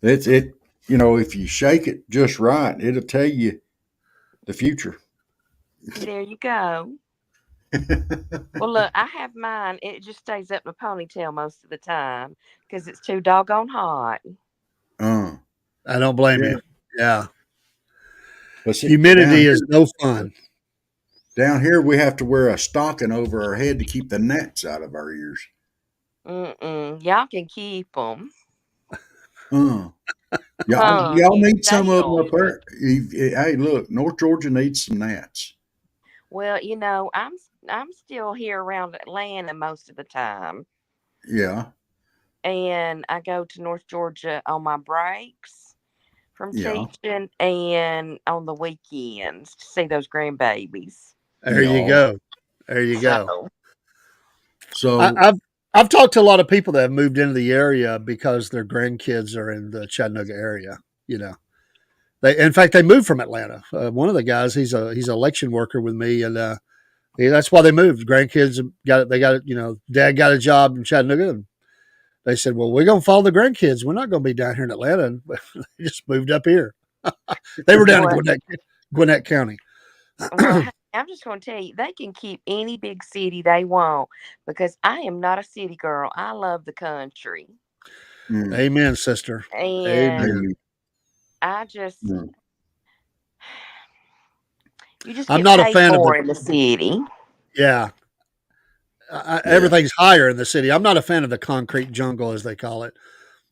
It's it. If you shake it just right, it'll tell you the future. There you go. Well, look, I have mine. It just stays up in a ponytail most of the time because it's too doggone hot. Uh, I don't blame yeah. you. Yeah, But see, humidity is no fun. down here, we have to wear a stocking over our head to keep the gnats out of our ears. Y'all can keep them. Y'all You need some stay of them up on. there. Hey, look, North Georgia needs some gnats. Well, I'm still here around Atlanta most of the time, Yeah, and I go to North Georgia on my breaks from yeah. teaching and on the weekends to see those grandbabies. There you go. There you go. So, So I've talked to a lot of people that have moved into the area because their grandkids are in the Chattanooga area. In fact, they moved from Atlanta. One of the guys, he's an election worker with me, and that's why they moved. Grandkids dad got a job in Chattanooga, and they said, "Well, we're gonna follow the grandkids. We're not gonna be down here in Atlanta." And they just moved up here. They were down in Well, Gwinnett County. well, hey, I'm just going to tell you, they can keep any big city they want because I am not a city girl. I love the country. Mm. Amen, sister. And Amen. I just, Mm. you just I'm get not a paid fan of more in the city. yeah. Everything's higher in the city. I'm not a fan of the concrete jungle, as they call it.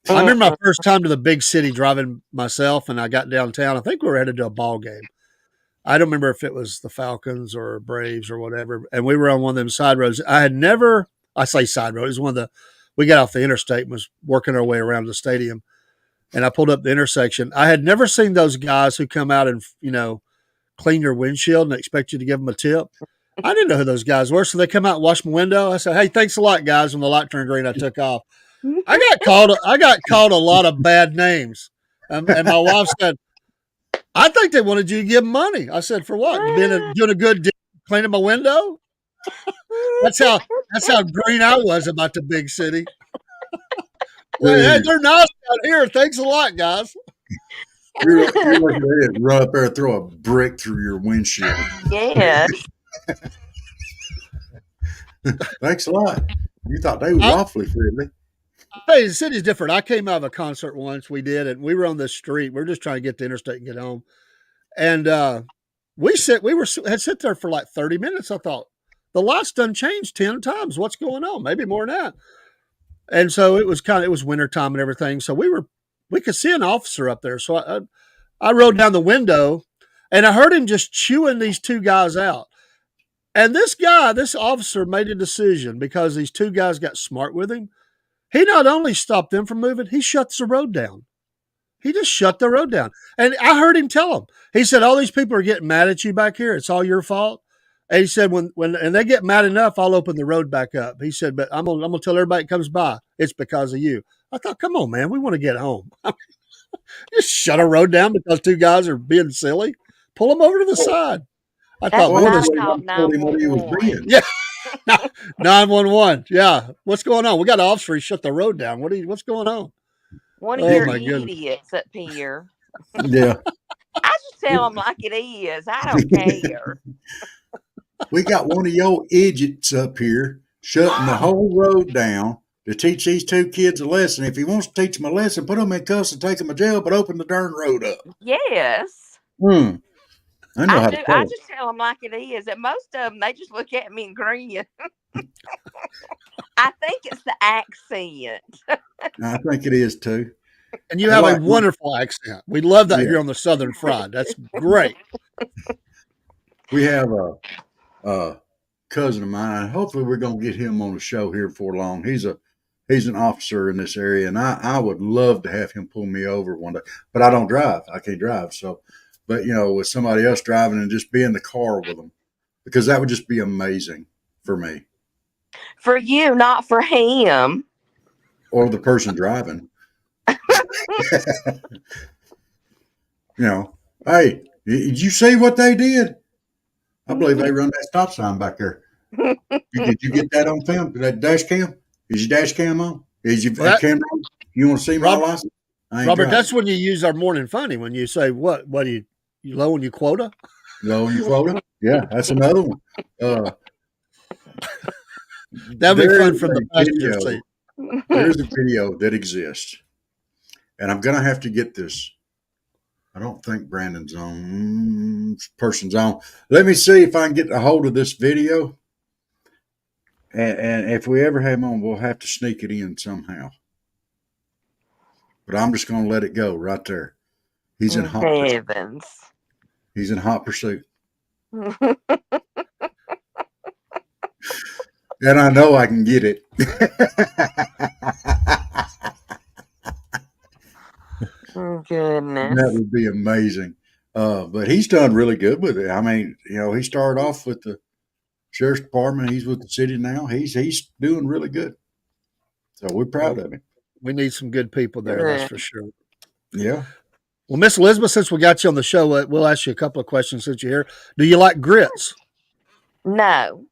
I remember my first time to the big city driving myself, and I got downtown. I think we were headed to a ball game. I don't remember if it was the Falcons or Braves or whatever. And we were on one of them side roads. I say side road, it was one of we got off the interstate and was working our way around the stadium. And I pulled up the intersection. I had never seen those guys who come out and, clean your windshield and expect you to give them a tip. I didn't know who those guys were. So they come out and wash my window. I said, "Hey, thanks a lot, guys." When the light turned green, I took off. I got called a lot of bad names. And my wife said, "I think they wanted you to give them money." I said, "For what? Doing a good deed, cleaning my window?" That's how green I was about the big city. Hey, they're nice out here. Thanks a lot, guys. You're looking at it, run up there and throw a brick through your windshield. Yes. Thanks a lot. You thought they was awfully friendly. Hey, the city's different. I came out of a concert once. We did, and we were on this street. We were just trying to get the interstate and get home. And had sit there for like 30 minutes. I thought, the lights done changed 10 times. What's going on? Maybe more than that. And so it was wintertime and everything. So we could see an officer up there. So I rolled down the window and I heard him just chewing these two guys out. And this officer made a decision because these two guys got smart with him. He not only stopped them from moving, he shuts the road down. He just shut the road down. And I heard him tell them. He said, "All these people are getting mad at you back here. It's all your fault." And he said, when they get mad enough, I'll open the road back up. He said, "But I'm gonna tell everybody that comes by, it's because of you." I thought, come on, man, we want to get home. Just shut a road down because two guys are being silly. Pull them over to the side. I That's thought, when boy, I this called 911. yeah. 911. Yeah. What's going on? We got an officer. He shut the road down. What's going on? One of Oh your my goodness. idiots up here. Yeah. I just tell them like it is. I don't care. We got one of your idiots up here shutting the whole road down to teach these two kids a lesson. If he wants to teach them a lesson, put them in cuffs and take them to jail, but open the darn road up. Yes. I know how to do. tell I them. just tell them like it is. And most of them, they just look at me and grin. I think it's the accent. I think it is too. And you have a wonderful accent. We love that here on the Southern Fried. That's great. We have a cousin of mine. Hopefully, we're going to get him on the show here before long. He's an officer in this area, and I would love to have him pull me over one day. But I don't drive. I can't drive. So, but with somebody else driving and just be in the car with them, because that would just be amazing for me. For you, not for him. Or the person driving. Hey, did you see what they did? I believe they run that stop sign back there. Did you get that on film? That dash cam? Is your dash cam on? Is your camera on? You want to see my license? Robert, that's when you use our morning funny. When you say, what are you low on your quota? Low on your quota? Yeah, that's another one. That would be fun from the passenger seat. There's a video that exists. And I'm going to have to get this. I don't think Brandon's on. This person's on. Let me see if I can get a hold of this video. And if we ever have him on, we'll have to sneak it in somehow. But I'm just going to let it go right there. He's in hot pursuit. He's in hot pursuit. And I know I can get it. Oh, goodness. That would be amazing. But he's done really good with it. I mean, he started off with the sheriff's department. He's with the city now. He's doing really good. So we're proud of him. We need some good people there, that's for sure. Yeah. Well, Miss Elizabeth, since we got you on the show, we'll ask you a couple of questions since you're here. Do you like grits? No.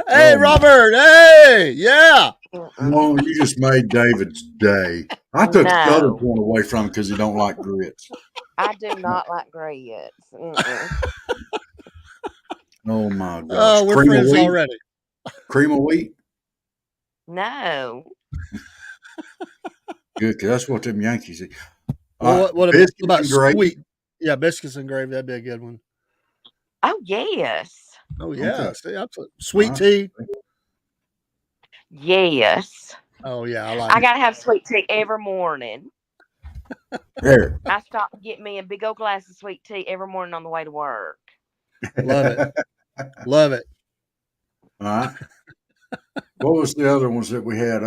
Hey, Robert. Hey, yeah. No, you just made David's day. I took the other No, point away from him because he don't like grits. I do not like grits. Oh my gosh, Oh, we're cream of friends wheat, already. cream of wheat. No. Good, because that's what them Yankees eat. All Well, right, what biscuits about and gravy. sweet? Yeah, biscuits and gravy. That'd be a good one. Oh, yes. Oh Okay, yeah, see, absolutely. all Sweet right. tea. Yes. Oh yeah, I like I it. got to have sweet tea every morning. There. I stop to get me a big old glass of sweet tea every morning on the way to work. Love it. Love it. All right. What was the other ones that we had?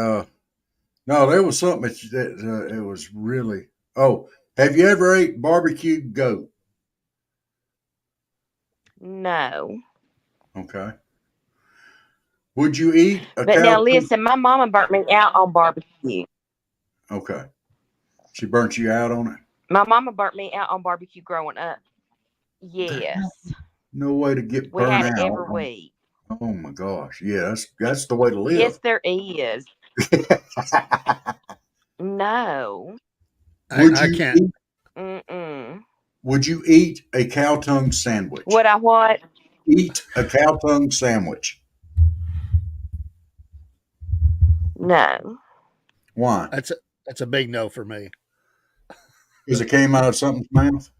No, there was something that it was really. Oh, have you ever ate barbecued goat? No. Okay. Would you eat a But now cow? listen, my mama burnt me out on barbecue. Okay. She burnt you out on it. My mama burnt me out on barbecue growing up. Yes. No way to get We burnt had it out. every week. Oh my gosh. Yeah, that's the way to live. Yes, there is. No. would I you can't. eat, Mm-mm. would you eat a cow tongue sandwich? Would I what? Eat a cow tongue sandwich. No. Why? That's a big no for me. Because it came out of something's mouth.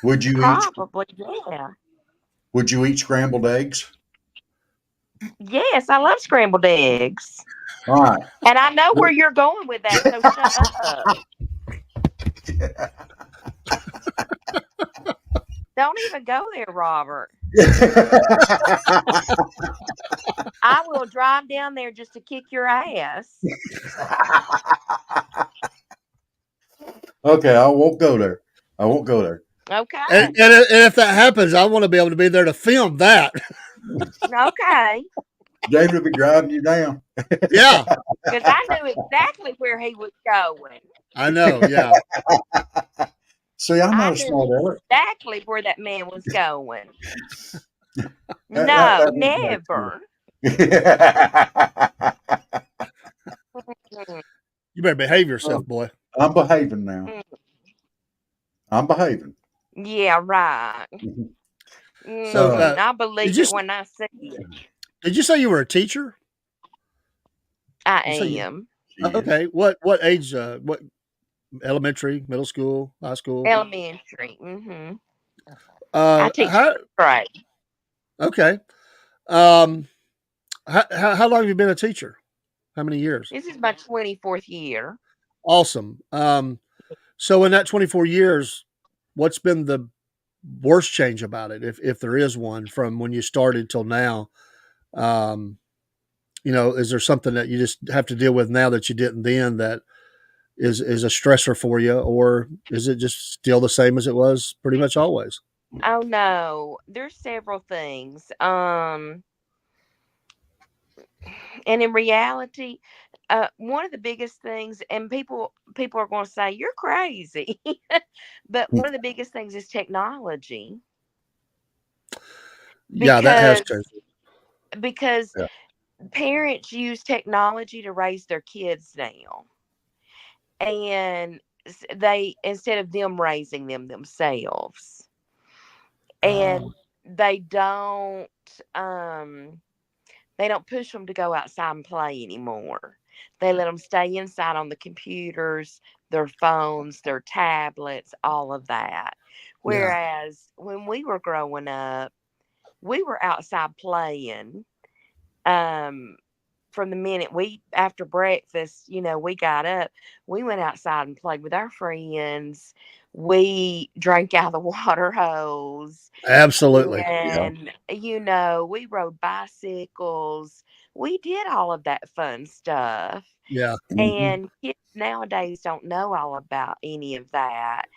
Would you eat Probably, yeah. would you eat scrambled eggs? Yes, I love scrambled eggs. All right. And I know where you're going with that, so shut up. Don't even go there, Robert. I will drive down there just to kick your ass. Okay, I won't go there. I won't go there. Okay. And if that happens, I want to be able to be there to film that. Okay. David will be driving you down. Yeah, Because I knew exactly where he was going. I know. Yeah, See, I'm I not a knew smart aleck. exactly where that man was going. That No, won't make never. you better behave Oh, yourself, boy. I'm behaving now. I'm behaving. Yeah, right. So, I did believe you it when I see it. did you say you were a teacher? I You say you, am. okay. What age? What elementary, middle school, high school? Elementary. I teach How? grade. Okay. Um, how long have you been a teacher? How many years? This is my 24th year. Awesome. So in that 24 years, what's been the worst change about it, if there is one, from when you started till now? Um, is there something that you just have to deal with now that you didn't then that is a stressor for you, or is it just still the same as it was pretty much always? Oh no, there's several things. And in reality, one of the biggest things, and people are going to say you're crazy, but one of the biggest things is technology Yeah, that has because changed. because Yeah. parents use technology to raise their kids now, and they instead of them raising them themselves, and they don't um they don't push them to go outside and play anymore. They let them stay inside on the computers, their phones, their tablets, all of that. Yeah, Whereas when we were growing up, we were outside playing. Um, from the minute we after breakfast, we got up, we went outside and played with our friends. We drank out of the water hose, absolutely. Yeah. and we rode bicycles. We did all of that fun stuff. Yeah, Mhm. And kids nowadays don't know all about any of that.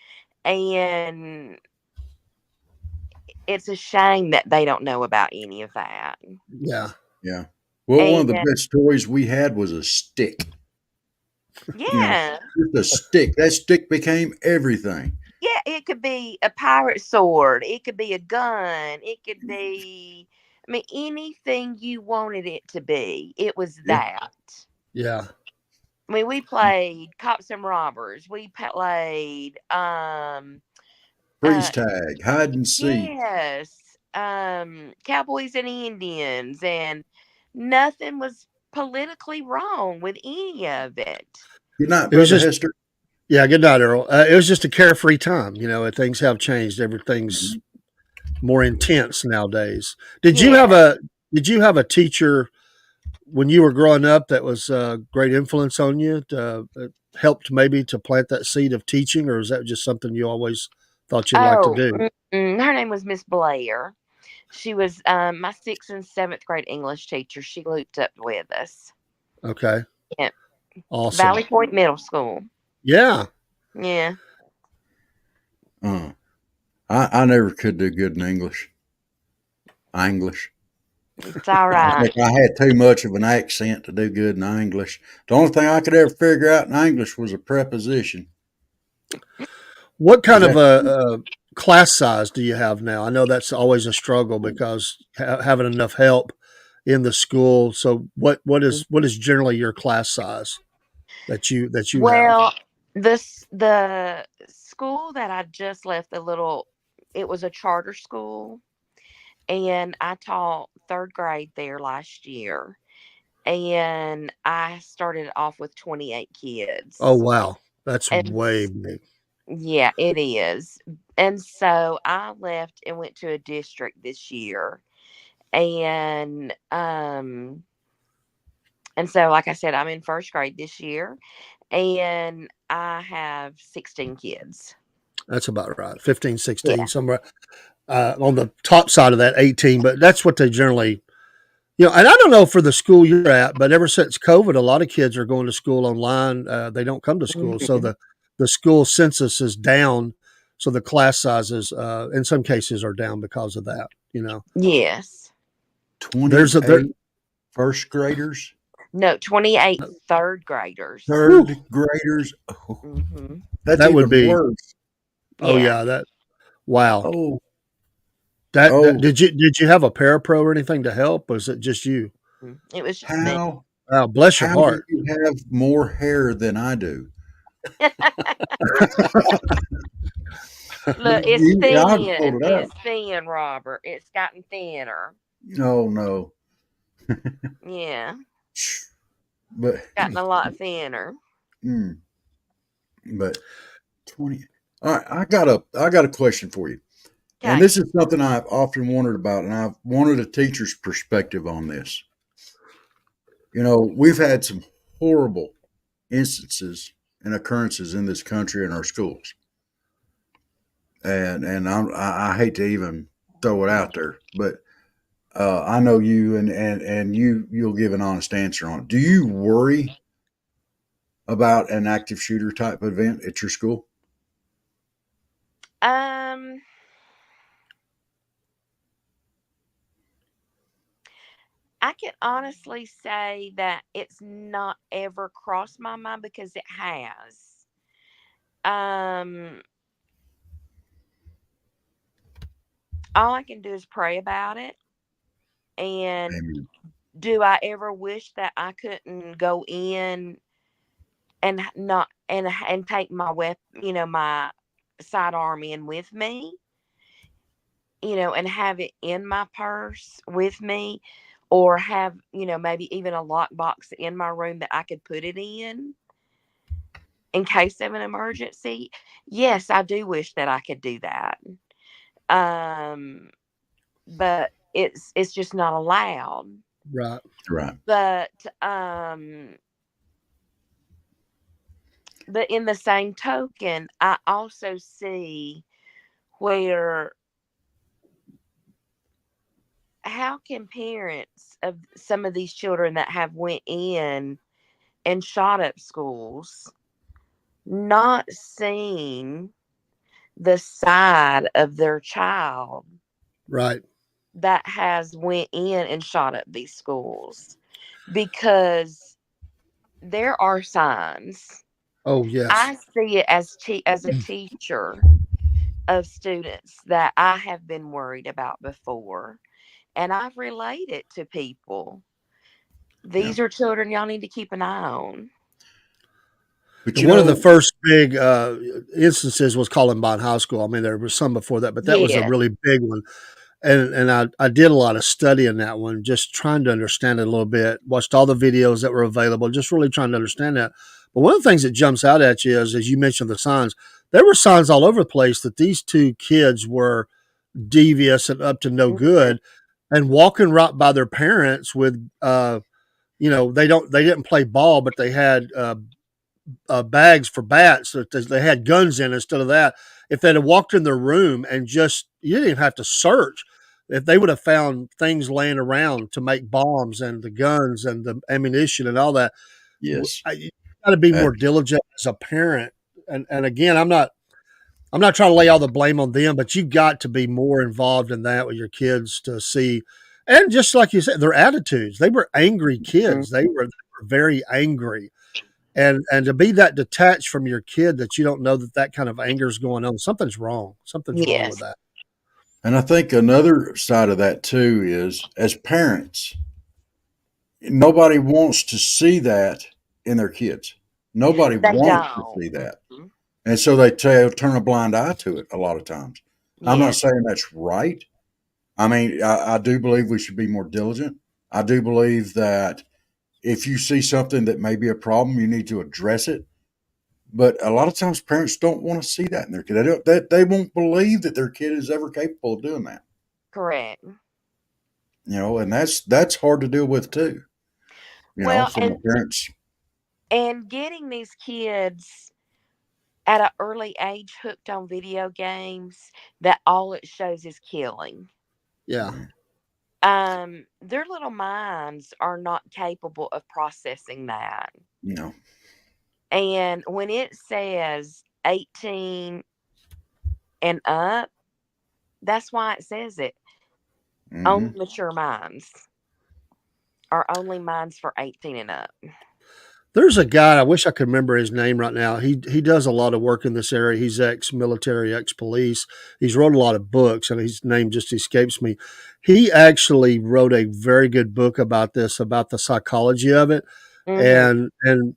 And it's a shame that they don't know about any of that. yeah, Yeah. Well, one And of the best toys we had was a stick. You know, yeah, just a stick. That stick became everything. Yeah, it could be a pirate sword. It could be a gun. It could be, I mean, anything you wanted it to be. It was Yeah. that. Yeah. I mean, we played cops and robbers. We played, Freeze uh, tag, hide and seek. yes, cowboys and Indians, and nothing was politically wrong with any of it. Good night, It was Brother just, Hester. yeah, good night, Earl. It was just a carefree time. Things have changed. Everything's Mhm. more intense nowadays. Yeah. Did you have a teacher when you were growing up that was a great influence on you? That helped maybe to plant that seed of teaching, or is that just something you always thought you'd like to Oh, do? her name was Miss Blair. She was my sixth and seventh grade English teacher. She looped up with us. Okay, Yeah. awesome. Valley Point Middle School. Yeah, Yeah. Uh, I never could do good in English. English. It's all I right. think I had too much of an accent to do good in English. The only thing I could ever figure out in English was a preposition. what kind Is of that a class size do you have now? I know that's always a struggle because having enough help in the school. So what is generally your class size that you have? Well, the school that I just left, it was a charter school, and I taught third grade there last year, and I started off with 28 Oh kids, wow, that's and way big. yeah, it is. And so I left and went to a district this year, and so like I said, I'm in first grade this year, and I have 16 kids. That's about right. 15, Yeah. 16, somewhere on the top side of that 18, but that's what they generally, and I don't know for the school you're at, but ever since COVID, a lot of kids are going to school online. They don't come to school. So Mhm. the school census is down. So the class sizes, in some cases, are down because of that. Yes. There. 28 first graders, No, 28 third graders. Whew, third graders? Oh, Hmm. that's that would even be. worse. Oh Yeah. yeah, that. Wow. Oh, That oh, did you have a parapro or anything to help? Or was it just you? It was just me. how Wow, bless your how do heart. you have more hair than I do? Look, it's I've thin. pulled it out. It's thin, Robert. It's gotten thinner. Oh no, Yeah. but Gotten a lot thinner. mm, but 20. All right, I got a question for you, and Okay. this is something I've often wondered about, and I've wanted a teacher's perspective on this. We've had some horrible instances and occurrences in this country in our schools, and I hate to even throw it out there, but I know you, and you'll give an honest answer on it. Do you worry about an active shooter type event at your school? Um, I can honestly say that it's not ever crossed my mind because it has. Um, all I can do is pray about it. And Amen. do I ever wish that I couldn't go in and not and take my my sidearm in with me, and have it in my purse with me, or have, maybe even a lockbox in my room that I could put it in case of an emergency. Yes, I do wish that I could do that. Um, but it's just not allowed. Right. Right. But um but in the same token, I also see where how can parents of some of these children that have went in and shot up schools not seeing the side of their child Right. that has went in and shot up these schools, because there are signs. Oh yes. I see it as a teacher. of students that I have been worried about before, and I've related to people. Yeah. These are children y'all need to keep an eye on. But And you one of the know, first big instances was Columbine High School. I mean, there was some before that, but that was a Yes, really big one. And I did a lot of study in that one, just trying to understand it a little bit. Watched all the videos that were available, just really trying to understand that. But one of the things that jumps out at you is, as you mentioned, the signs. There were signs all over the place that these two kids were devious and up to no mhm, good, and walking right by their parents with, they didn't play ball, but they had bags for bats that they had guns in instead of that. If they'd have walked in their room and just, you didn't even have to search. If they would have found things laying around to make bombs and the guns and the ammunition and all that, yes, you got to be uh, more diligent as a parent. And again, I'm not trying to lay all the blame on them, but you got to be more involved in that with your kids to see. And just like you said, their attitudes, they were angry kids. They mhm. were very angry, and to be that detached from your kid that you don't know that kind of anger is going on, something's wrong with Yes, that. and I think another side of that too is as parents, nobody wants to see that in their kids. Nobody they wants to don't. see that. Mhm. And so turn a blind eye to it a lot of times. I'm not Yes, saying that's right. I mean, I do believe we should be more diligent. I do believe that if you see something that may be a problem, you need to address it. But a lot of times, parents don't want to see that in their kid. They won't believe that their kid is ever capable of doing that. correct. And that's hard to deal with too. Well, From the parents. and getting these kids at an early age hooked on video games that all it shows is killing. Yeah. Yeah, Their little minds are not capable of processing that. you know, And when it says 18 and up, that's why it says it. Only hmm mature minds are only minds for 18 and up. There's a guy, I wish I could remember his name right now. He does a lot of work in this area. He's ex-military, ex-police. He's wrote a lot of books, and his name just escapes me. He actually wrote a very good book about this, about the psychology of it, Hmm.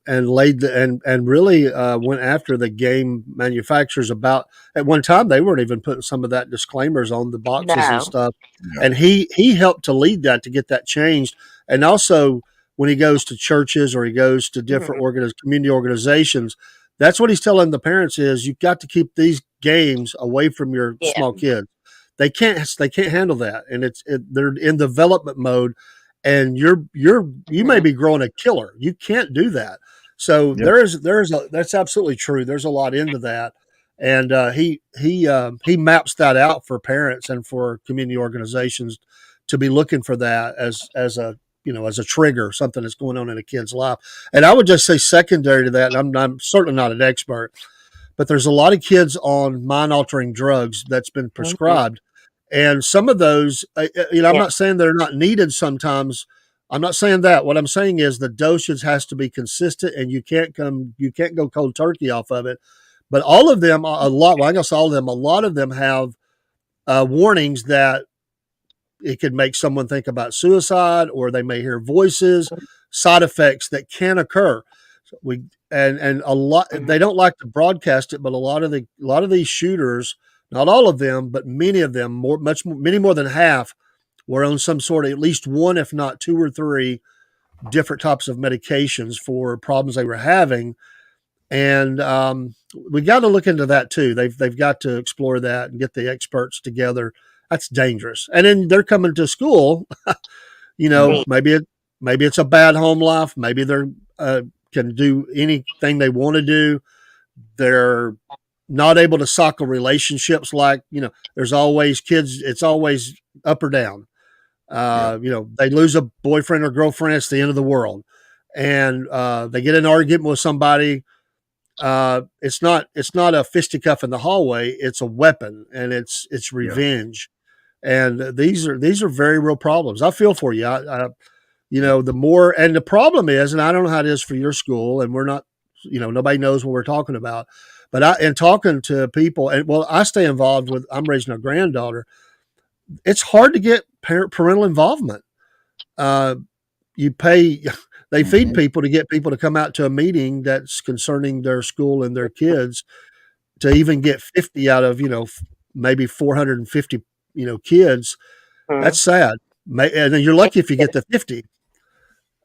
and laid and really went after the game manufacturers about. At one time, they weren't even putting some of that disclaimers on the boxes and No. stuff, yeah, and he helped to lead that to get that changed, and also when he goes to churches or he goes to different Hmm. community organizations, that's what he's telling the parents is you've got to keep these games away from your Yeah. small kids. They can't handle that, and they're in development mode, and you may Hmm. be growing a killer. You can't do that. So yep, that's absolutely true. There's a lot into that, and he maps that out for parents and for community organizations to be looking for that as a trigger, something that's going on in a kid's life. And I would just say secondary to that, and I'm certainly not an expert, but there's a lot of kids on mind altering drugs that's been Hmm. prescribed. And some of those, I'm Yeah. not saying they're not needed sometimes. I'm not saying that. What I'm saying is the dosage has to be consistent and you can't go cold turkey off of it. But all of them, well, I guess all of them, a lot of them have warnings that it could make someone think about suicide, or they may hear voices, side effects that can occur. So and a lot, Hmm. they don't like to broadcast it, but a lot of these shooters, not all of them, but many of them, many more than half, were on some sort of at least one, if not two or three different types of medications for problems they were having. And we got to look into that too. They've got to explore that and get the experts together. That's dangerous. And then they're coming to school. yeah, Maybe it's a bad home life. Maybe they're can do anything they want to do. They're not able to cycle relationships like there's always kids. It's always up or down. yeah, They lose a boyfriend or girlfriend. It's the end of the world, and they get in an argument with somebody. It's not a fisticuff in the hallway. It's a weapon, and it's yeah, revenge. And these are very real problems. I feel for you. The more, and the problem is, and I don't know how it is for your school, and we're not, nobody knows what we're talking about, But in talking to people, and well, I stay involved with. I'm raising a granddaughter. It's hard to get parental involvement. You pay. They feed people to get people to come out to a meeting that's concerning their school and their kids. To even get 50 out of maybe 450 kids, that's sad. And you're lucky if you get the 50.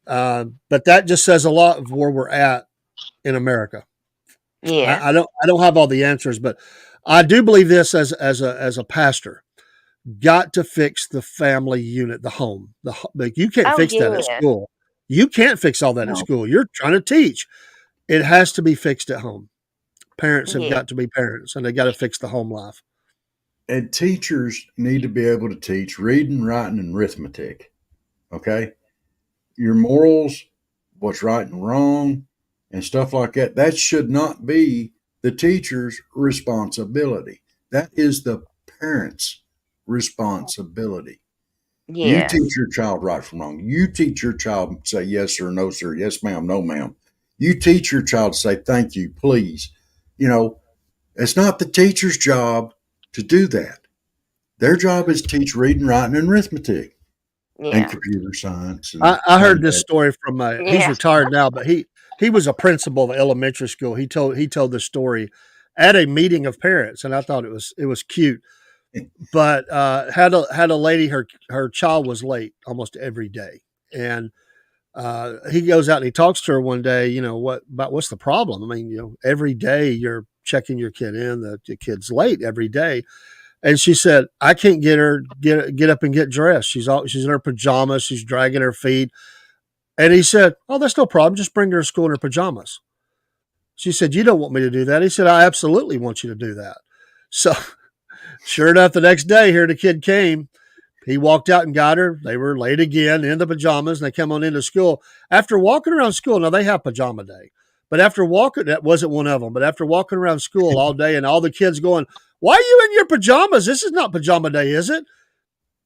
But that just says a lot of where we're at in America. Yes. I don't have all the answers, but I do believe this as a pastor. Got to fix the family unit, the home. You can't fix that at school. You can't fix all that at school. You're trying to teach. It has to be fixed at home. Parents have got to be parents, and they got to fix the home life. And teachers need to be able to teach reading, writing, and arithmetic. Okay? Your morals, what's right and wrong, and stuff like that, that should not be the teacher's responsibility. That is the parent's responsibility. Yes. You teach your child right from wrong. You teach your child say yes sir, no sir, yes ma'am, no ma'am. You teach your child to say thank you, please. It's not the teacher's job to do that. Their job is to teach reading, writing, and arithmetic and computer science. And I heard this story from he's retired now, but he was a principal of elementary school. He told this story at a meeting of parents, and I thought it was cute. But had a lady, her child was late almost every day, and he goes out and he talks to her one day. What's the problem? I mean, every day you're checking your kid in, the kid's late every day. And she said, I can't get her get up and get dressed. She's in her pajamas. She's dragging her feet. And he said, oh, that's no problem. Just bring her to school in her pajamas. She said, you don't want me to do that. He said, I absolutely want you to do that. So sure enough, the next day here the kid came. He walked out and got her. They were late again in the pajamas, and they come on into school. After walking around school, now they have pajama day. But after walking, that wasn't one of them, but after walking around school all day and all the kids going, why are you in your pajamas? This is not pajama day, is it?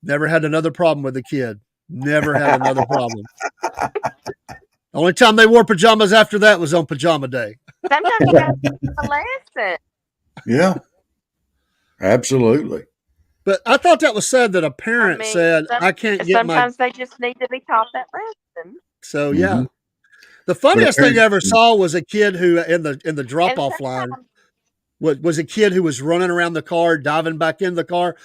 Never had another problem with the kid. Never had another problem. Only time they wore pajamas after that was on pajama day. Sometimes you got a lesson. Yeah, absolutely. But I thought that was sad that a parent said, I can't get sometimes they just need to be taught that lesson. So, yeah. The funniest thing I ever saw was a kid who, in the drop-off line, was a kid who was running around the car, diving back in the car.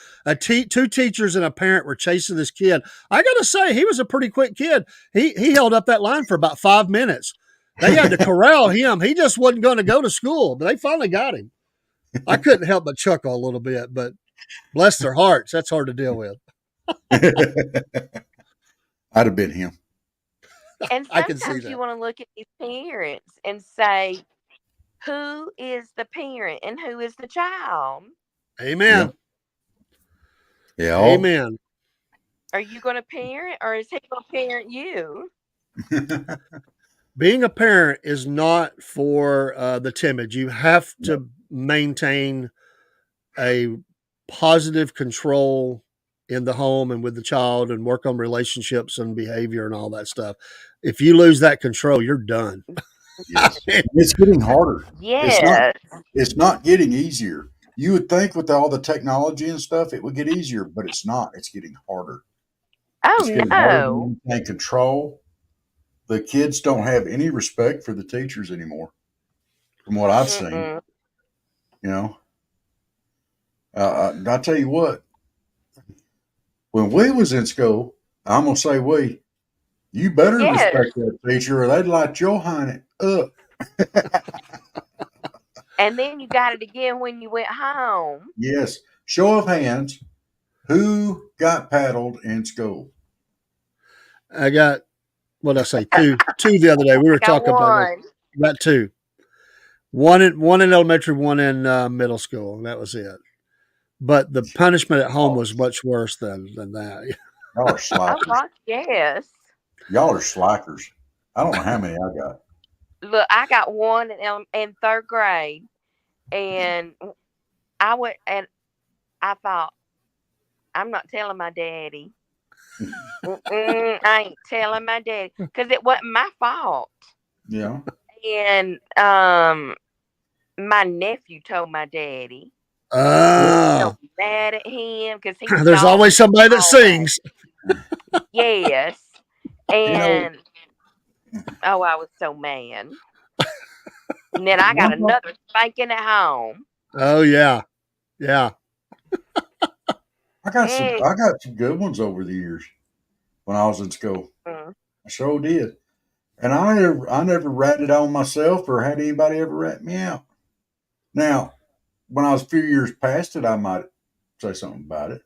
Two teachers and a parent were chasing this kid. I got to say, he was a pretty quick kid. He held up that line for about 5 minutes. They had to corral him. He just wasn't going to go to school, but they finally got him. I couldn't help but chuckle a little bit, but bless their hearts. That's hard to deal with. I'd have been him. And sometimes you want to look at these parents and say, who is the parent and who is the child? Amen. Yeah. Amen. Are you going to parent, or is he going to parent you? Being a parent is not for the timid. You have to maintain a positive control in the home and with the child, and work on relationships and behavior and all that stuff. If you lose that control, you're done. Yes. It's getting harder. Yes. It's not getting easier. You would think with all the technology and stuff, it would get easier, but it's not. It's getting harder. Oh, no. And control. The kids don't have any respect for the teachers anymore, from what I've seen. I'll tell you what. When we was in school, I'm going to say we, you better respect that teacher or they'd light your honey up. And then you got it again when you went home. Yes. Show of hands. Who got paddled in school? I got, what I say, two the other day. We were talking about two. One in elementary, one in middle school. And that was it. But the punishment at home was much worse than that. Y'all are slackers. Oh, gosh, yes. Y'all are slackers. I don't know how many I got. Look, I got one in third grade, and I thought, I'm not telling my daddy. I ain't telling my daddy, because it wasn't my fault. Yeah. And My nephew told my daddy. Oh, So mad at him because he there's saw me always in the somebody that hallway. sings. Yes. You know, And oh, I was so mad. And then I got one time, another spanking at home. Oh yeah, yeah. Mm, I got some good ones over the years when I was in school. mm, I sure did. And I never ratted on myself or had anybody ever rat me out. Now, when I was a few years past it, I might say something about it.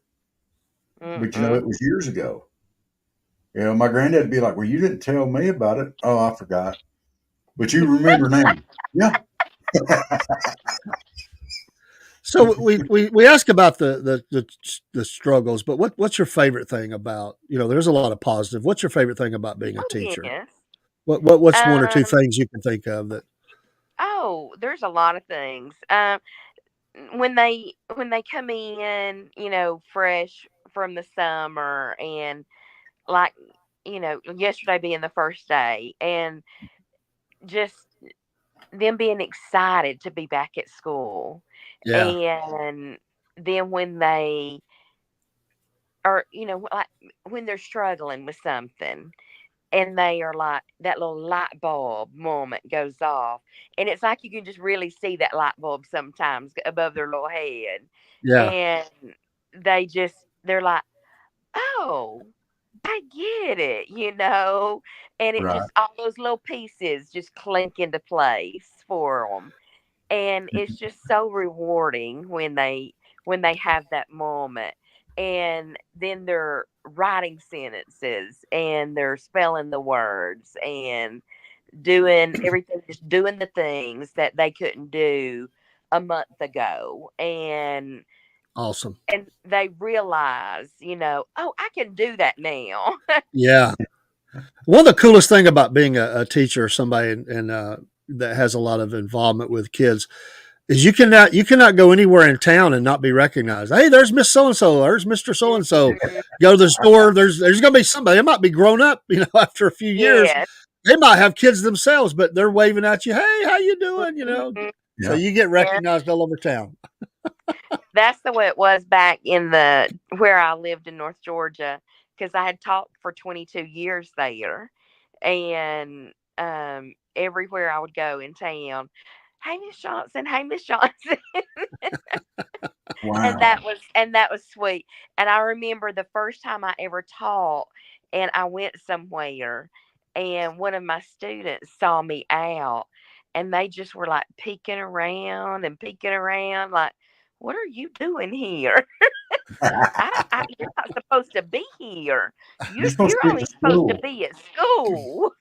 But mm. it was years ago. My granddad would be like, "Well, you didn't tell me about it." Oh, I forgot. But you remember now. Yeah. So we ask about the struggles, but what's your favorite thing about, there's a lot of positive. What's your favorite thing about being a Oh teacher? yes. What's one or two Um. things you can think of that? Oh, there's a lot of things. When they come in, fresh from the summer, and like, yesterday being the first day, and just them being excited to be back at school, Yeah, and then when they are, like when they're struggling with something, and they are like that little light bulb moment goes off, and it's like you can just really see that light bulb sometimes above their little head, yeah, and they're like, oh, I get it, and it Right. just all those little pieces just clink into place for them, and it's just so rewarding when they have that moment, and then they're writing sentences, and they're spelling the words, and doing everything, just doing the things that they couldn't do a month ago, awesome. and they realize, oh, I can do that now. Yeah, one of the coolest thing about being a teacher or somebody that has a lot of involvement with kids is you cannot go anywhere in town and not be recognized. Hey, there's Miss So and So. There's Mister So and So. Mhm. Go to the store. There's going to be somebody. It might be grown up. After a few years, Yes. they might have kids themselves, but they're waving at you. Hey, how you doing? Mhm. So Yeah. you get Yeah. recognized all over town. That's the way it was back in the where I lived in North Georgia, because I had taught for 22 years there, and everywhere I would go in town, hey Miss Johnson, hey Miss Johnson, Wow. and that was sweet. And I remember the first time I ever taught, and I went somewhere, and one of my students saw me out, and they just were like peeking around, like, what are you doing here? You're not supposed to be here. You're You're supposed you're to be at the only supposed to school. be at school.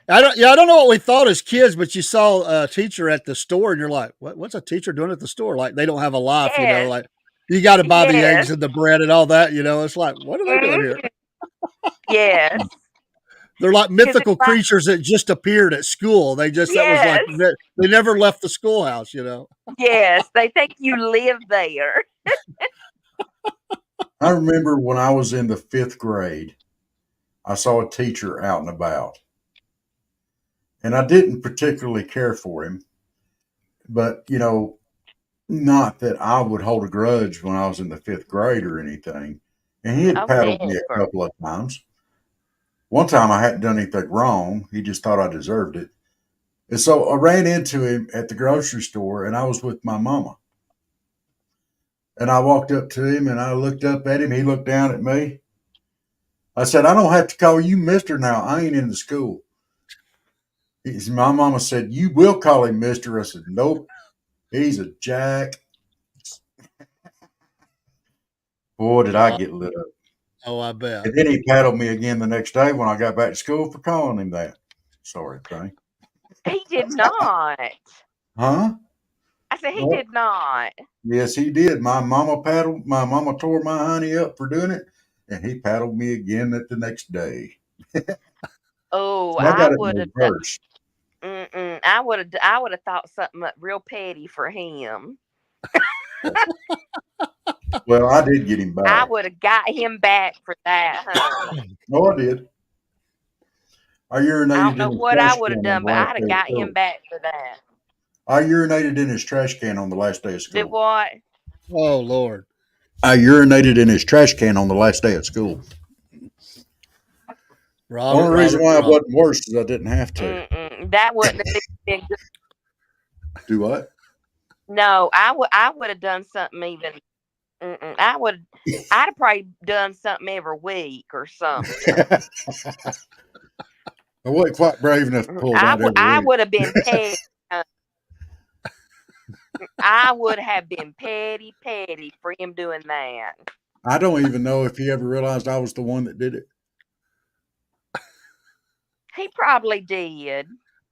I don't know what we thought as kids, but you saw a teacher at the store, and you're like, what's a teacher doing at the store? Like they don't have a life, Yes, Like you got to buy the eggs yes, and the bread and all that. It's like, what are they doing here? mhm, yes. They're like Because it's mythical like, creatures that just appeared at school. That was like yes, they never left the schoolhouse. yes. They think you live there. I remember when I was in the fifth grade, I saw a teacher out and about, and I didn't particularly care for him, but not that I would hold a grudge when I was in the fifth grade or anything. And he had Oh, paddled me a never. couple of times. One time I hadn't done anything wrong. He just thought I deserved it. And so I ran into him at the grocery store, and I was with my mama. And I walked up to him and I looked up at him. He looked down at me. I said, I don't have to call you mister now. I ain't in the school. My mama said, you will call him mister. I said, nope, he's a jack. Boy, did I Oh, get lit up. I bet. And then he paddled me again the next day when I got back to school for calling him that. Sorry, thing. He did not. Huh? I said he Well, did not. yes, he did. My mama tore my honey up for doing it, and he paddled me again at the next day. Oh, So I I got it in would have. reverse. I would have thought something up real petty for him. Well, I did get him I back. would have got him back for that, honey. No, I did. I I don't urinated know in his what I trash would have can on done, the but last I'd have day of got him school. back for that. I urinated in his trash can on the last day of Did school. what? Oh Lord. I urinated in his trash can on the last day of school. Robert, Only reason why it Robert. wasn't worse is I didn't have to. That wouldn't have been good. Do what? No, I would have done something even. I'd have probably done something every week or something. I wasn't quite brave enough to pull that every I week. would have been petty. I would have been petty for him doing that. I don't even know if he ever realized I was the one that did it. He probably did.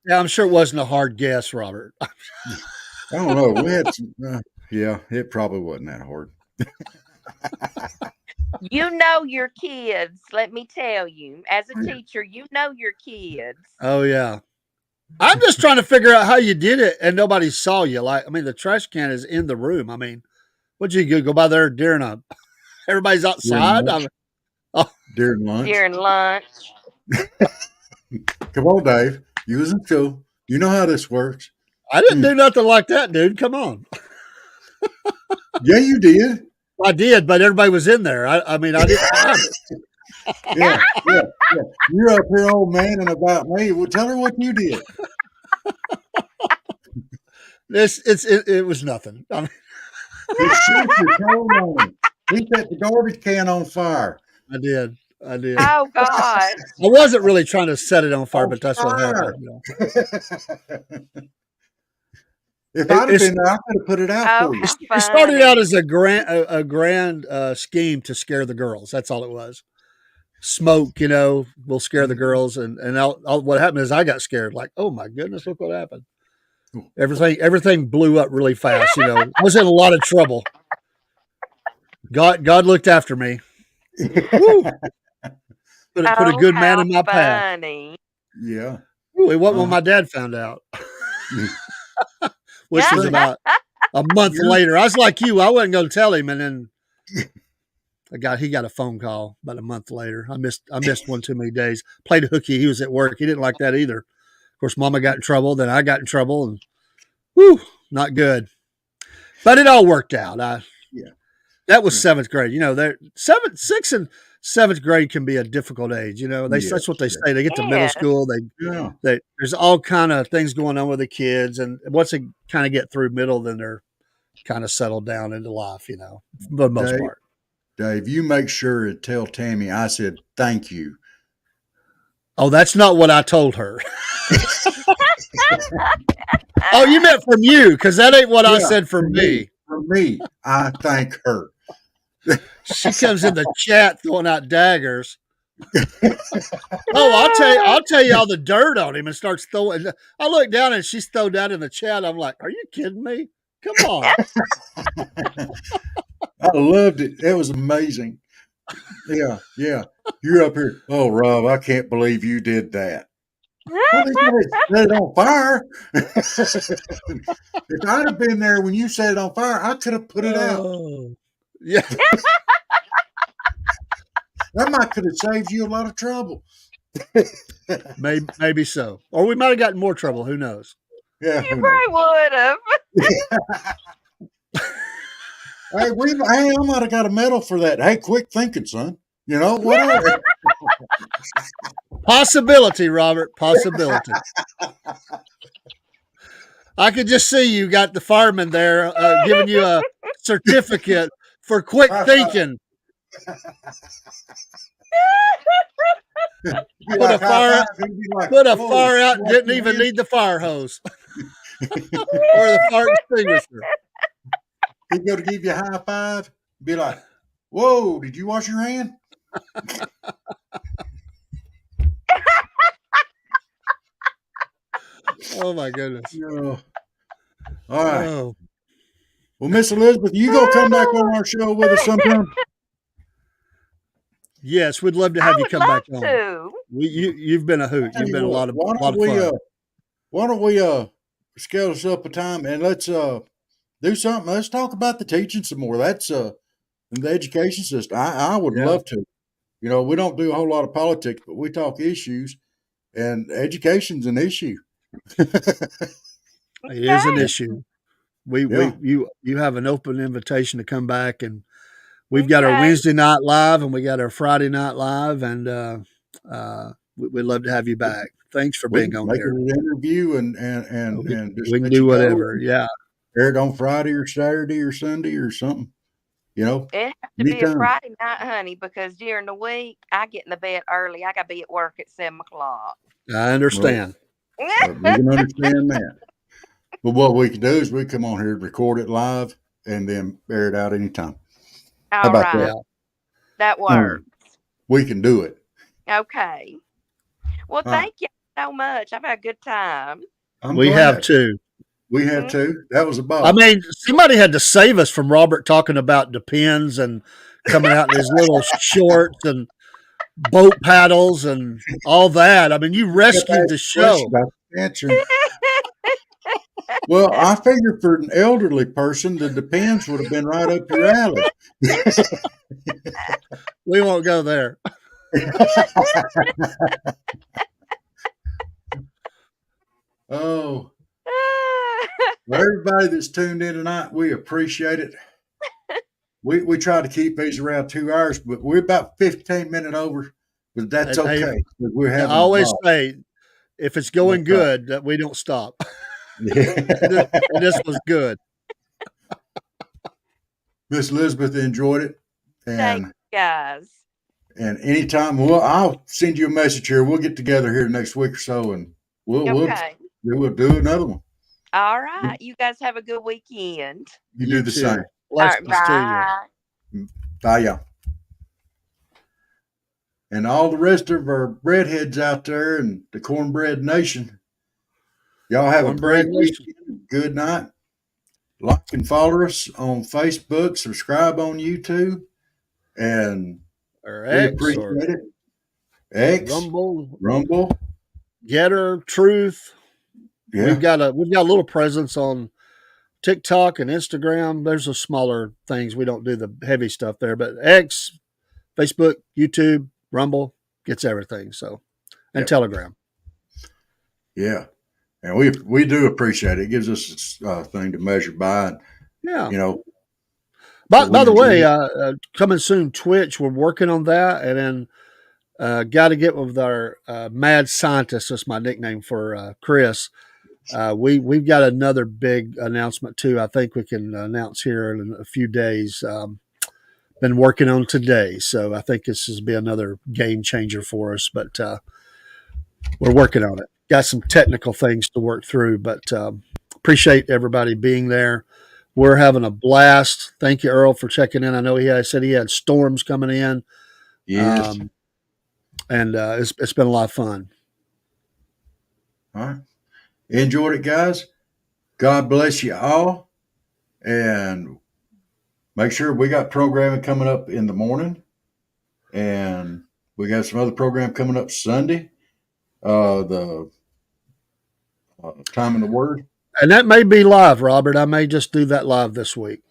Yeah, I'm sure it wasn't a hard guess, Robert. I don't know. We had some, yeah, it probably wasn't that hard. You know your kids, let me tell you. As a teacher, you know your kids. Oh yeah. I'm just trying to figure out how you did it and nobody saw you. Like, I mean, the trash can is in the room. I mean, what'd you go by there during everybody's outside? During lunch. During lunch. Come on, Dave. You was in school. You know how this works. I didn't do nothing like that, dude. Come on. Yeah, you did. I did, but everybody was in there. I mean, I didn't. Yeah. You're up here, old man, and about me. Well, tell her what you did. It was nothing. I mean, He set the garbage can on fire. I did. Oh God. I wasn't really trying to set it on fire, but that's what happened. If I'd have been there, I could have put it out for you. It started out as a grand scheme to scare the girls. That's all it was. Smoke, will scare the girls, and what happened is I got scared. Like, oh my goodness, look what happened! Everything blew up really fast. I was in a lot of trouble. God looked after me. Put a good man in my path. Yeah. Ooh, it wasn't when my dad found out. Which was about a month later. I was like you. I wasn't going to tell him, and then he got a phone call about a month later. I missed one too many days. Played hooky. He was at work. He didn't like that either. Of course, Mama got in trouble. Then I got in trouble, and not good. But it all worked out. That was seventh grade. Sixth and seventh grade can be a difficult age. That's what they say. They get to middle school. There's all kind of things going on with the kids, and once they kind of get through middle, then they're kind of settled down into life. For the most part. Dave, you make sure to tell Tammy I said thank you. Oh, that's not what I told her. Oh, you meant from you, because that ain't what I said from me. From me, I thank her. She comes in the chat throwing out daggers. Oh, I'll tell you all the dirt on him, and starts throwing. I look down and she's thrown down in the chat. I'm like, are you kidding me? Come on. I loved it. It was amazing. Yeah. You're up here. Oh, Rob, I can't believe you did that. Well, they set it on fire. If I'd have been there when you set it on fire, I could have put it out. Yeah. That could have saved you a lot of trouble. Maybe so. Or we might have gotten more trouble. Who knows? Yeah. You probably would have. Hey, I might have got a medal for that. Hey, quick thinking, son. Whatever. Possibility, Robert. Possibility. I could just see you got the fireman there giving you a certificate for quick thinking. Put a fire out and didn't even need the fire hose or the fire extinguisher. He'd go to give you a high five, be like, whoa, did you wash your hand? Oh my goodness. All right. Oh. Well, Miss Elizabeth, you gonna come back on our show with us sometime? Yes, we'd love to have you come back on. To. You've been a hoot. You've been a lot of fun. Why don't we scale us up a time and let's do something. Let's talk about the teaching some more. That's in the education system. I would love to. We don't do a whole lot of politics, but we talk issues, and education's an issue. It is an Okay. issue. We Yeah. you have an open invitation to come back, and we've got our Okay. Wednesday night live and we got our Friday night live, and we'd love to have you back. Thanks for We being can on make it here. an interview and just We can let do you go whatever. and Yeah, air it on Friday or Saturday or Sunday or something. You know, It has to be a anytime. Friday night, honey, because during the week I get in the bed early. I gotta be at work at 7 o'clock. I Well, understand. we can understand that. But what we can do is we come on here, record it live, and then air it out anytime. How All about right. that? Yeah, That works. We can do it. Okay. Well, All right. thank you so much. I've had a good time. I'm we have glad. to. We have Mm, too. That was a I ball. mean, somebody had to save us from Robert talking about depends and coming out in his little shorts and boat paddles and all that. I mean, you Kept rescued the asking questions show. about the answer. Well, I figured for an elderly person, the depends would have been right up your alley. We won't go there. Oh, well, everybody that's tuned in tonight, we appreciate it. We try to keep these around 2 hours, but we're about 15 minutes over. But that's And hey, okay. We're I having a always ball. say if it's going That's right. good, that we don't stop. Yeah. And this was good. Miss Elizabeth enjoyed it. Thank And you, guys. anytime, well, I'll send you a message here. We'll get together here next week or so, and we'll Okay. we'll do another one. All right. You guys have a good weekend. You do You the too. same. All right. Blessings to you. Bye. Bye, y'all. And all the rest of our breadheads out there and the cornbread nation, y'all have a Cornbread great Nation. weekend. Good night. Like and follow us on Facebook. Subscribe on YouTube, and Or we X appreciate or it. X, Rumble, Rumble, Getter, Truth. yeah, We've got a little presence on TikTok and Instagram. There's a smaller things. We don't do the heavy stuff there, but X, Facebook, YouTube, Rumble gets everything. So, and yeah, Telegram. yeah. And we do appreciate it. It gives us a thing to measure by, and, Yeah. you know. So By we the enjoy way, it. coming soon, Twitch. We're working on that, and then got to get with our mad scientist. That's my nickname for Chris. We've got another big announcement too. I think we can announce here in a few days. Been working on today, so I think this will be another game changer for us. But we're working on it. Got some technical things to work through, but appreciate everybody being there. We're having a blast. Thank you, Earl, for checking in. I know said he had storms coming in, Yes. and it's been a lot of fun. All right. Enjoyed it, guys. God bless you all. And make sure we got programming coming up in the morning. And we got some other program coming up Sunday. The time in the Word. And that may be live, Robert. I may just do that live this week.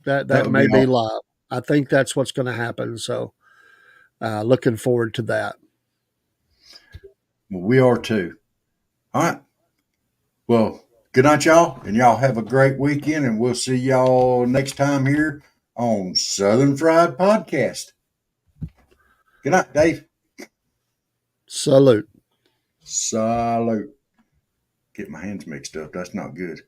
That That would be may be awesome. live. I think that's what's going to happen. So looking forward to that. Well, we are too. All right. Well, good night, y'all. And y'all have a great weekend. And we'll see y'all next time here on Southern Fried Podcast. Good night, Dave. Salute. Salute. Get my hands mixed up. That's not good.